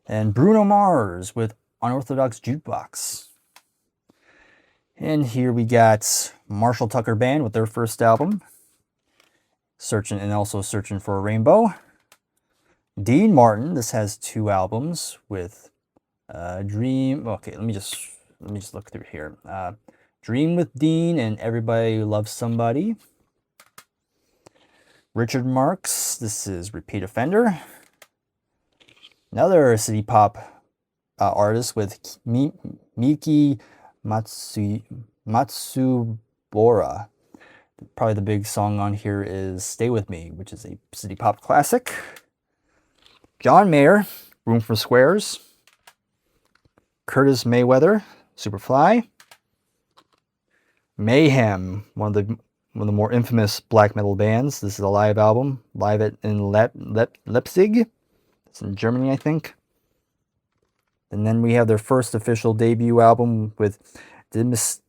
Speaker 2: And Bruno Mars with Unorthodox Jukebox. And here we got Marshall Tucker Band with their first album, Searching for a Rainbow. Dean Martin, this has 2 albums with Dream. Okay, let me just look through here. Dream with Dean and Everybody Loves Somebody. Richard Marx, this is Repeat Offender. Another city pop artist with Miki Matsubora. Probably the big song on here is Stay With Me, which is a city pop classic. John Mayer, Room for Squares, Curtis Mayweather, Superfly, Mayhem, one of the more infamous black metal bands. This is a live album, live in Leipzig. It's in Germany, I think. And then we have their first official debut album with Mysterious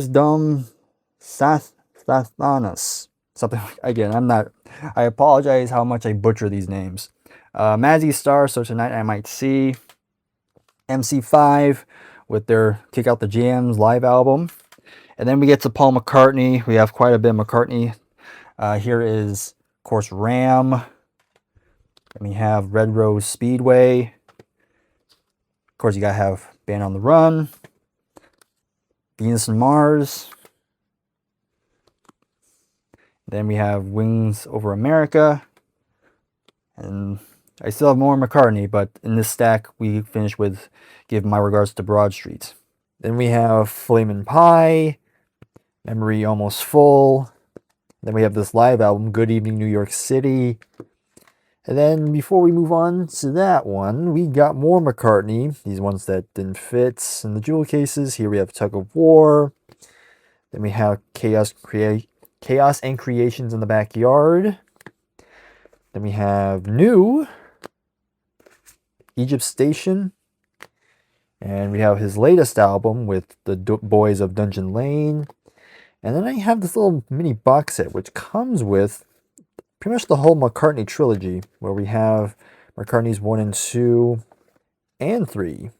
Speaker 2: Dom Sathanas. Something, again, I apologize how much I butcher these names. Mazzy Star, So Tonight I Might See. MC5 with their Kick Out the Jams live album. And then we get to Paul McCartney. We have quite a bit of McCartney. Here is, of course, Ram. And we have Red Rose Speedway. Of course, you gotta have Band on the Run. Venus and Mars. Then we have Wings Over America. And I still have more McCartney, but in this stack, we finish with Give My Regards to Broad Street. Then we have Flamin' Pie, Memory Almost Full. Then we have this live album, Good Evening New York City. And then before we move on to that one, we got more McCartney. These ones that didn't fit in the jewel cases. Here we have Tug of War. Then we have Chaos and Creations in the Backyard. Then we have New, Egypt Station. And we have his latest album with the Boys of Dungeon Lane. And then I have this little mini box set, which comes with pretty much the whole McCartney trilogy, where we have McCartney's 1 and 2 and 3.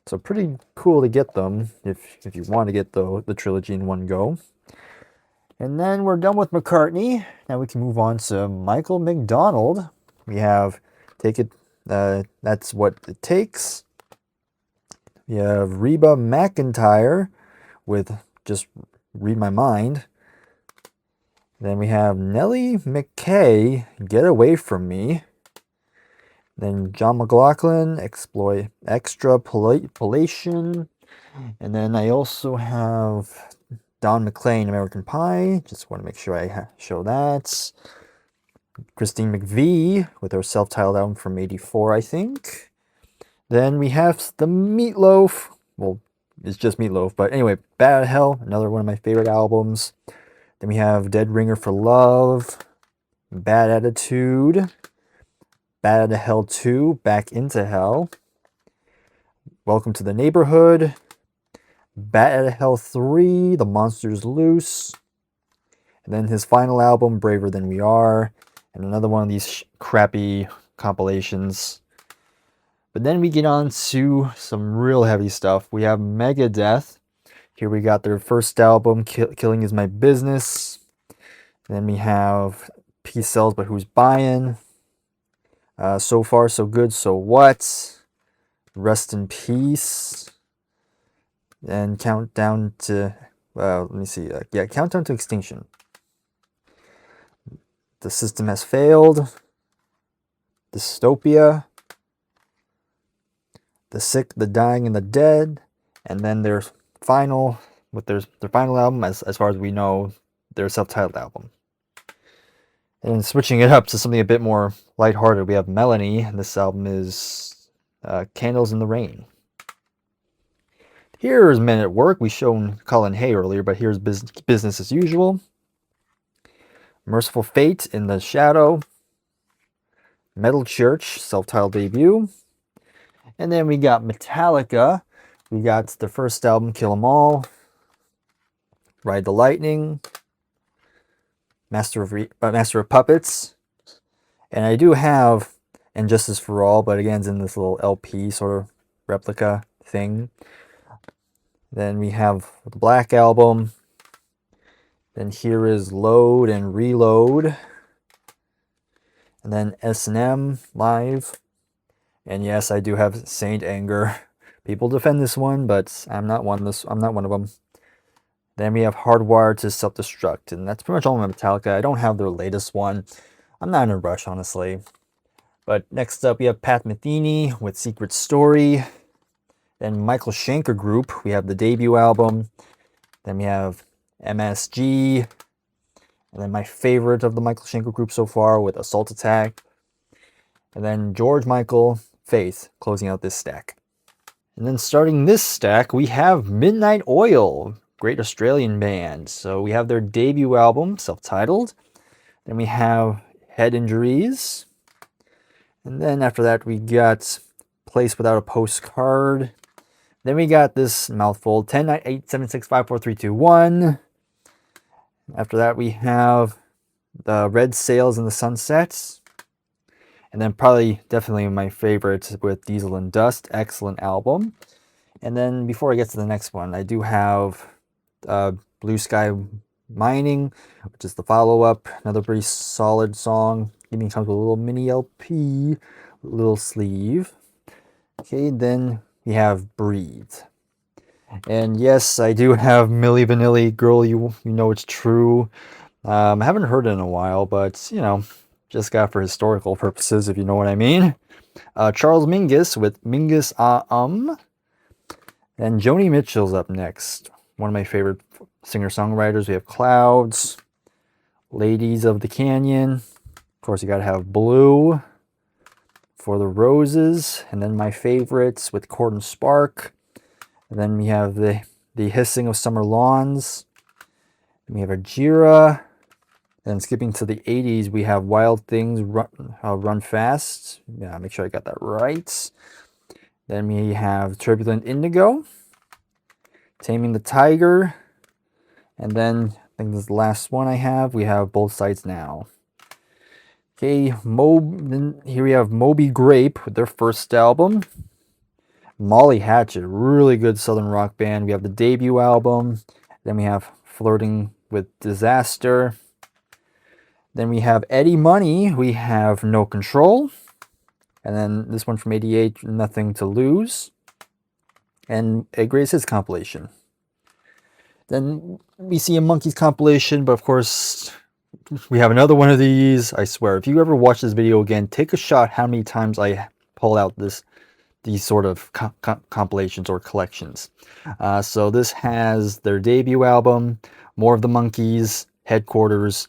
Speaker 2: So pretty cool to get them if you want to get the trilogy in one go. And then we're done with McCartney. Now we can move on to Michael McDonald. We have Take It, That's What It Takes. We have Reba McEntire with Just Read My Mind. Then we have Nellie McKay, Get Away From Me. Then John McLaughlin, Extrapolation. And then I also have Don McLean, American Pie. Just want to make sure I show that. Christine McVie with her self-titled album from '84, I think. Then we have the Meatloaf. Well, it's just Meatloaf, but anyway, Bad Out of Hell, another one of my favorite albums. Then we have Dead Ringer for Love, Bad Attitude, Bad Out of Hell 2, Back into Hell, Welcome to the Neighborhood, Bad Out of Hell 3, The Monster's Loose, and then his final album, Braver Than We Are, and another one of these crappy compilations. But then we get on to some real heavy stuff. We have Megadeth. Here we got their first album, Killing Is My Business. And then we have Peace Sells, But Who's Buying? So Far, So Good, So What? Rest in Peace. And Countdown to, let me see. Countdown to Extinction. The System Has Failed. Dystopia. The Sick, the Dying, and the Dead. And then their final, with their final album, as far as we know, their self-titled album. And switching it up to something a bit more lighthearted, we have Melanie, and this album is Candles in the Rain. Here's Men at Work. We shown Colin Hay earlier, but here's Business as Usual. Merciful Fate, In the Shadow. Metal Church, self-titled debut. And then we got Metallica. We got the first album, Kill 'Em All. Ride the Lightning. Master of Puppets. And I do have And Justice for All, but again, it's in this little LP sort of replica thing. Then we have the Black Album. Then here is Load and Reload. And then S&M Live. And yes, I do have Saint Anger. People defend this one, but I'm not one of them. Then we have Hardwired to Self-Destruct, and that's pretty much all my Metallica. I don't have their latest one. I'm not in a rush, honestly. But next up, we have Pat Metheny with Secret Story. Then Michael Schenker Group, we have the debut album. Then we have MSG. And then my favorite of the Michael Schenker group so far with Assault Attack. And then George Michael, Faith, closing out this stack. And then starting this stack, we have Midnight Oil, great Australian band. So we have their debut album, self-titled. Then we have Head Injuries. And then after that, we got Place Without a Postcard. Then we got this mouthful, 10, 9, 8, 7, 6, 5, 4, 3, 2, 1. After that, we have the Red Sails and the Sunsets. And then definitely my favorite with Diesel and Dust, excellent album. And then before I get to the next one, I do have Blue Sky Mining, which is the follow-up, another pretty solid song. Even comes with a little mini LP, little sleeve. Okay, then we have Breathe. And yes, I do have Milli Vanilli, Girl, You Know It's True. I haven't heard it in a while, but, you know, just got for historical purposes, if you know what I mean. Charles Mingus with Mingus And Joni Mitchell's up next. One of my favorite singer-songwriters. We have Clouds, Ladies of the Canyon. Of course, you gotta have Blue, For the Roses. And then my favorites with Cord and Spark. And then we have the Hissing of Summer Lawns. And we have Ajira. And skipping to the 80s, we have Wild Things, Run Fast. Yeah, make sure I got that right. Then we have Turbulent Indigo, Taming the Tiger. And then, I think this is the last one I have, we have Both Sides Now. Okay, here we have Moby Grape with their first album. Molly Hatchet, really good southern rock band. We have the debut album. Then we have Flirting with Disaster. Then we have Eddie Money. We have No Control. And then this one from 88, Nothing to Lose. And a Greatest Hits compilation. Then we see a Monkees compilation, but of course, we have another one of these. I swear, if you ever watch this video again, take a shot how many times I pull out these sort of compilations or collections. So this has their debut album, More of the Monkees, Headquarters,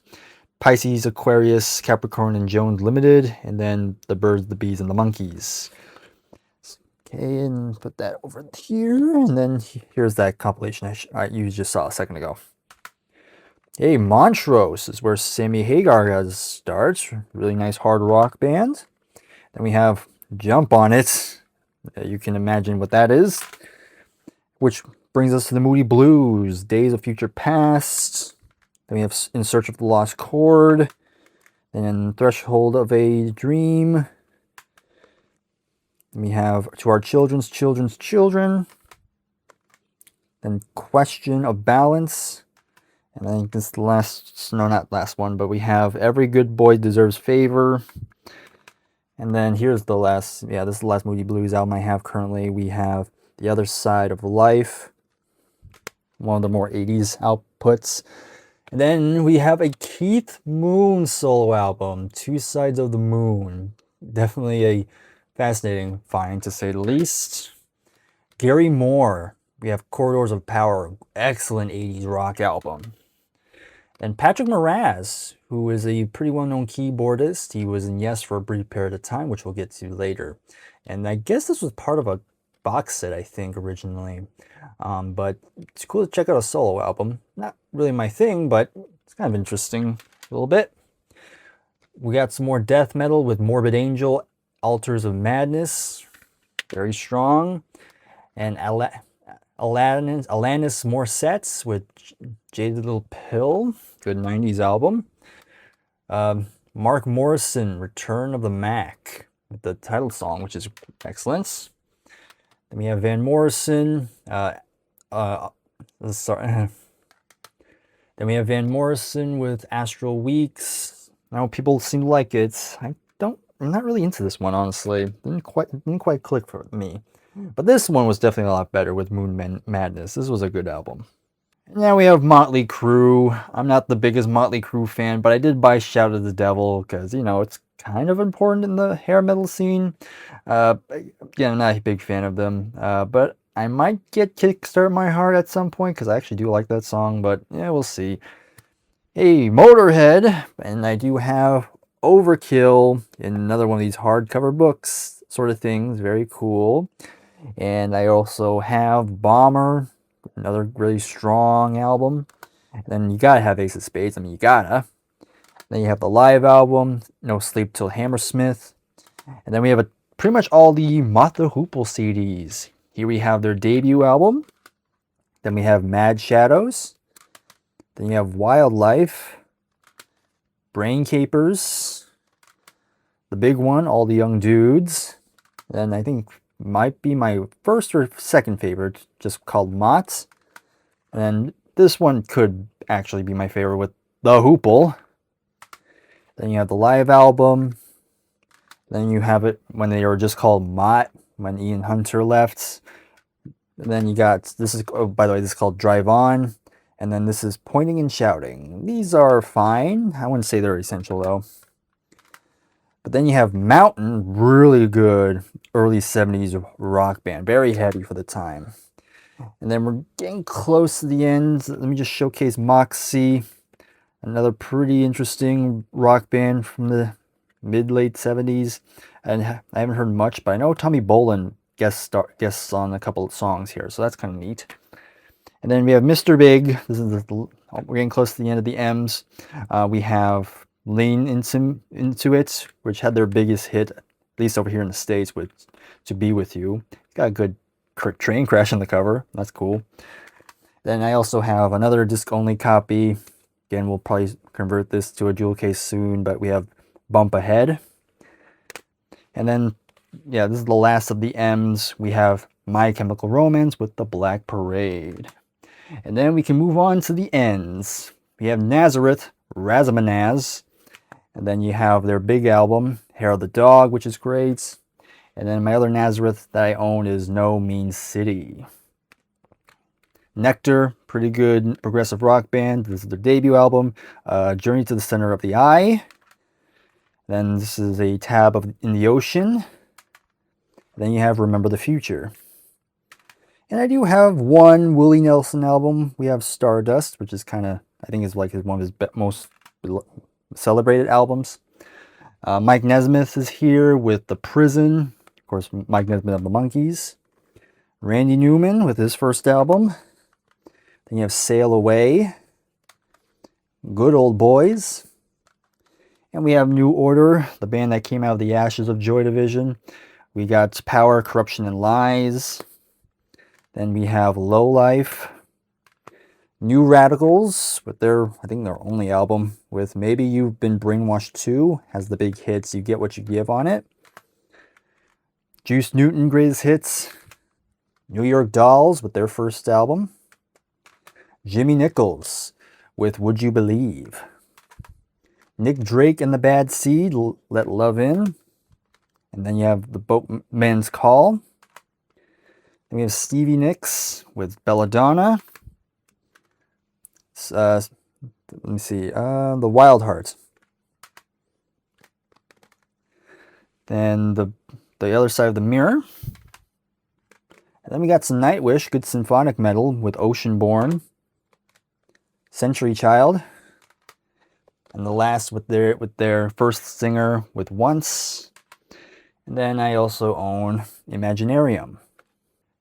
Speaker 2: Pisces, Aquarius, Capricorn, and Jones Limited, and then the Birds, the Bees, and the Monkees. Okay, and put that over here, and then here's that compilation you just saw a second ago. Hey, Montrose is where Sammy Hagar starts. Really nice hard rock band. Then we have Jump on It. You can imagine what that is. Which brings us to the Moody Blues, Days of Future Past. Then we have In Search of the Lost Chord. Then Threshold of a Dream. Then we have To Our Children's Children. Then Question of Balance. And I think this is the last, no, not last one, but we have Every Good Boy Deserves Favor. And then here's the last, yeah, this is the last Moody Blues album I have currently. We have The Other Side of Life, one of the more 80s outputs. And then we have a Keith Moon solo album, Two Sides of the Moon. Definitely a fascinating find, to say the least. Gary Moore, we have Corridors of Power, excellent 80s rock album. And Patrick Moraz, who is a pretty well-known keyboardist. He was in Yes for a brief period of time, which we'll get to later. And I guess this was part of a box set, I think, originally. But it's cool to check out a solo album. Not really my thing, but it's kind of interesting a little bit. We got some more death metal with Morbid Angel, Altars of Madness. Very strong. And Alanis Morissette's with Jaded Little Pill. Good 90s album. Mark Morrison, Return of the Mac, with the title song, which is excellent. Then we have Van Morrison. Sorry. Then we have Van Morrison with Astral Weeks. Now people seem to like it. I'm not really into this one, honestly. Didn't quite click for me. But this one was definitely a lot better with Moon Madness. This was a good album. And now we have Motley Crue. I'm not the biggest Motley Crue fan, but I did buy Shout at the Devil because, you know, it's kind of important in the hair metal scene. Yeah, I'm not a big fan of them. But I might get Kickstart My Heart at some point because I actually do like that song. But yeah, we'll see. Hey, Motorhead, and I do have Overkill in another one of these hardcover books sort of things. Very cool. And I also have Bomber, another really strong album. And then you gotta have Ace of Spades. I mean, you gotta. Then you have the live album, No Sleep Till Hammersmith. And then we have pretty much all the Motley CDs. Here we have their debut album. Then we have Mad Shadows. Then you have Wildlife, Brain Capers, the big one, All the Young Dudes. And I think might be my first or second favorite, just called Mott. And this one could actually be my favorite with The Hoople. Then you have the live album. Then you have it when they were just called Mott, when Ian Hunter left. And then you got, this is, oh, by the way, this is called Drive On. And then this is Pointing and Shouting. These are fine. I wouldn't say they're essential though. But then you have Mountain, really good early 70s rock band. Very heavy for the time. And then we're getting close to the end. Let me just showcase Moxie. Another pretty interesting rock band from the mid-late 70s. And I haven't heard much, but I know Tommy Bolin guests on a couple of songs here. So that's kind of neat. And then we have Mr. Big. This is we're getting close to the end of the M's. We have Lean Into It, which had their biggest hit, at least over here in the States, with To Be With You. Got a good train crash on the cover. That's cool. Then I also have another disc-only copy. Again, we'll probably convert this to a jewel case soon, but we have Bump Ahead. And then, yeah, this is the last of the M's. We have My Chemical Romance with the Black Parade. And then we can move on to the N's. We have Nazareth, Razamanaz. And then you have their big album, Hair of the Dog, which is great. And then my other Nazareth that I own is No Mean City. Nectar, pretty good progressive rock band. This is their debut album, Journey to the Center of the Eye. Then this is a tab of In the Ocean. Then you have Remember the Future. And I do have one Willie Nelson album. We have Stardust, which is kind of, I think is like one of his most celebrated albums. Mike Nesmith is here with The Prison. Of course, Mike Nesmith of the Monkees. Randy Newman with his first album. Then you have Sail Away. Good Old Boys. And we have New Order, the band that came out of the ashes of Joy Division. We got Power, Corruption, and Lies. Then we have Low Life. New Radicals with their, I think their only album with Maybe You've Been Brainwashed Too. Has the big hits, You Get What You Give on it. Juice Newton, Greatest Hits. New York Dolls with their first album. Jimmy Nichols with Would You Believe. Nick Drake and the Bad Seed, Let Love In. And then you have The Boatman's Call. Then we have Stevie Nicks with Belladonna. Let me see. The Wild Heart. Then the Other Side of the Mirror. And then we got some Nightwish, good symphonic metal with Oceanborn. Century Child. And the last with their first singer with Once. And then I also own Imaginarium.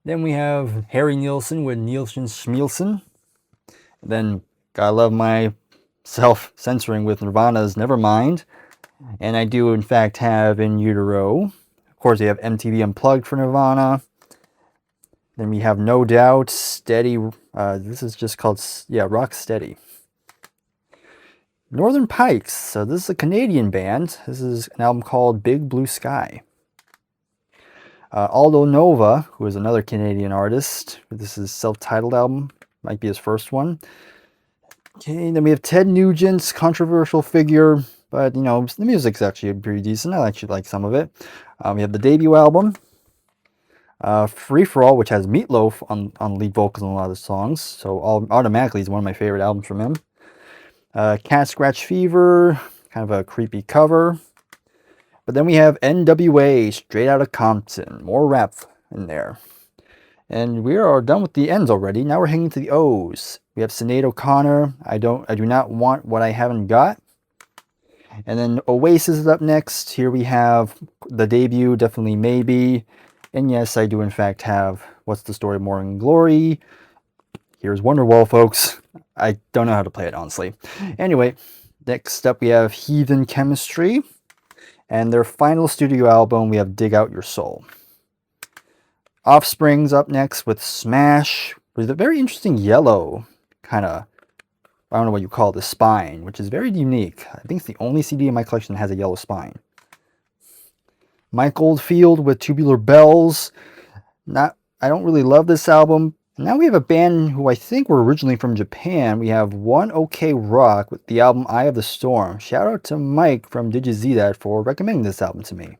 Speaker 2: Then we have Harry Nilsson with Nilsson Schmielsen. Then gotta love my self-censoring with Nirvana's Nevermind. And I do in fact have In Utero. Of course, you have MTV Unplugged for Nirvana. Then we have No Doubt, Steady. This is just called, Rock Steady. Northern Pikes. So this is a Canadian band. This is an album called Big Blue Sky. Aldo Nova, who is another Canadian artist. This is self-titled album. Might be his first one. Okay, then we have Ted Nugent's controversial figure. But, you know, the music's actually pretty decent. I actually like some of it. We have the debut album. Free For All, which has Meatloaf on lead vocals on a lot of the songs. So automatically is one of my favorite albums from him. Cat Scratch Fever, kind of a creepy cover. But then we have NWA, Straight Outta Compton. More rap in there. And we are done with the N's already. Now we're heading to the O's. We have Sinead O'Connor, I Do Not Want What I Haven't Got. And then Oasis is up next. Here we have the debut, Definitely Maybe. And yes, I do in fact have What's the Story of Morning Glory. Here's Wonderwall, folks. I don't know how to play it, honestly. Anyway, next up we have Heathen Chemistry. And their final studio album, we have Dig Out Your Soul. Offspring's up next with Smash, with a very interesting yellow kind of, I don't know what you call it, the spine, which is very unique. I think it's the only CD in my collection that has a yellow spine. Mike Oldfield with Tubular Bells. I don't really love this album. Now we have a band who I think were originally from Japan. We have One OK Rock with the album Eye of the Storm. Shout out to Mike from Did You See That for recommending this album to me.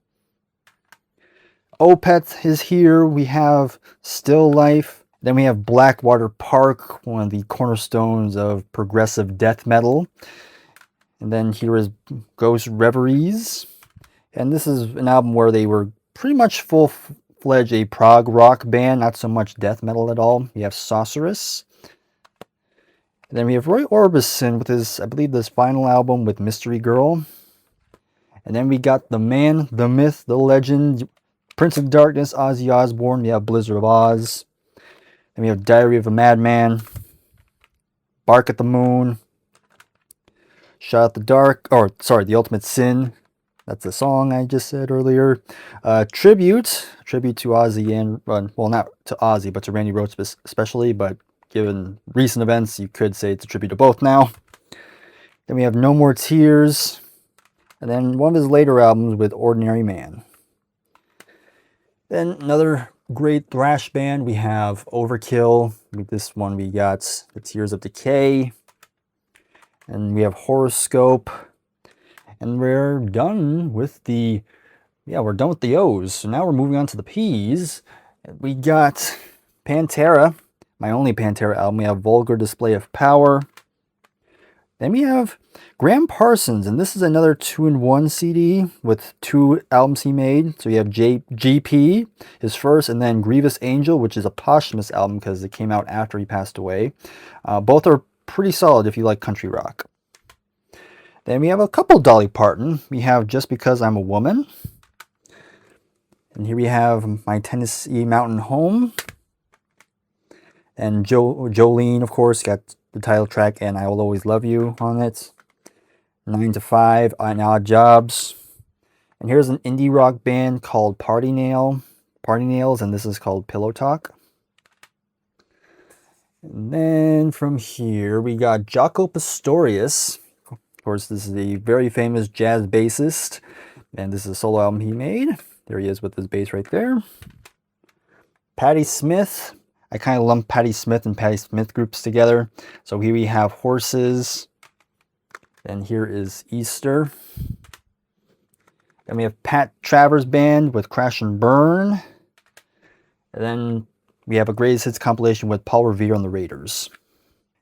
Speaker 2: Opeth is here. We have Still Life. Then we have Blackwater Park, one of the cornerstones of progressive death metal. And then here is Ghost Reveries. And this is an album where they were pretty much full-fledged a prog rock band, not so much death metal at all. We have Sorceress. And then we have Roy Orbison with his, I believe, this final album with Mystery Girl. And then we got the man, the myth, the legend, Prince of Darkness, Ozzy Osbourne. We have Blizzard of Oz. Then we have Diary of a Madman, Bark at the Moon, Shot at the Dark, The Ultimate Sin. That's the song I just said earlier. Tribute to Ozzy and, well, not to Ozzy, but to Randy Rhoads especially, but given recent events, you could say it's a tribute to both now. Then we have No More Tears, and then one of his later albums with Ordinary Man. Then another great thrash band, we have Overkill. With this one we got The Tears of Decay. And we have Horoscope. And we're done with the O's. So now we're moving on to the P's. We got Pantera, my only Pantera album. We have Vulgar Display of Power. Then we have Graham Parsons, and this is another 2-in-1 CD with 2 albums he made. So you have GP, his first, and then Grievous Angel, which is a posthumous album because it came out after he passed away. Both are pretty solid if you like country rock. Then we have a couple Dolly Parton. We have Just Because I'm a Woman. And here we have My Tennessee Mountain Home. And Jolene, of course, got the title track and I Will Always Love You on it. 9 to 5 on Odd Jobs. And here's an indie rock band called Party Nails, and this is called Pillow Talk. And then from here we got Jaco Pastorius. Of course, this is a very famous jazz bassist, and this is a solo album he made. There he is with his bass right there. Patti Smith. I kind of lump Patti Smith and Patti Smith groups together. So here we have Horses. And here is Easter. Then we have Pat Travers Band with Crash and Burn. And then we have a greatest hits compilation with Paul Revere and the Raiders.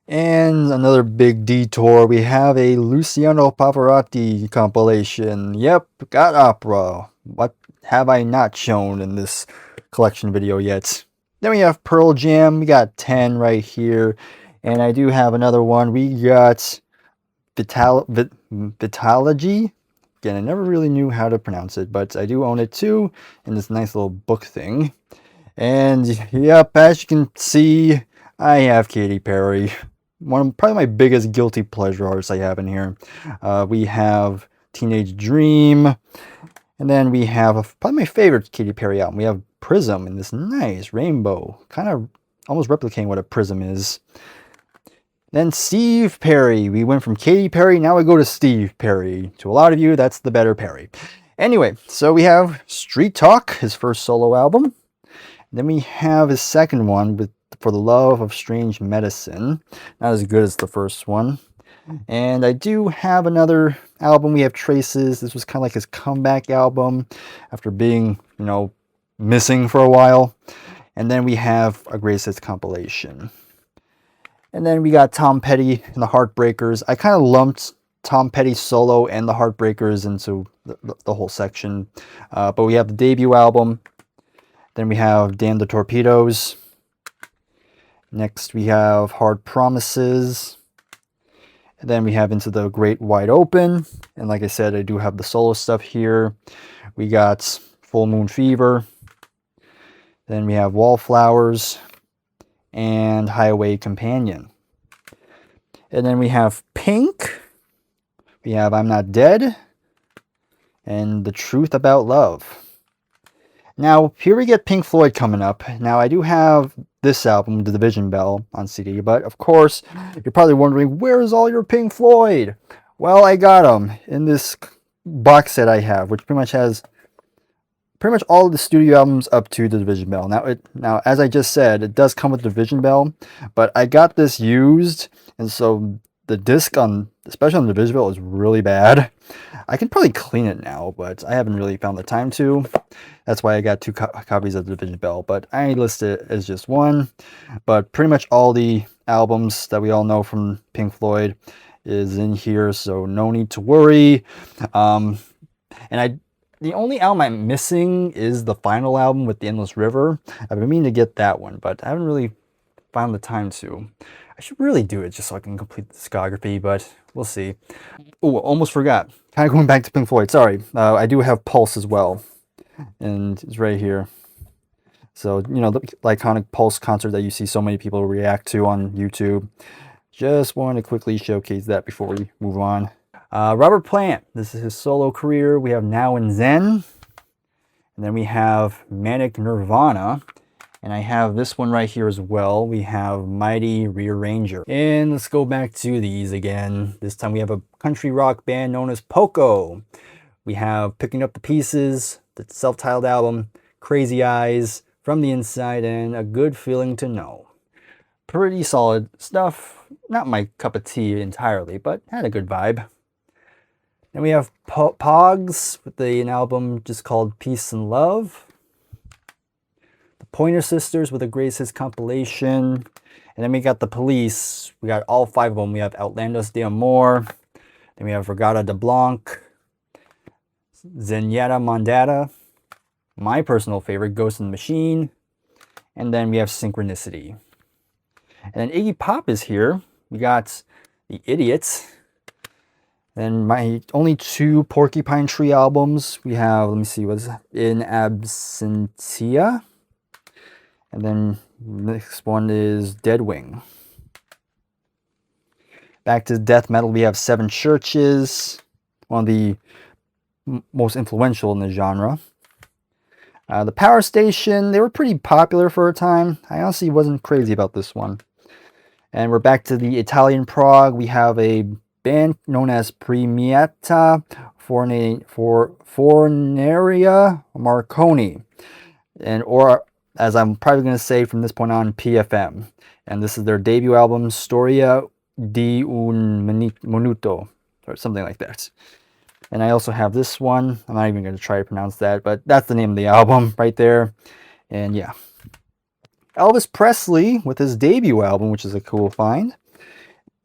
Speaker 2: And another big detour. We have a Luciano Pavarotti compilation. Yep, got opera. What have I not shown in this collection video yet? Then we have Pearl Jam. We got 10 right here. And I do have another one. We got Vitalogy. Again, I never really knew how to pronounce it, but I do own it too in this nice little book thing. And yep, as you can see, I have Katy Perry. Probably my biggest guilty pleasure artists I have in here. We have Teenage Dream. And then we have probably my favorite Katy Perry album. We have Prism in this nice rainbow. Kind of almost replicating what a prism is. Then Steve Perry. We went from Katy Perry, now we go to Steve Perry. To a lot of you, that's the better Perry. Anyway, so we have Street Talk, his first solo album. Then we have his second one with For the Love of Strange Medicine. Not as good as the first one. And I do have another album. We have Traces. This was kind of like his comeback album after being, missing for a while. And then we have a greatest hits compilation. And then we got Tom Petty and the Heartbreakers. I kind of lumped Tom Petty solo and the Heartbreakers into the whole section. But we have the debut album. Then we have Damn the Torpedoes. Next we have Hard Promises. And then we have Into the Great Wide Open. And like I said, I do have the solo stuff here. We got Full Moon Fever. Then we have Wallflowers and Highway Companion. And then we have Pink. We have I'm Not Dead and The Truth About Love. Now, here we get Pink Floyd coming up. Now, I do have this album, The Division Bell, on CD, but of course, you're probably wondering, where's all your Pink Floyd? Well, I got them in this box set I have, which pretty much has all of the studio albums up to The Division Bell. Now, as I just said, it does come with The Division Bell, but I got this used, and so the disc especially on The Division Bell, is really bad. I can probably clean it now, but I haven't really found the time to. That's why I got two copies of The Division Bell, but I list it as just one. But pretty much all the albums that we all know from Pink Floyd is in here, so no need to worry. The only album I'm missing is the final album with The Endless River. I've been meaning to get that one, but I haven't really found the time to. I should really do it just so I can complete the discography, but we'll see. Oh, almost forgot. Kind of going back to Pink Floyd, sorry. I do have Pulse as well, and it's right here. So, you know, the iconic Pulse concert that you see so many people react to on YouTube. Just want to quickly showcase that before we move on. Robert Plant, this is his solo career. We have Now and Zen. And then we have Manic Nirvana. And I have this one right here as well. We have Mighty Rearranger. And let's go back to these again. This time we have a country rock band known as Poco. We have Picking Up the Pieces, the self-titled album, Crazy Eyes, From the Inside, and A Good Feeling to Know. Pretty solid stuff. Not my cup of tea entirely, but had a good vibe. Then we have Pogs with an album just called Peace and Love. The Pointer Sisters with a Greatest Hits compilation. And then we got The Police. We got all 5 of them. We have Outlandos de Amor. Then we have Regata de Blanc. Zenyatta Mondatta. My personal favorite, Ghost in the Machine. And then we have Synchronicity. And then Iggy Pop is here. We got The Idiots. And my only 2 Porcupine Tree albums. We have, let me see, what's In Absentia. And then next one is Dead Wing. Back to death metal, we have Seven Churches. One of the most influential in the genre. The Power Station, they were pretty popular for a time. I honestly wasn't crazy about this one. And we're back to the Italian prog. We have a band known as Premiata Forneria Marconi. Or as I'm probably going to say from this point on, PFM. And this is their debut album, Storia di un Minuto, or something like that. And I also have this one. I'm not even going to try to pronounce that, but that's the name of the album right there. And yeah. Elvis Presley with his debut album, which is a cool find.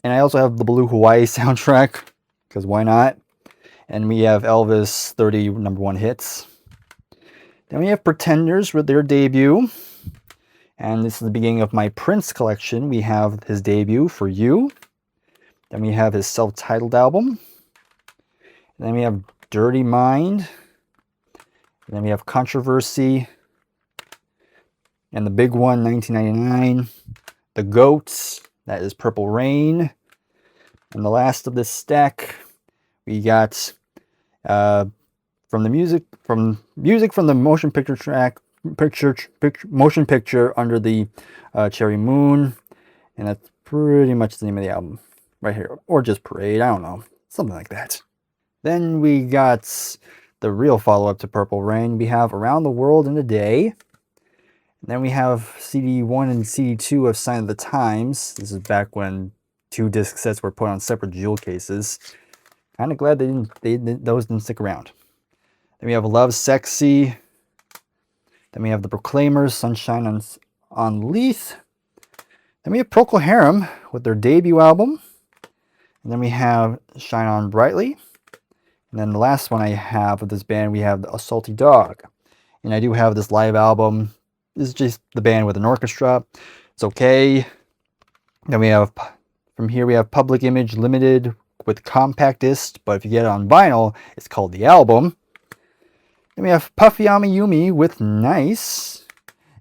Speaker 2: And I also have the Blue Hawaii soundtrack, because why not? And we have Elvis 30 #1 hits. Then we have Pretenders with their debut. And this is the beginning of my Prince collection. We have his debut, For You. Then we have his self-titled album. And then we have Dirty Mind. And then we have Controversy. And the big one, 1999. The Goats. That is Purple Rain. And the last of this stack, we got music from the motion picture motion picture Under the Cherry Moon. And that's pretty much the name of the album right here. Or just Parade, I don't know. Something like that. Then we got the real follow-up to Purple Rain. We have Around the World in a Day. And then we have CD1 and CD2 of Sign of the Times. This is back when 2 disc sets were put on separate jewel cases. Kind of glad those didn't stick around. Then we have Love Sexy. Then we have The Proclaimers, Sunshine on Leith. Then we have Procol Harum with their debut album. And then we have Shine On Brightly. And then the last one I have of this band, we have A Salty Dog. And I do have this live album. This is just the band with an orchestra. It's okay. Then we have, from here we have Public Image Limited with compact disc, but if you get it on vinyl, it's called The Album. Then we have Puffy Yumi with Nice.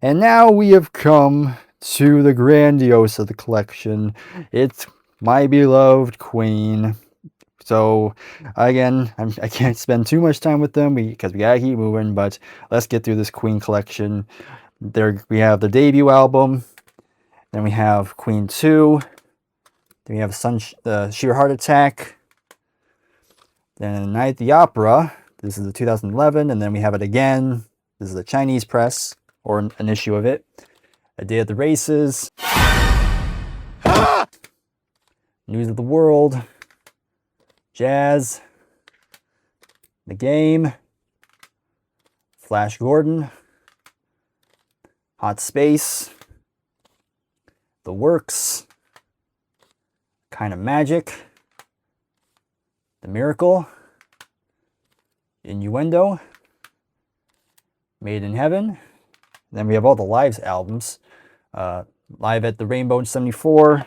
Speaker 2: And now we have come to the grandiose of the collection. It's my beloved Queen. So again, I can't spend too much time with them because we gotta keep moving, but let's get through this Queen collection. There we have the debut album. Then we have Queen 2. Then we have Sheer Heart Attack. Then Night at the Opera. This is the 2011. And then we have it again. This is the Chinese press, or an issue of it. A Day at the Races. News of the World. Jazz. The Game. Flash Gordon. Hot Space. The Works. Kind of Magic. The Miracle. Innuendo. Made in Heaven. Then we have all the Lives albums. Live at the Rainbow in 74.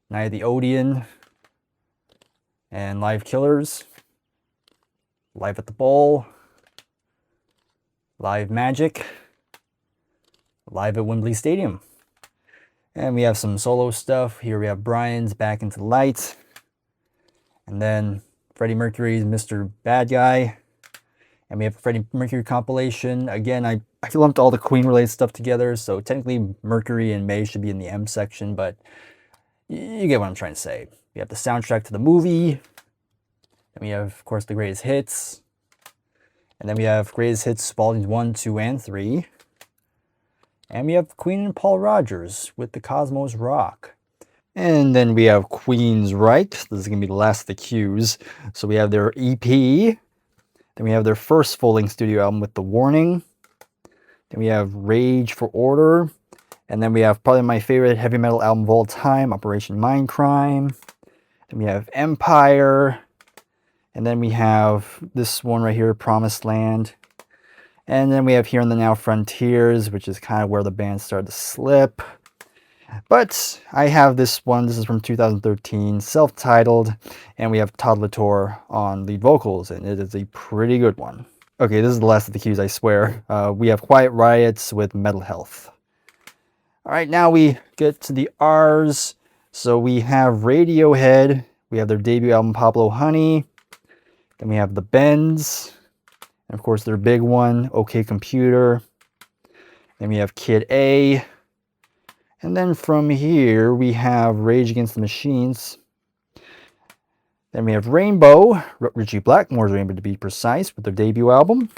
Speaker 2: Night of the Odeon. And Live Killers. Live at the Bowl. Live Magic. Live at Wembley Stadium. And we have some solo stuff. Here we have Brian's Back into the Light. And then Freddie Mercury's Mr. Bad Guy. And we have a Freddie Mercury compilation. Again, I lumped all the Queen related stuff together. So technically Mercury and May should be in the M section. But you get what I'm trying to say. We have the soundtrack to the movie. And we have, of course, the greatest hits. And then we have greatest hits volumes 1, 2, and 3. And we have Queen and Paul Rogers with the Cosmos Rock. And then we have Queensryche. This is going to be the last of the cues. So we have their EP. Then we have their first full-length studio album with The Warning. Then we have Rage for Order. And then we have probably my favorite heavy metal album of all time, Operation Mindcrime. Then we have Empire. And then we have this one right here, Promised Land. And then we have Here and the Now Frontiers, which is kind of where the band started to slip. But I have this one. This is from 2013, self-titled. And we have Todd Latour on lead vocals, and it is a pretty good one. Okay, this is the last of the cues, I swear. We have Quiet Riots with Metal Health. All right, now we get to the R's. So we have Radiohead. We have their debut album, Pablo Honey. Then we have the Bends. And of course, their big one, OK Computer. Then we have Kid A. And then from here, we have Rage Against the Machines. Then we have Rainbow, Ritchie Blackmore's Rainbow to be precise, with their debut album.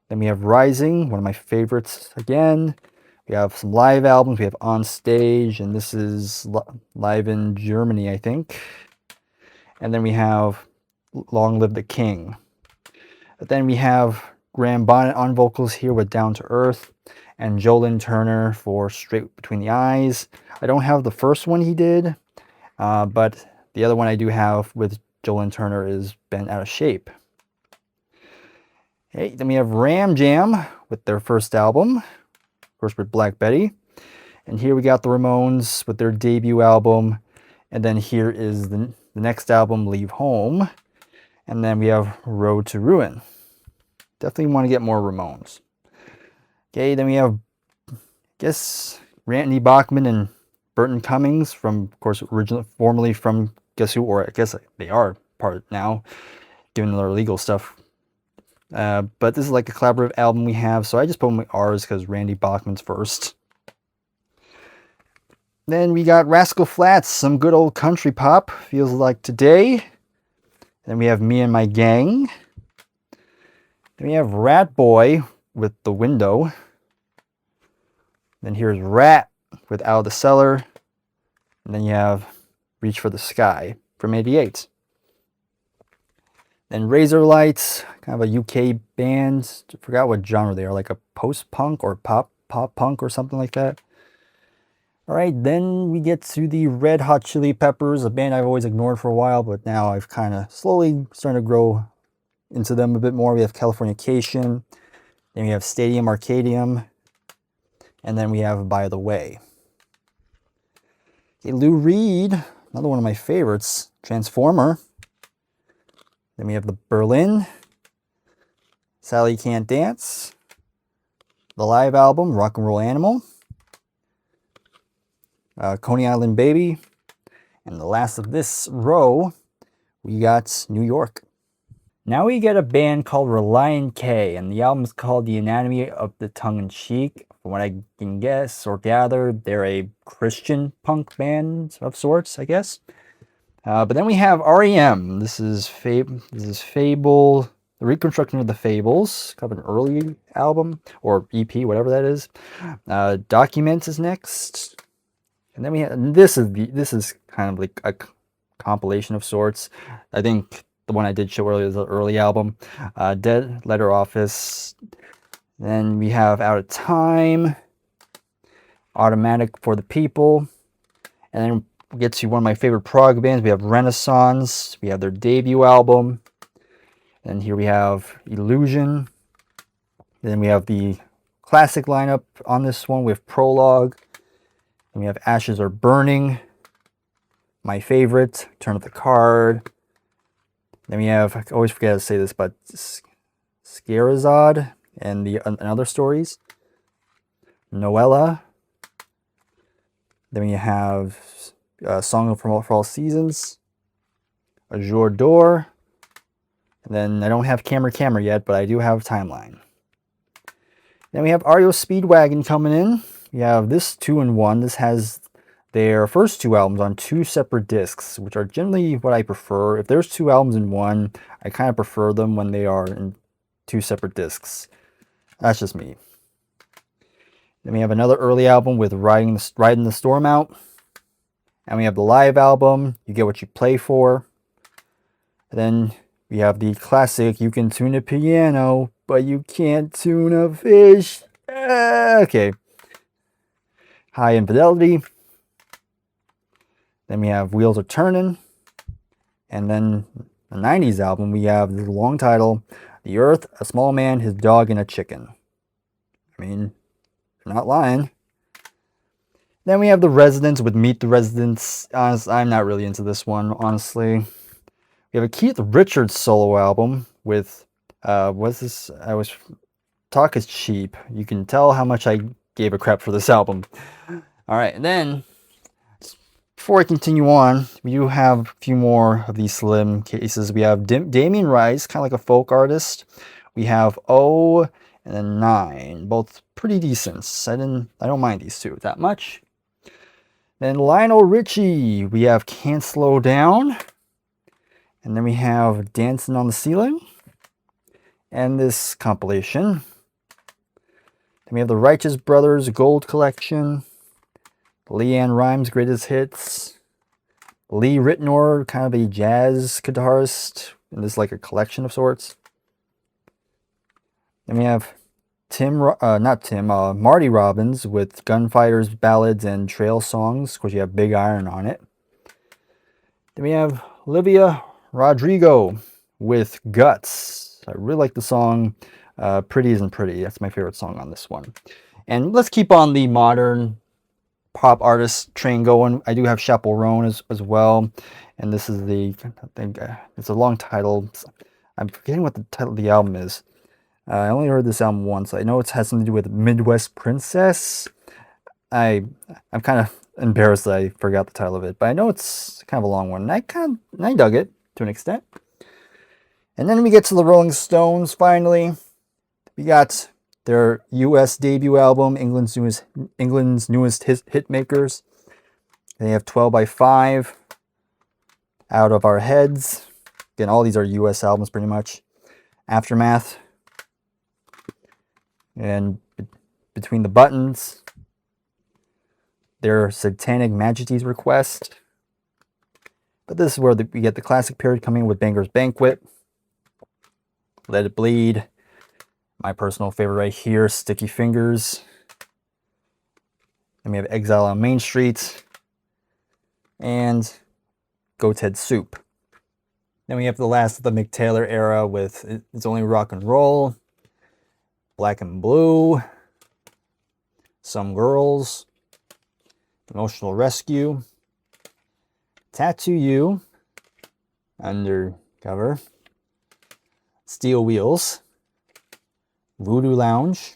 Speaker 2: Then we have Rising, one of my favorites again. We have some live albums. We have On Stage, and this is live in Germany, I think. And then we have Long Live the King. But then we have Graham Bonnet on vocals here with Down to Earth, and Jolyn Turner for Straight Between the Eyes. I don't have the first one he did, but the other one I do have with Jolyn Turner is Bent Out of Shape. Okay, then we have Ram Jam with their first album, of course with Black Betty. And here we got the Ramones with their debut album. And then here is the next album, Leave Home. And then we have Road to Ruin. Definitely want to get more Ramones. Okay, then we have, I guess, Randy Bachman and Burton Cummings from, of course, formerly from Guess Who, or I guess they are part now, given their legal stuff. But this is like a collaborative album we have, so I just put them with R's because Randy Bachman's first. Then we got Rascal Flatts, some good old country pop, feels like today. Then we have Me and My Gang. Then we have Rat Boy with The Window. Then here's Rat with Out of the Cellar. And then you have Reach for the Sky from '88. Then Razor Lights, kind of a UK band. I forgot what genre they are, like a post-punk or pop-punk or something like that. All right, then we get to the Red Hot Chili Peppers, a band I've always ignored for a while, but now I've kind of slowly starting to grow into them a bit more. We have Californication, then we have Stadium Arcadium, and then we have By the Way. Okay, Lou Reed, another one of my favorites, Transformer. Then we have the Berlin, Sally Can't Dance, the live album, Rock and Roll Animal, Coney Island Baby, and the last of this row, we got New York. Now we get a band called Relient K, and the album is called The Anatomy of the Tongue-in-Cheek. From what I can guess or gather, they're a Christian punk band of sorts, I guess. But then we have REM. This is Fable, the reconstruction of the Fables, kind of an early album or EP, whatever that is. Documents is next, and then we have this is kind of like a compilation of sorts. I think the one I did show earlier is the early album. Dead Letter Office. Then we have Out of Time, Automatic for the People, and then we get to one of my favorite prog bands. We have Renaissance. We have their debut album. And here we have Illusion. Then we have the classic lineup on this one. We have Prologue. And we have Ashes Are Burning. My favorite, Turn Up the Card. Then we have, I always forget to say this, but Scheherazade and other stories. Noella. Then we have Song for All Seasons, Azure Door, and then I don't have Camera yet, but I do have Timeline. Then we have REO Speedwagon coming in. We have this 2-in-1. This has their first 2 albums on 2 separate discs, which are generally what I prefer. If there's 2 albums in one, I kind of prefer them when they are in 2 separate discs. That's just me. Then we have another early album with Riding the Storm Out. And we have the live album, You Get What You Play For. And then we have the classic, You Can Tune a Piano, but you can't tune a fish. Okay. High Infidelity. Then we have Wheels Are Turning. And then the 90s album, we have the long title, The Earth, A Small Man, His Dog, and a Chicken. I mean, you're not lying. Then we have The Residents with Meet the Residents. I'm not really into this one, honestly. We have a Keith Richards solo album with, what's this? Talk is Cheap. You can tell how much I gave a crap for this album. Alright, and then, before I continue on, we do have a few more of these slim cases. We have Damien Rice, kind of like a folk artist. We have O and then 9, both pretty decent. I don't mind these two that much. Then Lionel Richie, we have Can't Slow Down. And then we have Dancing on the Ceiling. And this compilation. Then we have the Righteous Brothers Gold Collection. Leanne Rimes Greatest Hits. Lee Ritenour, kind of a jazz guitarist. And this is like a collection of sorts. Then we have Marty Robbins with Gunfighters, Ballads, and Trail Songs. Of course, you have Big Iron on it. Then we have Olivia Rodrigo with Guts. I really like the song Pretty Isn't Pretty. That's my favorite song on this one. And let's keep on the modern pop artist train going. I do have Chappell Roan as well. And this is it's a long title. I'm forgetting what the title of the album is. I only heard this album once. I know it has something to do with Midwest Princess. I'm kind of embarrassed that I forgot the title of it, but I know it's kind of a long one. And I dug it to an extent. And then we get to the Rolling Stones finally. We got their U.S. debut album, England's newest hit makers. They have 12 by 5, Out of Our Heads. Again, all these are U.S. albums pretty much. Aftermath. And Between the Buttons, their Satanic Majesty's Request. But this is where we get the classic period coming with Banger's Banquet, Let It Bleed, my personal favorite right here, Sticky Fingers. Then we have Exile on Main Street, and Goathead Soup. Then we have the last of the Mick Taylor era with It's Only Rock and Roll, Black and Blue, Some Girls, Emotional Rescue, Tattoo You, Undercover, Steel Wheels, Voodoo Lounge,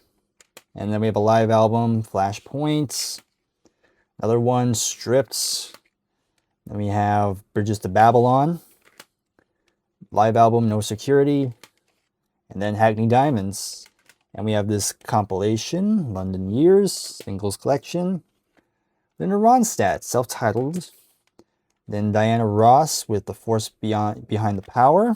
Speaker 2: and then we have a live album, Flashpoints, another one, Stripped, then we have Bridges to Babylon, live album, No Security, and then Hackney Diamonds. And we have this compilation, London Years, Singles Collection, Linda Ronstadt, self-titled, then Diana Ross with The Force Behind the Power.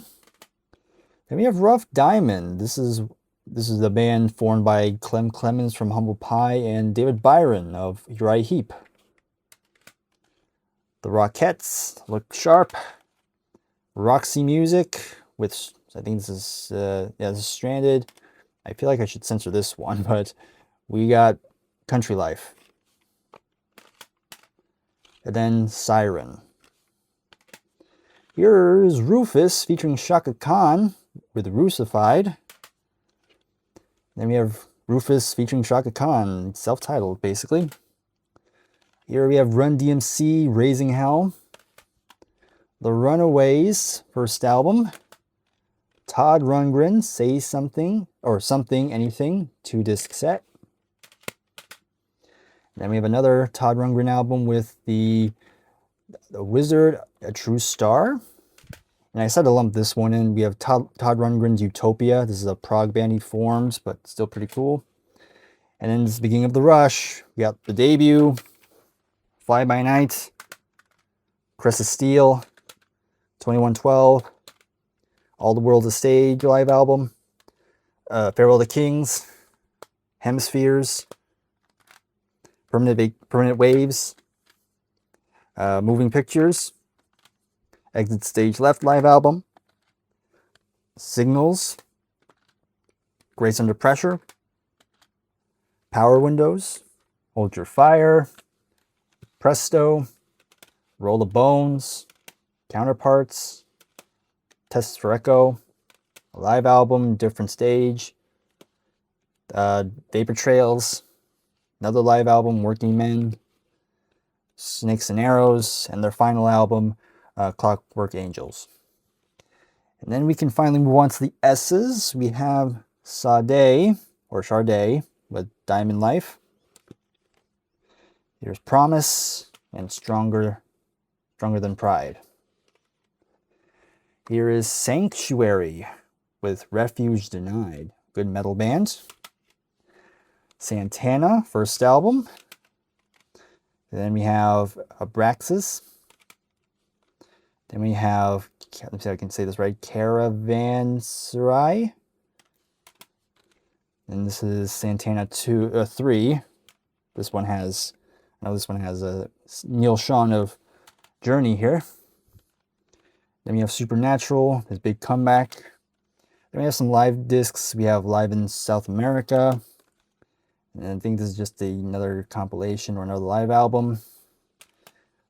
Speaker 2: Then we have Rough Diamond. This is the band formed by Clem Clemens from Humble Pie and David Byron of Uriah Heep. The Rockettes, Look Sharp. Roxy Music with, I think this is, this is Stranded. I feel like I should censor this one, but we got Country Life. And then Siren. Here's Rufus featuring Shaka Khan with Russified. Then we have Rufus featuring Shaka Khan, self-titled basically. Here we have Run DMC, Raising Hell. The Runaways, first album. Todd Rundgren, Say Something, or Something Anything, 2-disc set. Then we have another Todd Rundgren album with the Wizard, A True Star. And I decided to lump this one in. We have Todd Rundgren's Utopia. This is a prog band he forms, but still pretty cool. And then this is the beginning of the Rush. We got the debut, Fly By Night, Crest of Steel, 2112, All the World's a Stage live album, Farewell to Kings, Hemispheres, Permanent Waves, Moving Pictures, Exit Stage Left live album, Signals, Grace Under Pressure, Power Windows, Hold Your Fire, Presto, Roll the Bones, Counterparts, Tests for Echo, a live album, Different Stage, Vapor Trails, another live album, Working Men, Snakes and Arrows, and their final album, Clockwork Angels. And then we can finally move on to the S's. We have Sade, or Sade, with Diamond Life. Here's Promise, and Stronger Than Pride. Here is Sanctuary with Refuge Denied. Good metal band. Santana, first album. Then we have Abraxas. Then we have, let me see if I can say this right, Caravanserai. And this is Santana 3. This one has, I know this one has a Neil Sean of Journey here. Then we have Supernatural, his big comeback. Then we have some live discs. We have Live in South America. And I think this is just another compilation or another live album.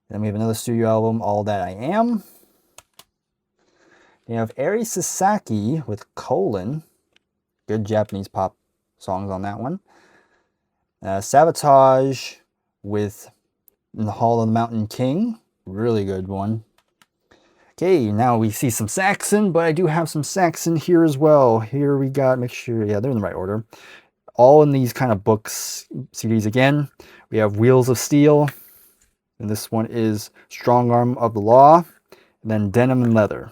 Speaker 2: Then we have another studio album, All That I Am. Then you have Eri Sasaki with Colon. Good Japanese pop songs on that one. Sabotage with In the Hall of the Mountain King. Really good one. Okay, now we see some Saxon, but I do have some Saxon here as well. Here we got, make sure, yeah, they're in the right order. All in these kind of books, CDs again. We have Wheels of Steel, and this one is Strong Arm of the Law, and then Denim and Leather.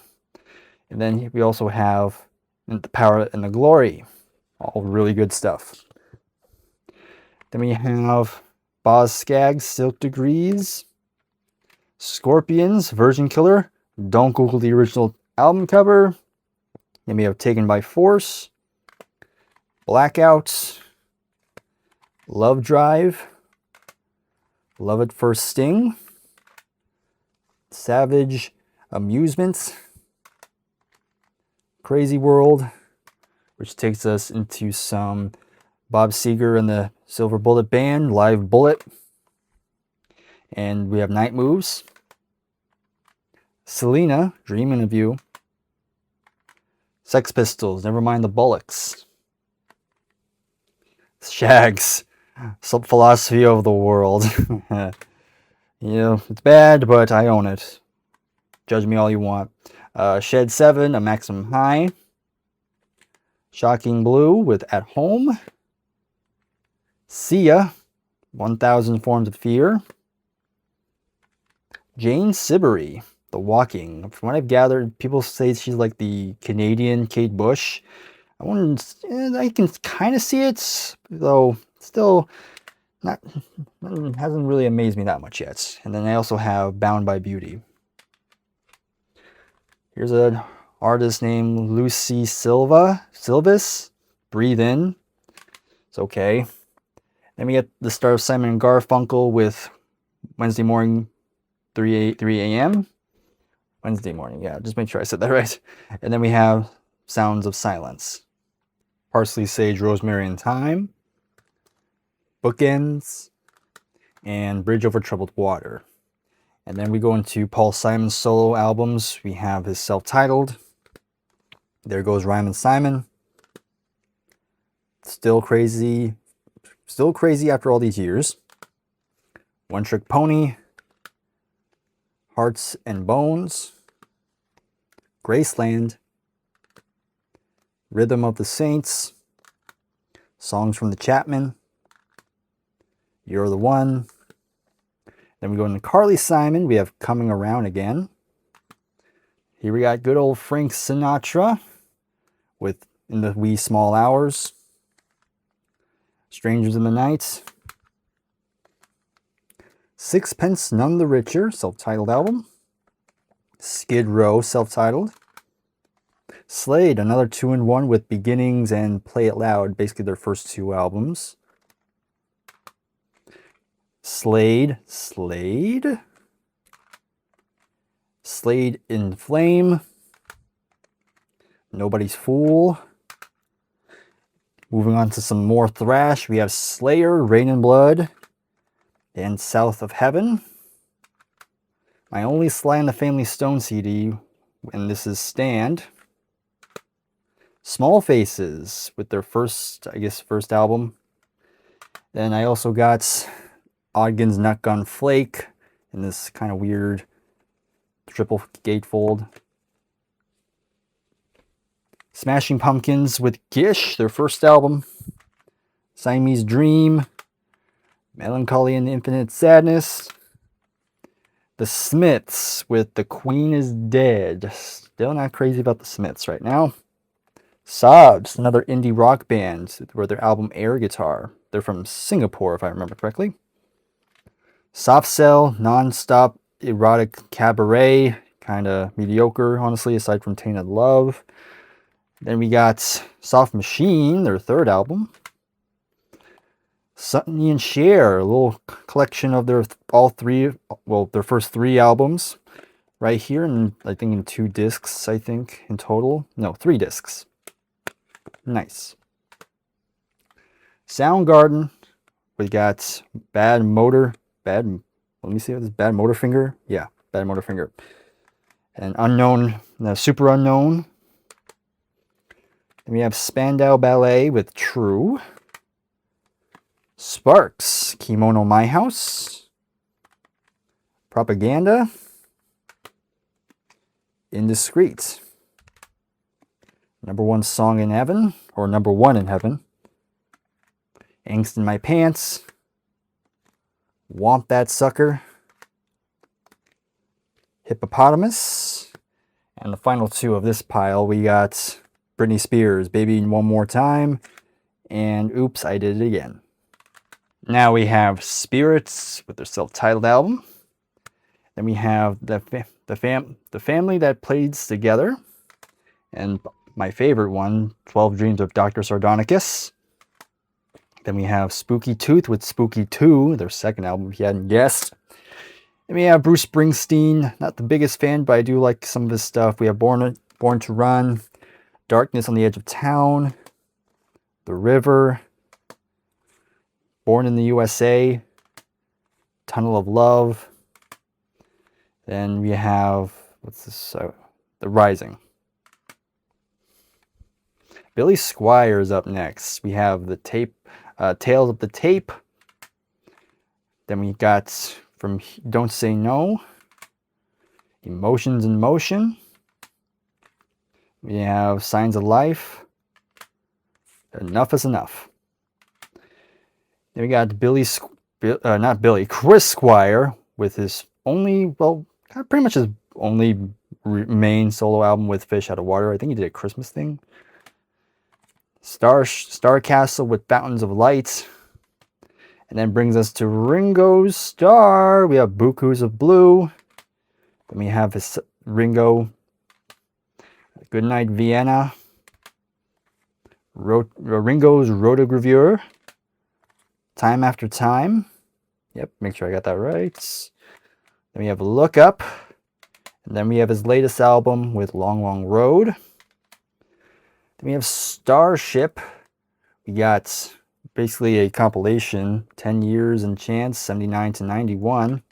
Speaker 2: And then we also have The Power and the Glory. All really good stuff. Then we have Boz Scaggs, Silk Degrees, Scorpions, Virgin Killer. Don't Google the original album cover. Then we have Taken by Force, Blackout, Love Drive, Love at First Sting, Savage Amusement, Crazy World, which takes us into some Bob Seger and the Silver Bullet Band, Live Bullet. And we have Night Moves, Selena, Dreaming of You, Sex Pistols, Nevermind the Bollocks, Shags, Some Philosophy of the World. You know, it's bad, but I own it. Judge me all you want. Shed 7, A Maximum High. Shocking Blue with At Home. Sia, 1000 Forms of Fear. Jane Siberry, The Walking. From what I've gathered, people say she's like the Canadian Kate Bush. I can kind of see it, though still hasn't really amazed me that much yet. And then I also have Bound by Beauty. Here's an artist named Lucy Silvis, Breathe In. It's okay. Then we get the start of Simon and Garfunkel with Wednesday morning, 3 a.m. Wednesday morning, yeah, just make sure I said that right. And then we have Sounds of Silence. Parsley, Sage, Rosemary, and Thyme. Bookends. And Bridge Over Troubled Water. And then we go into Paul Simon's solo albums. We have his self-titled. There Goes Rhyme and Simon. Still crazy after all these years. One Trick Pony. Hearts and Bones. Graceland. Rhythm of the Saints. Songs from the Chapman. You're the One. Then we go into Carly Simon. We have Coming Around Again. Here we got good old Frank Sinatra with In the Wee Small Hours. Strangers in the Night. Sixpence None the Richer, self-titled album. Skid Row, self-titled. Slade, another 2-in-1 with Beginnings and Play It Loud, basically their first 2 albums. Slade in Flame. Nobody's Fool. Moving on to some more thrash, we have Slayer, Rain and Blood, and South of Heaven. My only Sly and the Family Stone CD, and this is Stand. Small Faces with their first album. Then I also got Ogden's Nutgun Flake in this kind of weird triple gatefold. Smashing Pumpkins with Gish, their first album. Siamese Dream. Melancholy and Infinite Sadness. The Smiths with The Queen is Dead. Still not crazy about the Smiths right now. Sobs, another indie rock band, with their album Air Guitar. They're from Singapore, if I remember correctly. Soft Cell, Non-Stop Erotic Cabaret. Kind of mediocre, honestly, aside from Tainted Love. Then we got Soft Machine, their third album. Sonny and Cher, a little collection of their first 3 albums right here, and I think in 2 discs, in total. No, 3 discs. Nice. Soundgarden, we got Bad Motorfinger. Yeah, Bad Motorfinger. And Unknown, Super Unknown. Then we have Spandau Ballet with True. Sparks, Kimono My House. Propaganda. Indiscreet. Number 1 Song in Heaven, or Number 1 in Heaven. Angst in My Pants. Want That Sucker. Hippopotamus. And the final 2 of this pile, we got Britney Spears, Baby One More Time, and Oops, I Did It Again. Now we have Spirits with their self-titled album. Then we have the Family That Plays Together, and my favorite one, 12 Dreams of Dr. Sardonicus. Then we have Spooky Tooth with Spooky 2, their second album, if you hadn't guessed. Then we have Bruce Springsteen, not the biggest fan, but I do like some of his stuff. We have Born to Run, Darkness on the Edge of Town, The River, Born in the USA, Tunnel of Love. Then we have, The Rising. Billy Squier is up next. We have the Tales of the Tape. Then we got from Don't Say No, Emotions in Motion. We have Signs of Life. Enough is Enough. Then we got Chris Squire with his only, well, pretty much his only main solo album with Fish Out of Water. I think he did a Christmas thing. Star Castle with Fountains of Light. And then brings us to Ringo's Star. We have Bukus of Blue. Then we have his Ringo, Goodnight Vienna. Ringo's Rotogravure. Time After Time. Yep, make sure I got that right. Then we have Look Up. And then we have his latest album with Long Long Road. Then we have Starship. We got basically a compilation, 10 Years and Chance, 79 to 91.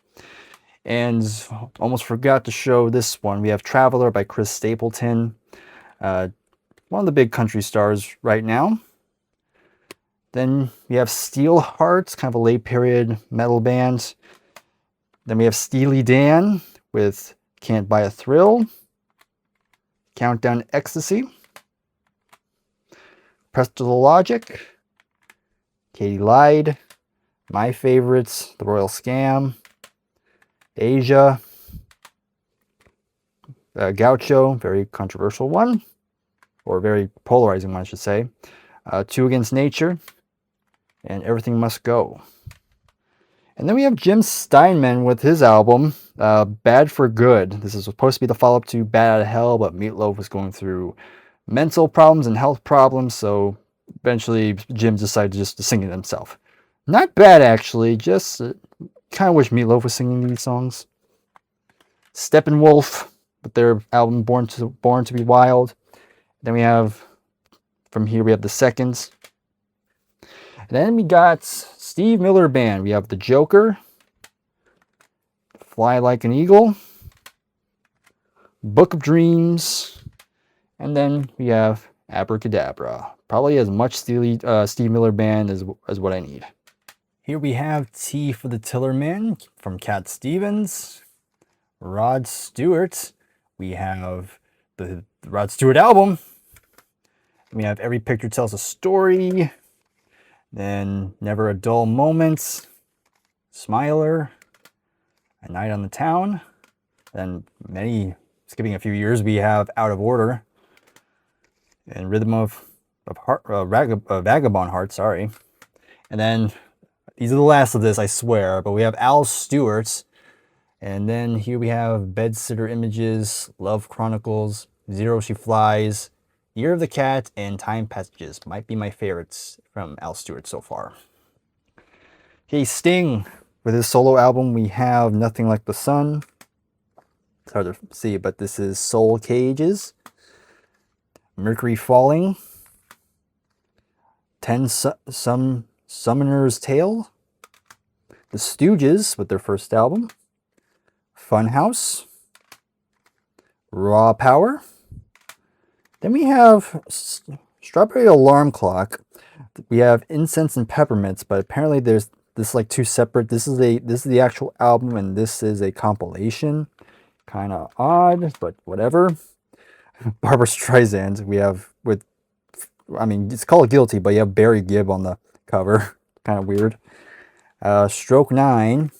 Speaker 2: And almost forgot to show this one. We have Traveler by Chris Stapleton. One of the big country stars right now. Then we have Steel Hearts, kind of a late period metal band. Then we have Steely Dan with Can't Buy a Thrill. Countdown Ecstasy. Presto Logic. Katie Lied. My Favorites, The Royal Scam. Asia. Gaucho, very controversial one. Or very polarizing one, I should say. Two Against Nature. And Everything Must Go. And then we have Jim Steinman with his album, Bad for Good. This is supposed to be the follow-up to Bad Out of Hell, but Meatloaf was going through mental problems and health problems, so eventually Jim decided just to sing it himself. Not bad, actually, just kind of wish Meatloaf was singing these songs. Steppenwolf with their album Born to Be Wild. Then we have, from here we have The Seconds. And then we got Steve Miller Band. We have The Joker, Fly Like an Eagle, Book of Dreams, and then we have Abracadabra. Probably as much Steve Miller Band as what I need. Here we have T for the Tillerman from Cat Stevens, Rod Stewart. We have the Rod Stewart album. We have Every Picture Tells a Story. Then Never a Dull Moment, Smiler, A Night on the Town. Then skipping a few years, we have Out of Order and Rhythm of Vagabond Heart, sorry. And then these are the last of this, I swear, but we have Al Stewart. And then here we have Bedsitter Images, Love Chronicles, Zero She Flies, Year of the Cat, and Time Passages. Might be my favorites from Al Stewart so far. Okay, Sting. With his solo album, we have Nothing Like the Sun. It's hard to see, but this is Soul Cages. Mercury Falling. Summoner's Tale. The Stooges with their first album. Funhouse. Raw Power. Then we have Strawberry Alarm Clock. We have Incense and Peppermints, but apparently there's this like two separate. This is the actual album, and this is a compilation. Kind of odd, but whatever. Barbra Streisand. We have it's called Guilty, but you have Barry Gibb on the cover. Kind of weird. Stroke 9.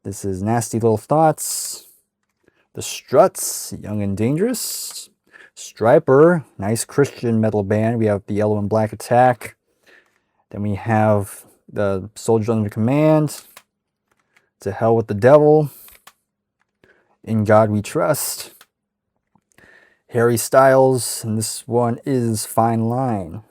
Speaker 2: This is Nasty Little Thoughts. The Struts, Young and Dangerous. Stryper, nice Christian metal band. We have the Yellow and Black Attack. Then we have the Soldier Under Command. To Hell with the Devil. In God We Trust. Harry Styles, and this one is Fine Line.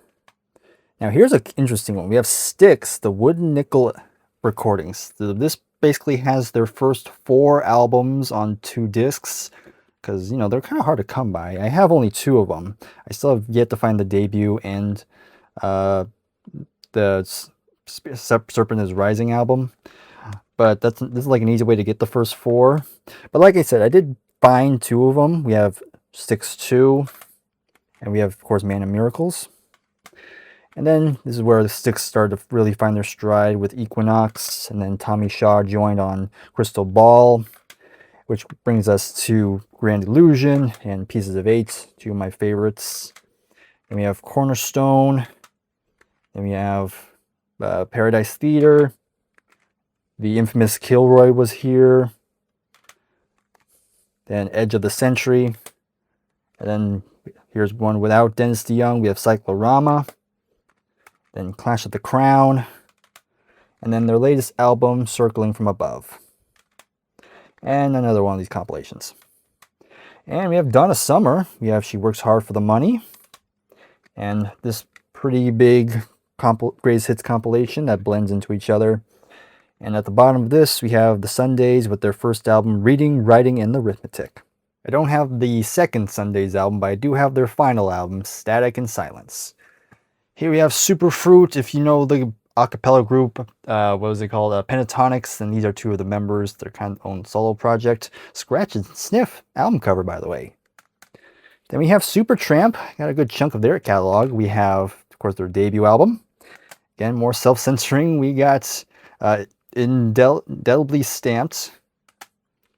Speaker 2: Now here's an interesting one. We have Styx, the Wooden Nickel recordings. This basically has their first 4 albums on 2 discs. Because, they're kind of hard to come by. I have only 2 of them. I still have yet to find the debut and the Serpent is Rising album. But this is like an easy way to get the first 4. But like I said, I did find 2 of them. We have Styx 2. And we have, of course, Man of Miracles. And then this is where the Styx started to really find their stride with Equinox. And then Tommy Shaw joined on Crystal Ball. which brings us to Grand Illusion and Pieces of Eight, two of my favorites. Then we have Cornerstone. Then we have Paradise Theater. The infamous Kilroy was here. Then Edge of the Century. And then here's one without Dennis DeYoung. We have Cyclorama. Then Clash of the Crown. And then their latest album, Circling from Above. And another one of these compilations. And we have Donna Summer. We have She Works Hard for the Money. And this pretty big greatest hits compilation that blends into each other. And at the bottom of this, we have the Sundays with their first album, Reading, Writing, and Arithmetic. I don't have the second Sundays album, but I do have their final album, Static and Silence. Here we have Superfruit. If you know the a cappella group, what was it called? Pentatonics, and these are two of the members. Their kind of own solo project. Scratch and Sniff album cover, by the way. Then we have Supertramp. Got a good chunk of their catalog. We have, of course, their debut album. Again, more self-censoring. We got indelibly stamped.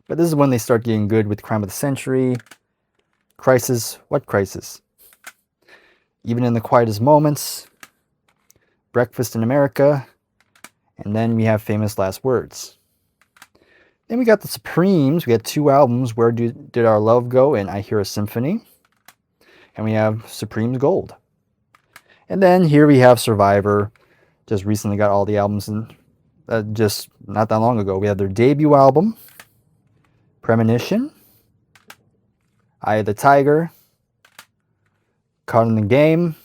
Speaker 2: But this is when they start getting good with Crime of the Century. Crisis. What Crisis? Even in the Quietest Moments. Breakfast in America. And then we have Famous Last Words. Then we got the Supremes. We got two albums, Where Did Our Love Go and I Hear a Symphony. And we have Supremes Gold. And then here we have Survivor. Just recently got all the albums in, just not that long ago. We have their debut album, Premonition, Eye of the Tiger, Caught in the Game,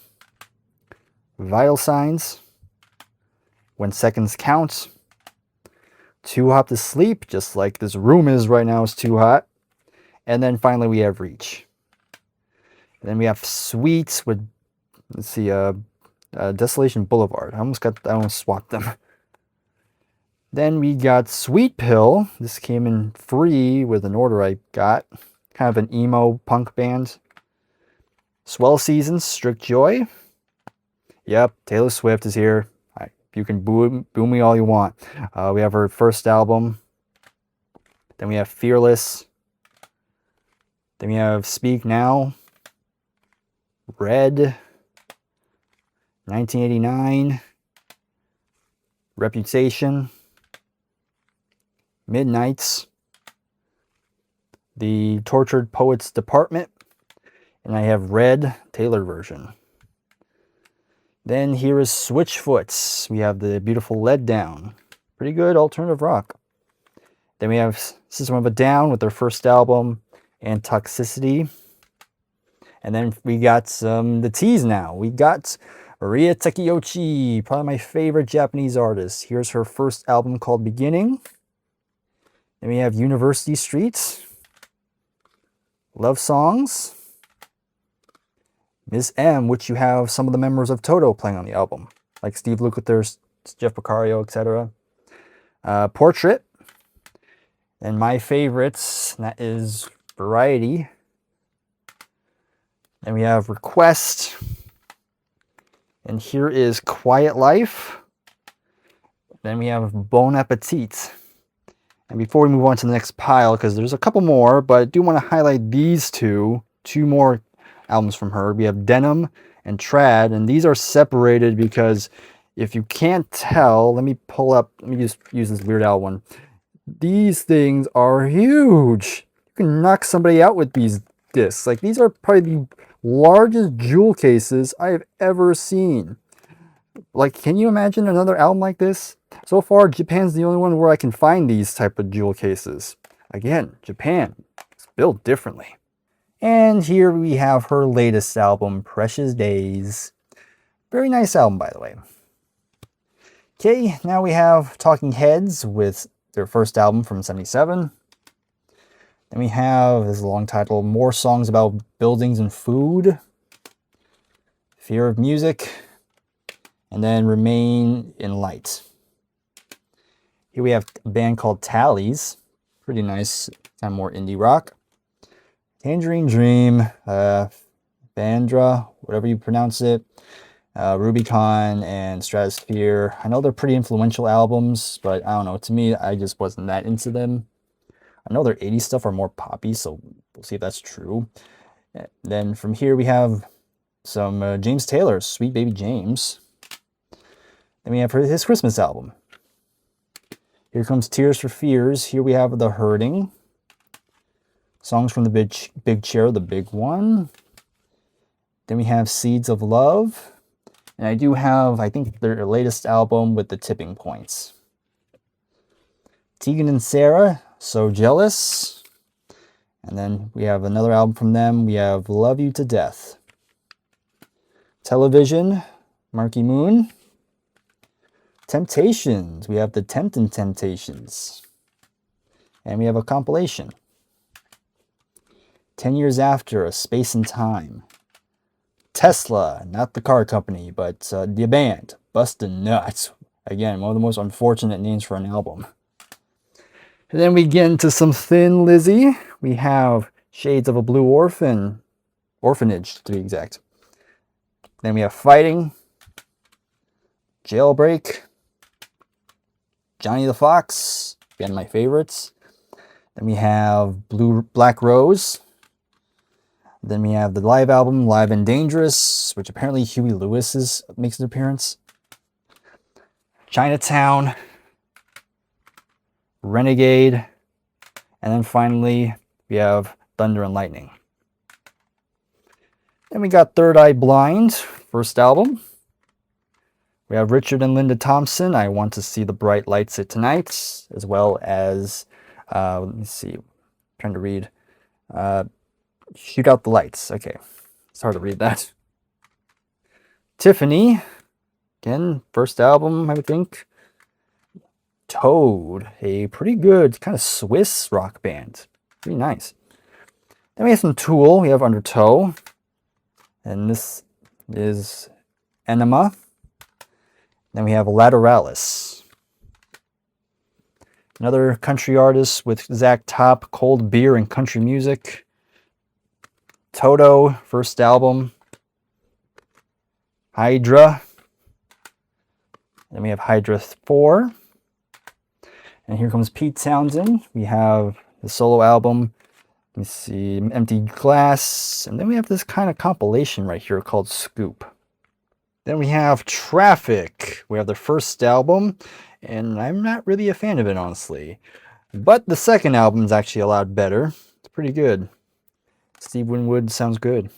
Speaker 2: Vital Signs, When Seconds Count, Too Hot to Sleep, just like this room is right now, is too hot. And then finally we have Reach. And then we have Sweet with, let's see, Desolation Boulevard. I almost swapped them. Then we got Sweet Pill. This came in free with an order I got. Kind of an emo punk band. Swell Seasons, Strict Joy. Yep, Taylor Swift is here. You can boo me all you want. We have her first album. Then we have Fearless. Then we have Speak Now. Red. 1989. Reputation. Midnights. The Tortured Poets Department. And I have Red, Taylor version. Then here is Switchfoot. We have the beautiful Let Down. Pretty good alternative rock. Then we have System of a Down with their first album, and Toxicity. And then we got the teas now. We got Mariya Takeuchi, probably my favorite Japanese artist. Here's her first album called Beginning. Then we have University Street, Love Songs, Miss M, which you have some of the members of Toto playing on the album, like Steve Lukather, Jeff Porcaro, etc. Portrait, and my favorites, that is Variety. Then we have Request, and here is Quiet Life. Then we have Bon Appetit. And before we move on to the next pile, because there's a couple more, but I do want to highlight these two more albums from her. We have Denim and Trad, and these are separated because if you can't tell, let me just use this Weird Al one. These things are huge. You can knock somebody out with these discs. Like, these are probably the largest jewel cases I have ever seen. Like, can you imagine another album like this? So far, Japan's the only one where I can find these type of jewel cases. Again, Japan is built differently. And here we have her latest album, Precious Days. Very nice album, by the way. Okay, now we have Talking Heads with their first album from '77. Then we have this long title, More Songs About Buildings and Food. Fear of Music. And then Remain in Light. Here we have a band called Tallies. Pretty nice, kind of more indie rock. Tangerine Dream, Bandra, whatever you pronounce it, Rubicon, and Stratosphere. I know they're pretty influential albums, but I don't know. To me, I just wasn't that into them. I know their 80s stuff are more poppy, so we'll see if that's true. Then from here we have some James Taylor, Sweet Baby James. Then we have his Christmas album. Here comes Tears for Fears. Here we have The Hurting. Songs from the Big Chair, the big one. Then we have Seeds of Love. And I do have, I think, their latest album with the tipping points. Tegan and Sarah, So Jealous. And then we have another album from them. We have Love You to Death. Television, Marky Moon. Temptations, we have the Temptin' Temptations. And we have a compilation. 10 Years After, A Space and Time. Tesla, not the car company, but the band, Bustin' Nuts. Again, one of the most unfortunate names for an album. And then we get into some Thin Lizzy. We have Shades of a Blue Orphanage to be exact. Then we have Fighting, Jailbreak, Johnny the Fox, again my favorites. Then we have Black Rose. Then we have the live album, Live and Dangerous, which apparently Huey Lewis makes an appearance. Chinatown, Renegade, and then finally we have Thunder and Lightning. Then we got Third Eye Blind, first album. We have Richard and Linda Thompson, I Want to See the Bright Lights at Tonight, as well as, let me see, I'm trying to read, Shoot Out the Lights. Okay, it's hard to read that. Tiffany, again, first album, I would think. Toad, a pretty good kind of Swiss rock band. Pretty nice. Then we have some Tool. We have Undertow. And this is Enema. Then we have Lateralis. Another country artist with Zach Top, Cold Beer and Country Music. Toto, first album. Hydra. Then we have Hydra 4. And here comes Pete Townsend. We have the solo album. Let me see, Empty Glass. And then we have this kind of compilation right here called Scoop. Then we have Traffic. We have their first album. And I'm not really a fan of it, honestly. But the second album is actually a lot better. It's pretty good. Steve Winwood sounds good.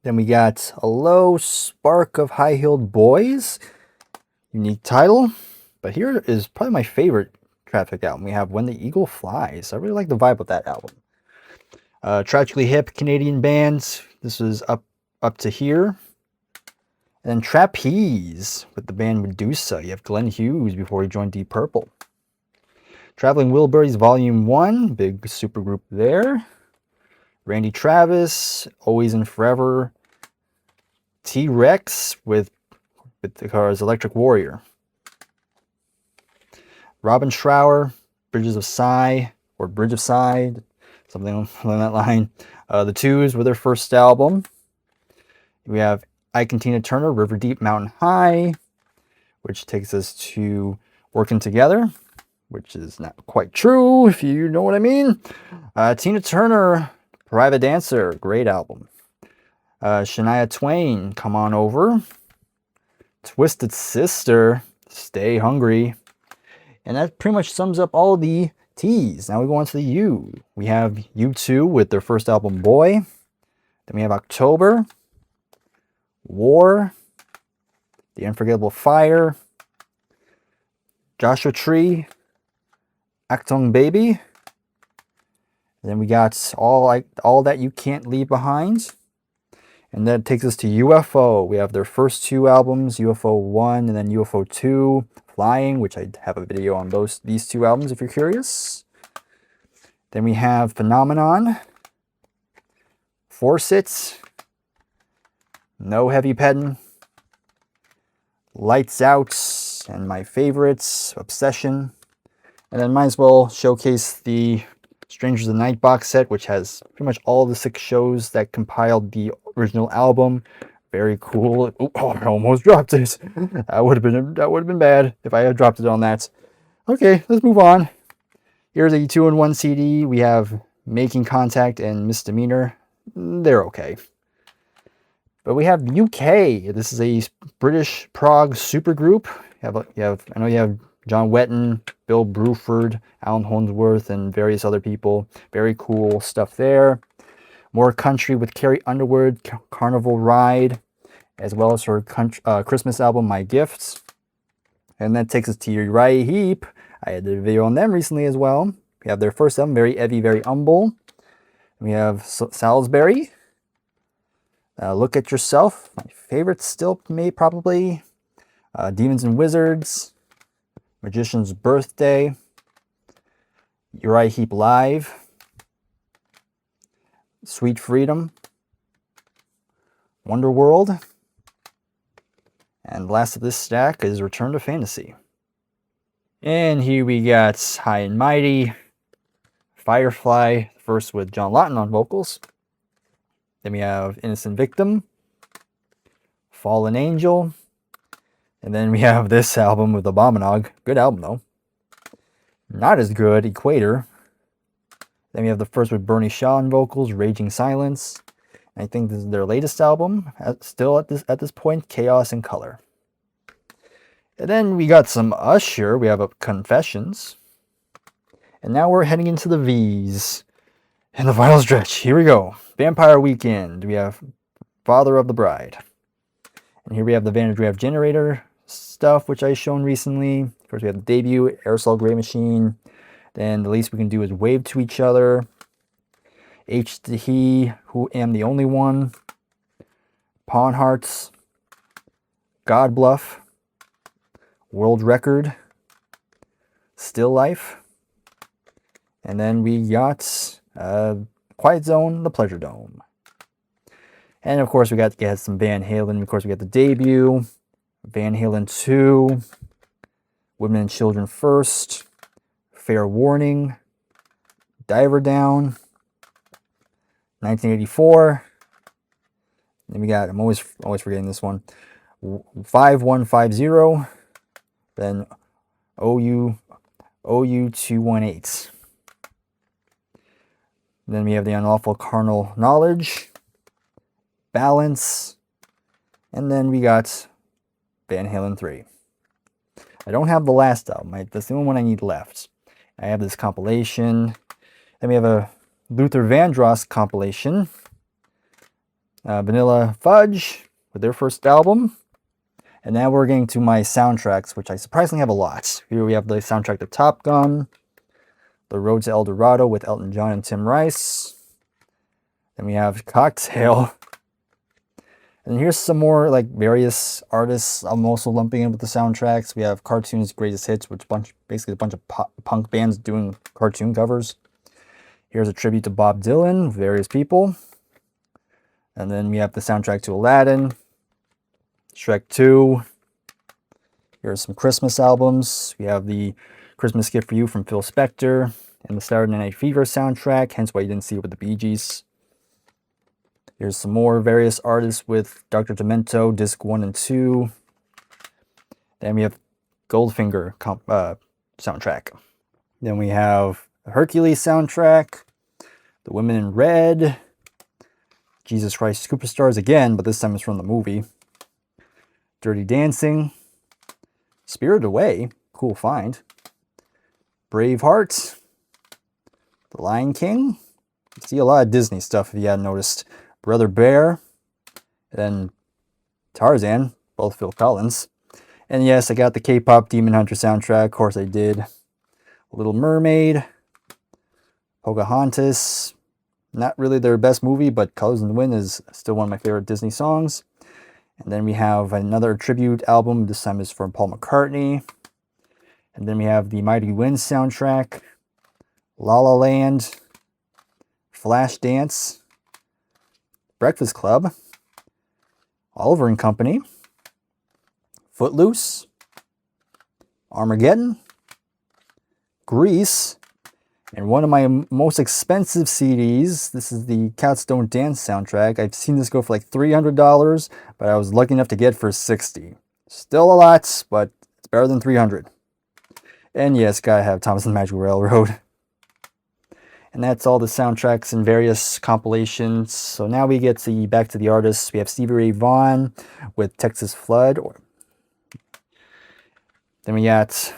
Speaker 2: Then we got A Low Spark of High-Heeled Boys. Unique title. But here is probably my favorite Traffic album. We have When the Eagle Flies. I really like the vibe of that album. Tragically Hip, Canadian band. This is up to here. And then Trapeze with the band Medusa. You have Glenn Hughes before he joined Deep Purple. Traveling Wilburys Volume 1. Big supergroup there. Randy Travis, Always and Forever. T-Rex with the Cars Electric Warrior. Robin Trower, Bridges of Sigh, or Bridge of Sigh, something along that line. The Twos with their first album. We have Ike and Tina Turner, River Deep, Mountain High, which takes us to Working Together, which is not quite true, if you know what I mean. Tina Turner, Private Dancer, great album. Shania Twain, Come On Over. Twisted Sister, Stay Hungry. And that pretty much sums up all the T's. Now we go on to the U. We have U2 with their first album, Boy. Then we have October, War, The Unforgettable Fire, Joshua Tree, Achtung Baby. And then we got all That You Can't Leave Behind. And that takes us to UFO. We have their first two albums, UFO 1 and then UFO 2, Flying, which I have a video on these two albums if you're curious. Then we have Phenomenon, Force It, No Heavy Pettin', Lights Out, and my favorites, Obsession. And then might as well showcase the Strangers of the Night box set, which has pretty much all the 6 shows that compiled the original album. Very cool. Oh, I almost dropped it. That would have been bad if I had dropped it on that. Okay, let's move on. Here's a 2-in-1 CD. We have Making Contact and Misdemeanor. They're okay. But we have UK. This is a British prog supergroup. I know you have John Wetton, Bill Bruford, Alan Holdsworth, and various other people. Very cool stuff there. More country with Carrie Underwood, Carnival Ride, as well as her Christmas album, My Gifts. And that takes us to Uriah Heep. I had a video on them recently as well. We have their first album, Very Heavy, Very Humble. We have Salisbury. Look at Yourself. My favorite still, probably. Demons and Wizards. Magician's Birthday. Uriah Heep Live. Sweet Freedom. Wonderworld. And last of this stack is Return to Fantasy. And here we got High and Mighty. Firefly, first with John Lawton on vocals. Then we have Innocent Victim, Fallen Angel, and then we have this album with Abominog. Good album though. Not as good, Equator. Then we have the first with Bernie Shaw on vocals, Raging Silence. And I think this is their latest album, still at this point, Chaos in Color. And then we got some Usher. We have Confessions. And now we're heading into the V's. And the final stretch. Here we go. Vampire Weekend. We have Father of the Bride. And here we have the Vantage Graph Generator stuff, which I've shown recently. Of course, we have the debut, Aerosol Grey Machine. Then the least we can do is Wave to Each Other. H to He, Who Am the Only One. Pawn Hearts. God Bluff. World Record. Still Life. And then we got Quiet Zone, The Pleasure Dome. And of course we got some Van Halen. Of course we got the debut, Van Halen 2, Women and Children First, Fair Warning, Diver Down, 1984. Then we got, I'm always forgetting this one, 5150, then OU 218. Then we have the Unlawful Carnal Knowledge, Balance, and then we got Van Halen 3. I don't have the last album. That's the only one I need left. I have this compilation. Then we have a Luther Vandross compilation. Vanilla Fudge with their first album. And now we're getting to my soundtracks, which I surprisingly have a lot. Here we have the soundtrack to Top Gun. The Road to El Dorado with Elton John and Tim Rice. Then we have Cocktail. And here's some more like various artists I'm also lumping in with the soundtracks. We have Cartoons Greatest Hits, which basically a bunch of punk bands doing cartoon covers. Here's a tribute to Bob Dylan, various people. And then we have the soundtrack to Aladdin, Shrek 2. Here's some Christmas albums. We have the Christmas Gift for You from Phil Spector, and the Saturday Night Fever soundtrack, hence why you didn't see it with the Bee Gees. Here's some more various artists with Dr. Demento, Disc 1 and 2. Then we have Goldfinger soundtrack. Then we have the Hercules soundtrack, The Women in Red, Jesus Christ Superstars again, but this time it's from the movie. Dirty Dancing, Spirited Away, cool find. Braveheart, The Lion King. You see a lot of Disney stuff if you hadn't noticed. Brother Bear, and then Tarzan, both Phil Collins. And yes, I got the K-pop Demon Hunter soundtrack. Of course I did. Little Mermaid, Pocahontas. Not really their best movie, but Colors in the Wind is still one of my favorite Disney songs. And then we have another tribute album. This time is from Paul McCartney. And then we have the Mighty Wind soundtrack, La La Land, Flashdance, Breakfast Club, Oliver and Company, Footloose, Armageddon, Grease, and one of my most expensive CDs. This is the Cats Don't Dance soundtrack. I've seen this go for like $300, but I was lucky enough to get it for $60. Still a lot, but it's better than $300. And yes, gotta have Thomas and the Magic Railroad. And that's all the soundtracks and various compilations. So now we get to back to the artists. We have Stevie Ray Vaughan with Texas Flood. Then we got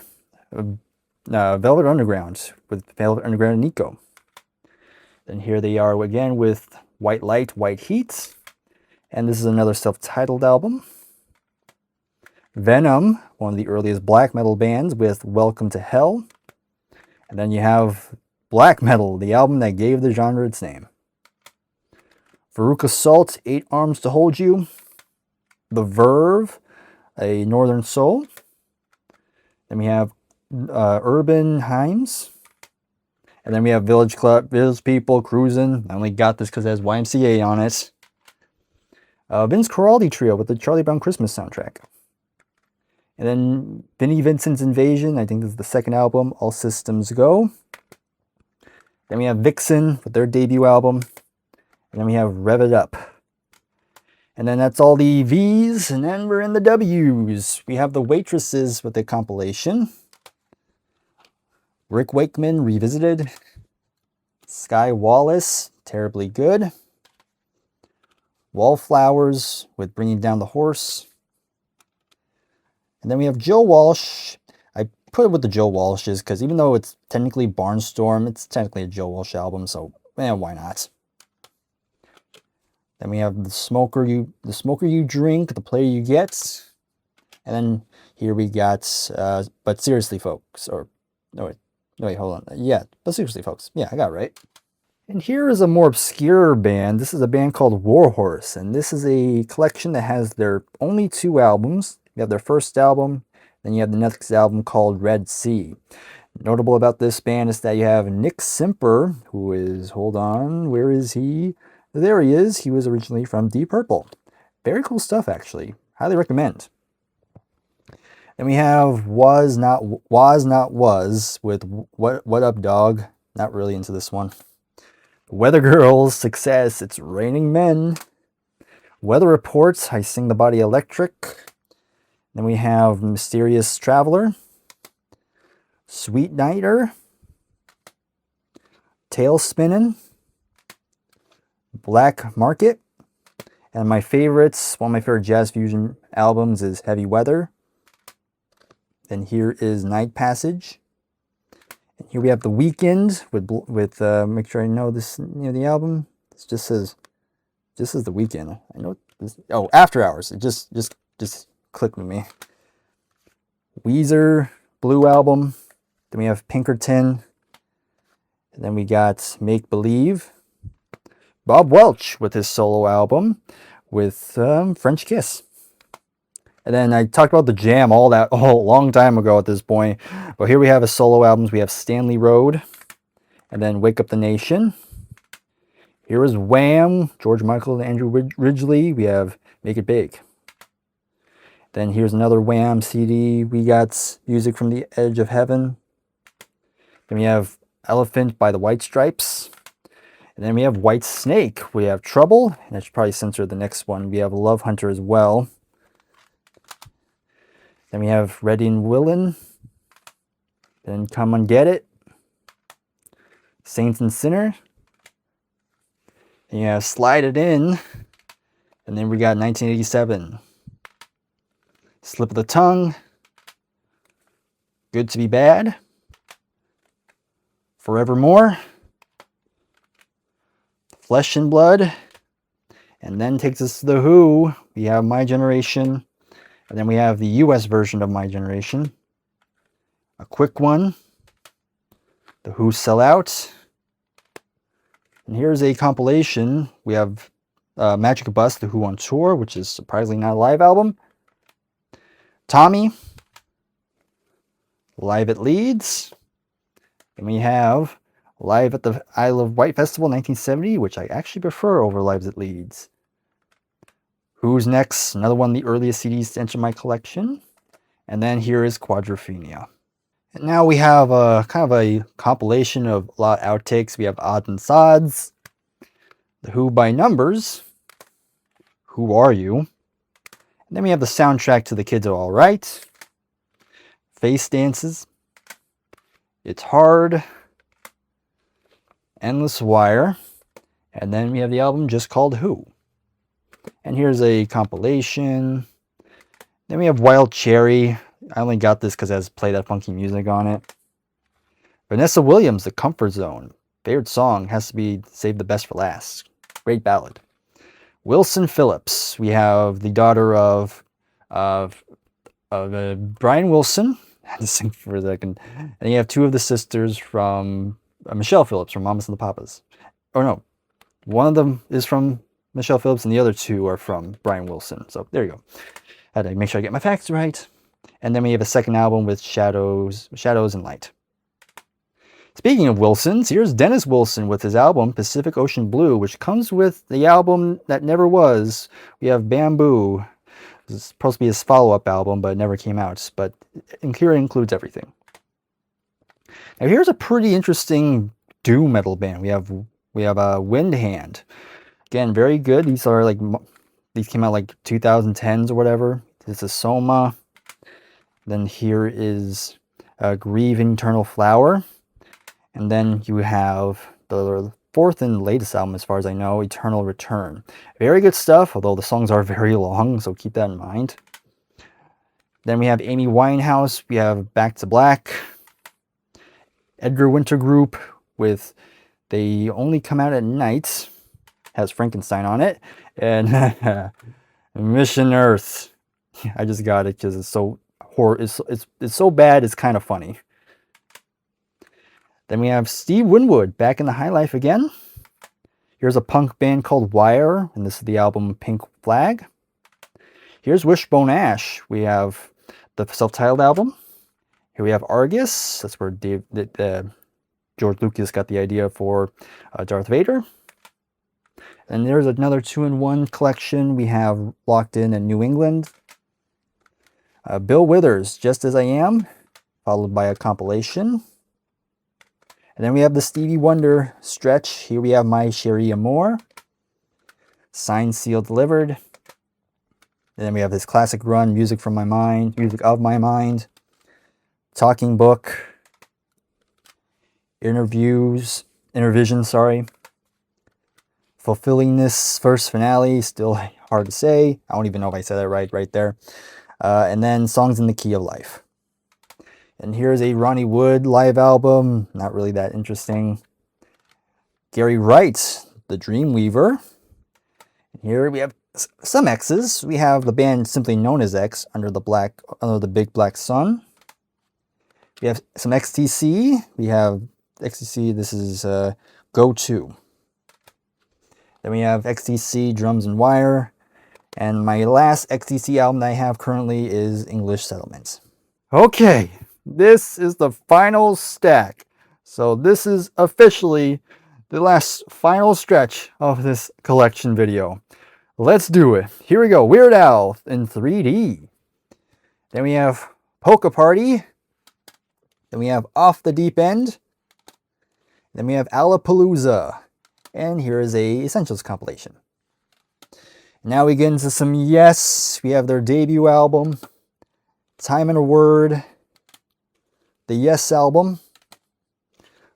Speaker 2: Velvet Underground with Velvet Underground and Nico. Then here they are again with White Light, White Heat. And this is another self-titled album. Venom, one of the earliest black metal bands, with Welcome to Hell. And then you have Black Metal, the album that gave the genre its name. Veruca Salt, 8 Arms to Hold You. The Verve, A Northern Soul. Then we have Urban Hymns. And then we have Village People, Cruisin'. I only got this because it has YMCA on it. Vince Guaraldi Trio with the Charlie Brown Christmas soundtrack. And then Vinnie Vincent's Invasion, I think this is the second album, All Systems Go. Then we have Vixen with their debut album. And then we have Rev It Up. And then that's all the V's, and then we're in the W's. We have the Waitresses with the compilation. Rick Wakeman Revisited. Sky Wallace, Terribly Good. Wallflowers with Bringing Down the Horse. And then we have Joe Walsh. I put it with the Joe Walshes because even though it's technically Barnstorm, it's technically a Joe Walsh album, so why not? Then we have the smoker you drink, the player you get. And then here we got But Seriously Folks, or no wait, hold on. Yeah, But Seriously Folks. Yeah, I got it right. And here is a more obscure band. This is a band called Warhorse, and this is a collection that has their only 2 albums. You have their first album, then you have the next album called Red Sea. Notable about this band is that you have Nick Simper, who is, hold on, where is he? There he is. He was originally from Deep Purple. Very cool stuff, actually. Highly recommend. Then we have Was Not Was with What Up Dog. Not really into this one. Weather Girls, Success, It's Raining Men. Weather Reports, I Sing the Body Electric. Then we have Mysterious Traveler, Sweet Nighter, Tail Spinnin', Black Market, and my favorites, one of my favorite jazz fusion albums is Heavy Weather. Then here is Night Passage. And here we have The Weeknd with make sure I know this, the album. This just says The Weeknd. I know this. Oh, After Hours. It just clicked with me. Weezer, Blue Album. Then we have Pinkerton. And then we got Make Believe. Bob Welch with his solo album with French Kiss. And then I talked about the Jam a long time ago at this point. But here we have his solo albums. We have Stanley Road. And then Wake Up the Nation. Here is Wham, George Michael and Andrew Ridgeley. We have Make It Big. Then here's another Wham CD. We got Music from the Edge of Heaven. Then we have Elephant by the White Stripes. And then we have White Snake. We have Trouble. And I should probably censor the next one. We have Love Hunter as well. Then we have Ready and Willin'. Then Come and Get It. Saints and Sinner. And you have Slide It In. And then we got 1987. Slip of the Tongue. Good to Be Bad. Forevermore. Flesh and Blood. And then takes us to The Who. We have My Generation. And then we have the US version of My Generation. A quick one. The Who Sell Out. And here's a compilation. We have Magic Bus, The Who on Tour, which is surprisingly not a live album. Tommy. Live at Leeds. And we have Live at the Isle of Wight Festival 1970, which I actually prefer over Lives at Leeds. Who's Next? Another one of the earliest CDs to enter my collection. And then here is Quadrophenia. And now we have a kind of a compilation of a lot of outtakes. We have Odds and Sods, The Who by Numbers, Who Are You? And then we have the soundtrack to The Kids Are Alright, Face Dances, It's Hard, Endless Wire, and then we have the album just called Who. And here's a compilation. Then we have Wild Cherry. I only got this because it has Play That Funky Music on it. Vanessa Williams, The Comfort Zone. Favorite song has to be Save the Best for Last. Great ballad. Wilson Phillips. We have the daughter of Brian Wilson. I had to sing for a second. And you have two of the sisters from Michelle Phillips from Mamas and the Papas. Or no, one of them is from Michelle Phillips and the other two are from Brian Wilson. So there you go. Had to make sure I get my facts right. And then we have a second album with Shadows and Light. Speaking of Wilsons, here's Dennis Wilson with his album Pacific Ocean Blue, which comes with the album that never was. We have Bamboo. This is supposed to be his follow-up album, but it never came out. But here it includes everything. Now here's a pretty interesting doom metal band. We have Windhand. Again, very good. These came out like 2010s or whatever. This is Soma. Then here is Grieve Eternal Flower. And then you have the fourth and latest album, as far as I know, Eternal Return. Very good stuff, although the songs are very long, so keep that in mind. Then we have Amy Winehouse. We have Back to Black. Edgar Winter Group with They Only Come Out at Night. Has Frankenstein on it. And Mission Earth. I just got it because it's so it's so bad, it's kind of funny. Then we have Steve Winwood back in the high life again. Here's a punk band called Wire, and this is the album Pink Flag. Here's Wishbone Ash. We have the self-titled album. Here we have Argus. That's where George Lucas got the idea for Darth Vader. And there's another 2-in-1 collection. We have Locked In and New England. Bill Withers, Just As I Am, followed by a compilation. And then we have the Stevie Wonder stretch. Here we have My Cherie Amour. Signed, Sealed, Delivered. And then we have this classic run, Music of My Mind. Talking Book. Intervision, sorry. Fulfilling This First Finale, still hard to say. I don't even know if I said that right there. And then Songs in the Key of Life. And here's a Ronnie Wood live album. Not really that interesting. Gary Wright, The Dreamweaver. And here we have some X's. We have the band simply known as X, Under the Big Black Sun. We have some XTC. We have XTC, this is Go To. Then we have XTC, Drums and Wire. And my last XTC album that I have currently is English Settlements. Okay. This is the final stack. So this is officially the last final stretch of this collection video. Let's do it. Here we go. Weird Al in 3D. Then we have Polka Party. Then we have Off the Deep End. Then we have Alapalooza. And here is a Essentials compilation. Now we get into some Yes. We have their debut album, Time and a Word. The Yes album,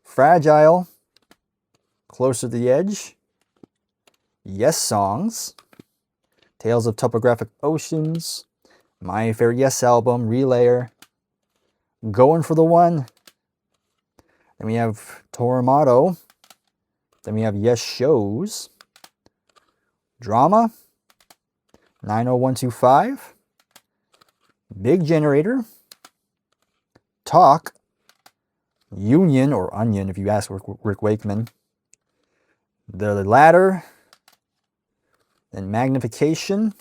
Speaker 2: Fragile, Closer to the Edge, Yes Songs, Tales of Topographic Oceans, My Favorite Yes album, Relayer, Going for the One. Then we have Tormato. Then we have Yes Shows, Drama, 90125, Big Generator, Talk, Union, or Onion if you ask Rick Wakeman, The Ladder, and Magnification.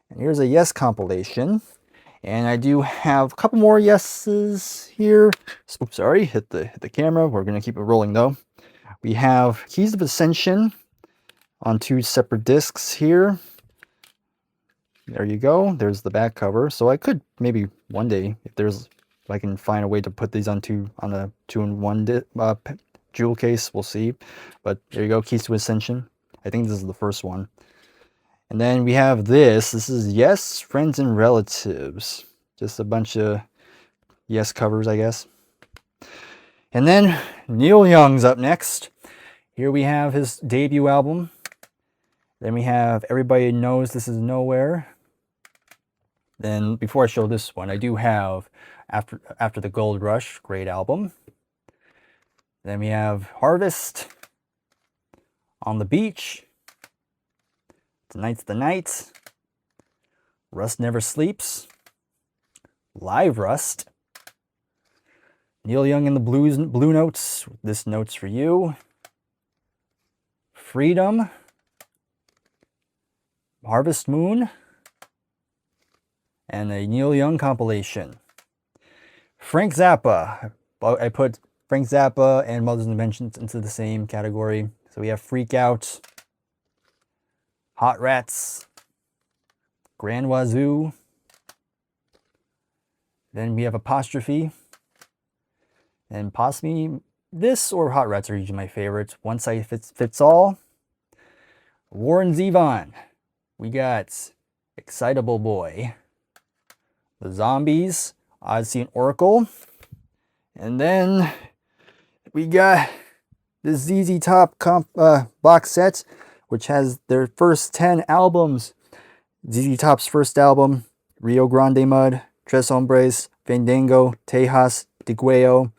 Speaker 2: And here's a Yes compilation. And I do have a couple more Yeses here. Oops, sorry, hit the camera. We're going to keep it rolling though. We have Keys of Ascension on 2 separate discs here. There you go. There's the back cover. So I could maybe one day, if I can find a way to put these on a 2-in-1 jewel case, we'll see. But there you go, Keys to Ascension. I think this is the first one. And then we have this. This is Yes, Friends and Relatives. Just a bunch of Yes covers, I guess. And then Neil Young's up next. Here we have his debut album. Then we have Everybody Knows This Is Nowhere. Then before I show this one, I do have After the Gold Rush, great album. Then we have Harvest, On the Beach, Tonight's the Night, Rust Never Sleeps, Live Rust, Neil Young and the Blue Notes, This Note's for You, Freedom, Harvest Moon, and a Neil Young compilation. Frank Zappa. I put Frank Zappa and Mother's Inventions into the same category. So we have Freak Out, Hot Rats, Grand Wazoo. Then we have Apostrophe. And possibly this or Hot Rats are usually my favorites. One Size Fits All. Warren Zevon. We got Excitable Boy. The Zombies, Odyssey and Oracle. And then we got the ZZ Top box set, which has their first 10 albums. ZZ Top's first album, Rio Grande Mud, Tres Hombres, Fandango, Tejas, Digueo,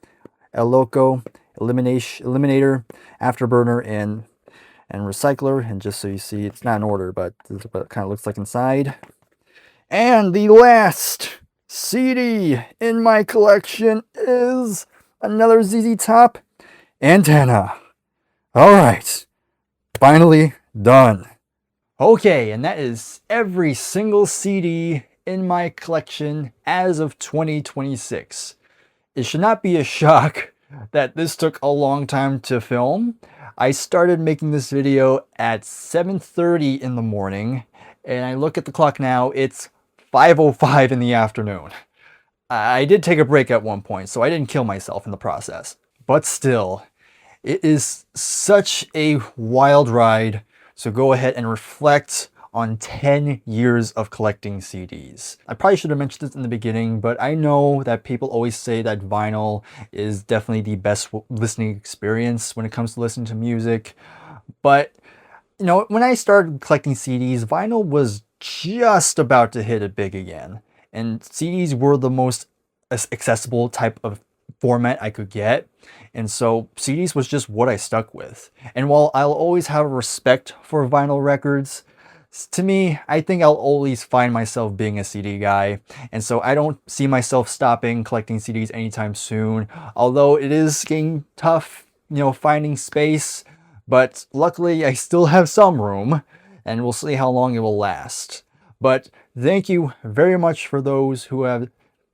Speaker 2: El Loco, Eliminator, Afterburner, and Recycler. And just so you see, it's not in order, but this is what it kind of looks like inside. And the last CD in my collection is another ZZ Top, Antenna. All right, finally done. Okay, and that is every single CD in my collection as of 2026. It should not be a shock that this took a long time to film. I started making this video at 7:30 in the morning, and I look at the clock now, it's 5:05 in the afternoon. I did take a break at one point, so I didn't kill myself in the process. But still, it is such a wild ride, so go ahead and reflect on 10 years of collecting CDs. I probably should have mentioned this in the beginning, but I know that people always say that vinyl is definitely the best listening experience when it comes to listening to music. But, you know, when I started collecting CDs, vinyl was just about to hit it big again. And CDs were the most accessible type of format I could get. And so CDs was just what I stuck with. And while I'll always have respect for vinyl records, to me, I think I'll always find myself being a CD guy. And so I don't see myself stopping collecting CDs anytime soon. Although it is getting tough, you know, finding space. But luckily I still have some room. And we'll see how long it will last. But thank you very much for those who have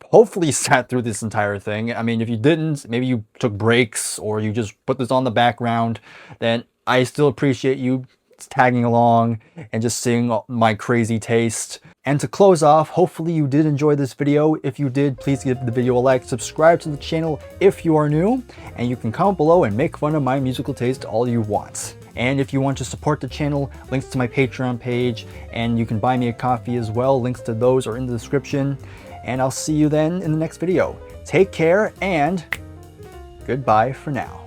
Speaker 2: hopefully sat through this entire thing. I mean, if you didn't, maybe you took breaks or you just put this on the background, then I still appreciate you tagging along and just seeing my crazy taste. And to close off, hopefully you did enjoy this video. If you did, please give the video a like, subscribe to the channel if you are new, and you can comment below and make fun of my musical taste all you want. And if you want to support the channel, links to my Patreon page, and you can buy me a coffee as well. Links to those are in the description. And I'll see you then in the next video. Take care and goodbye for now.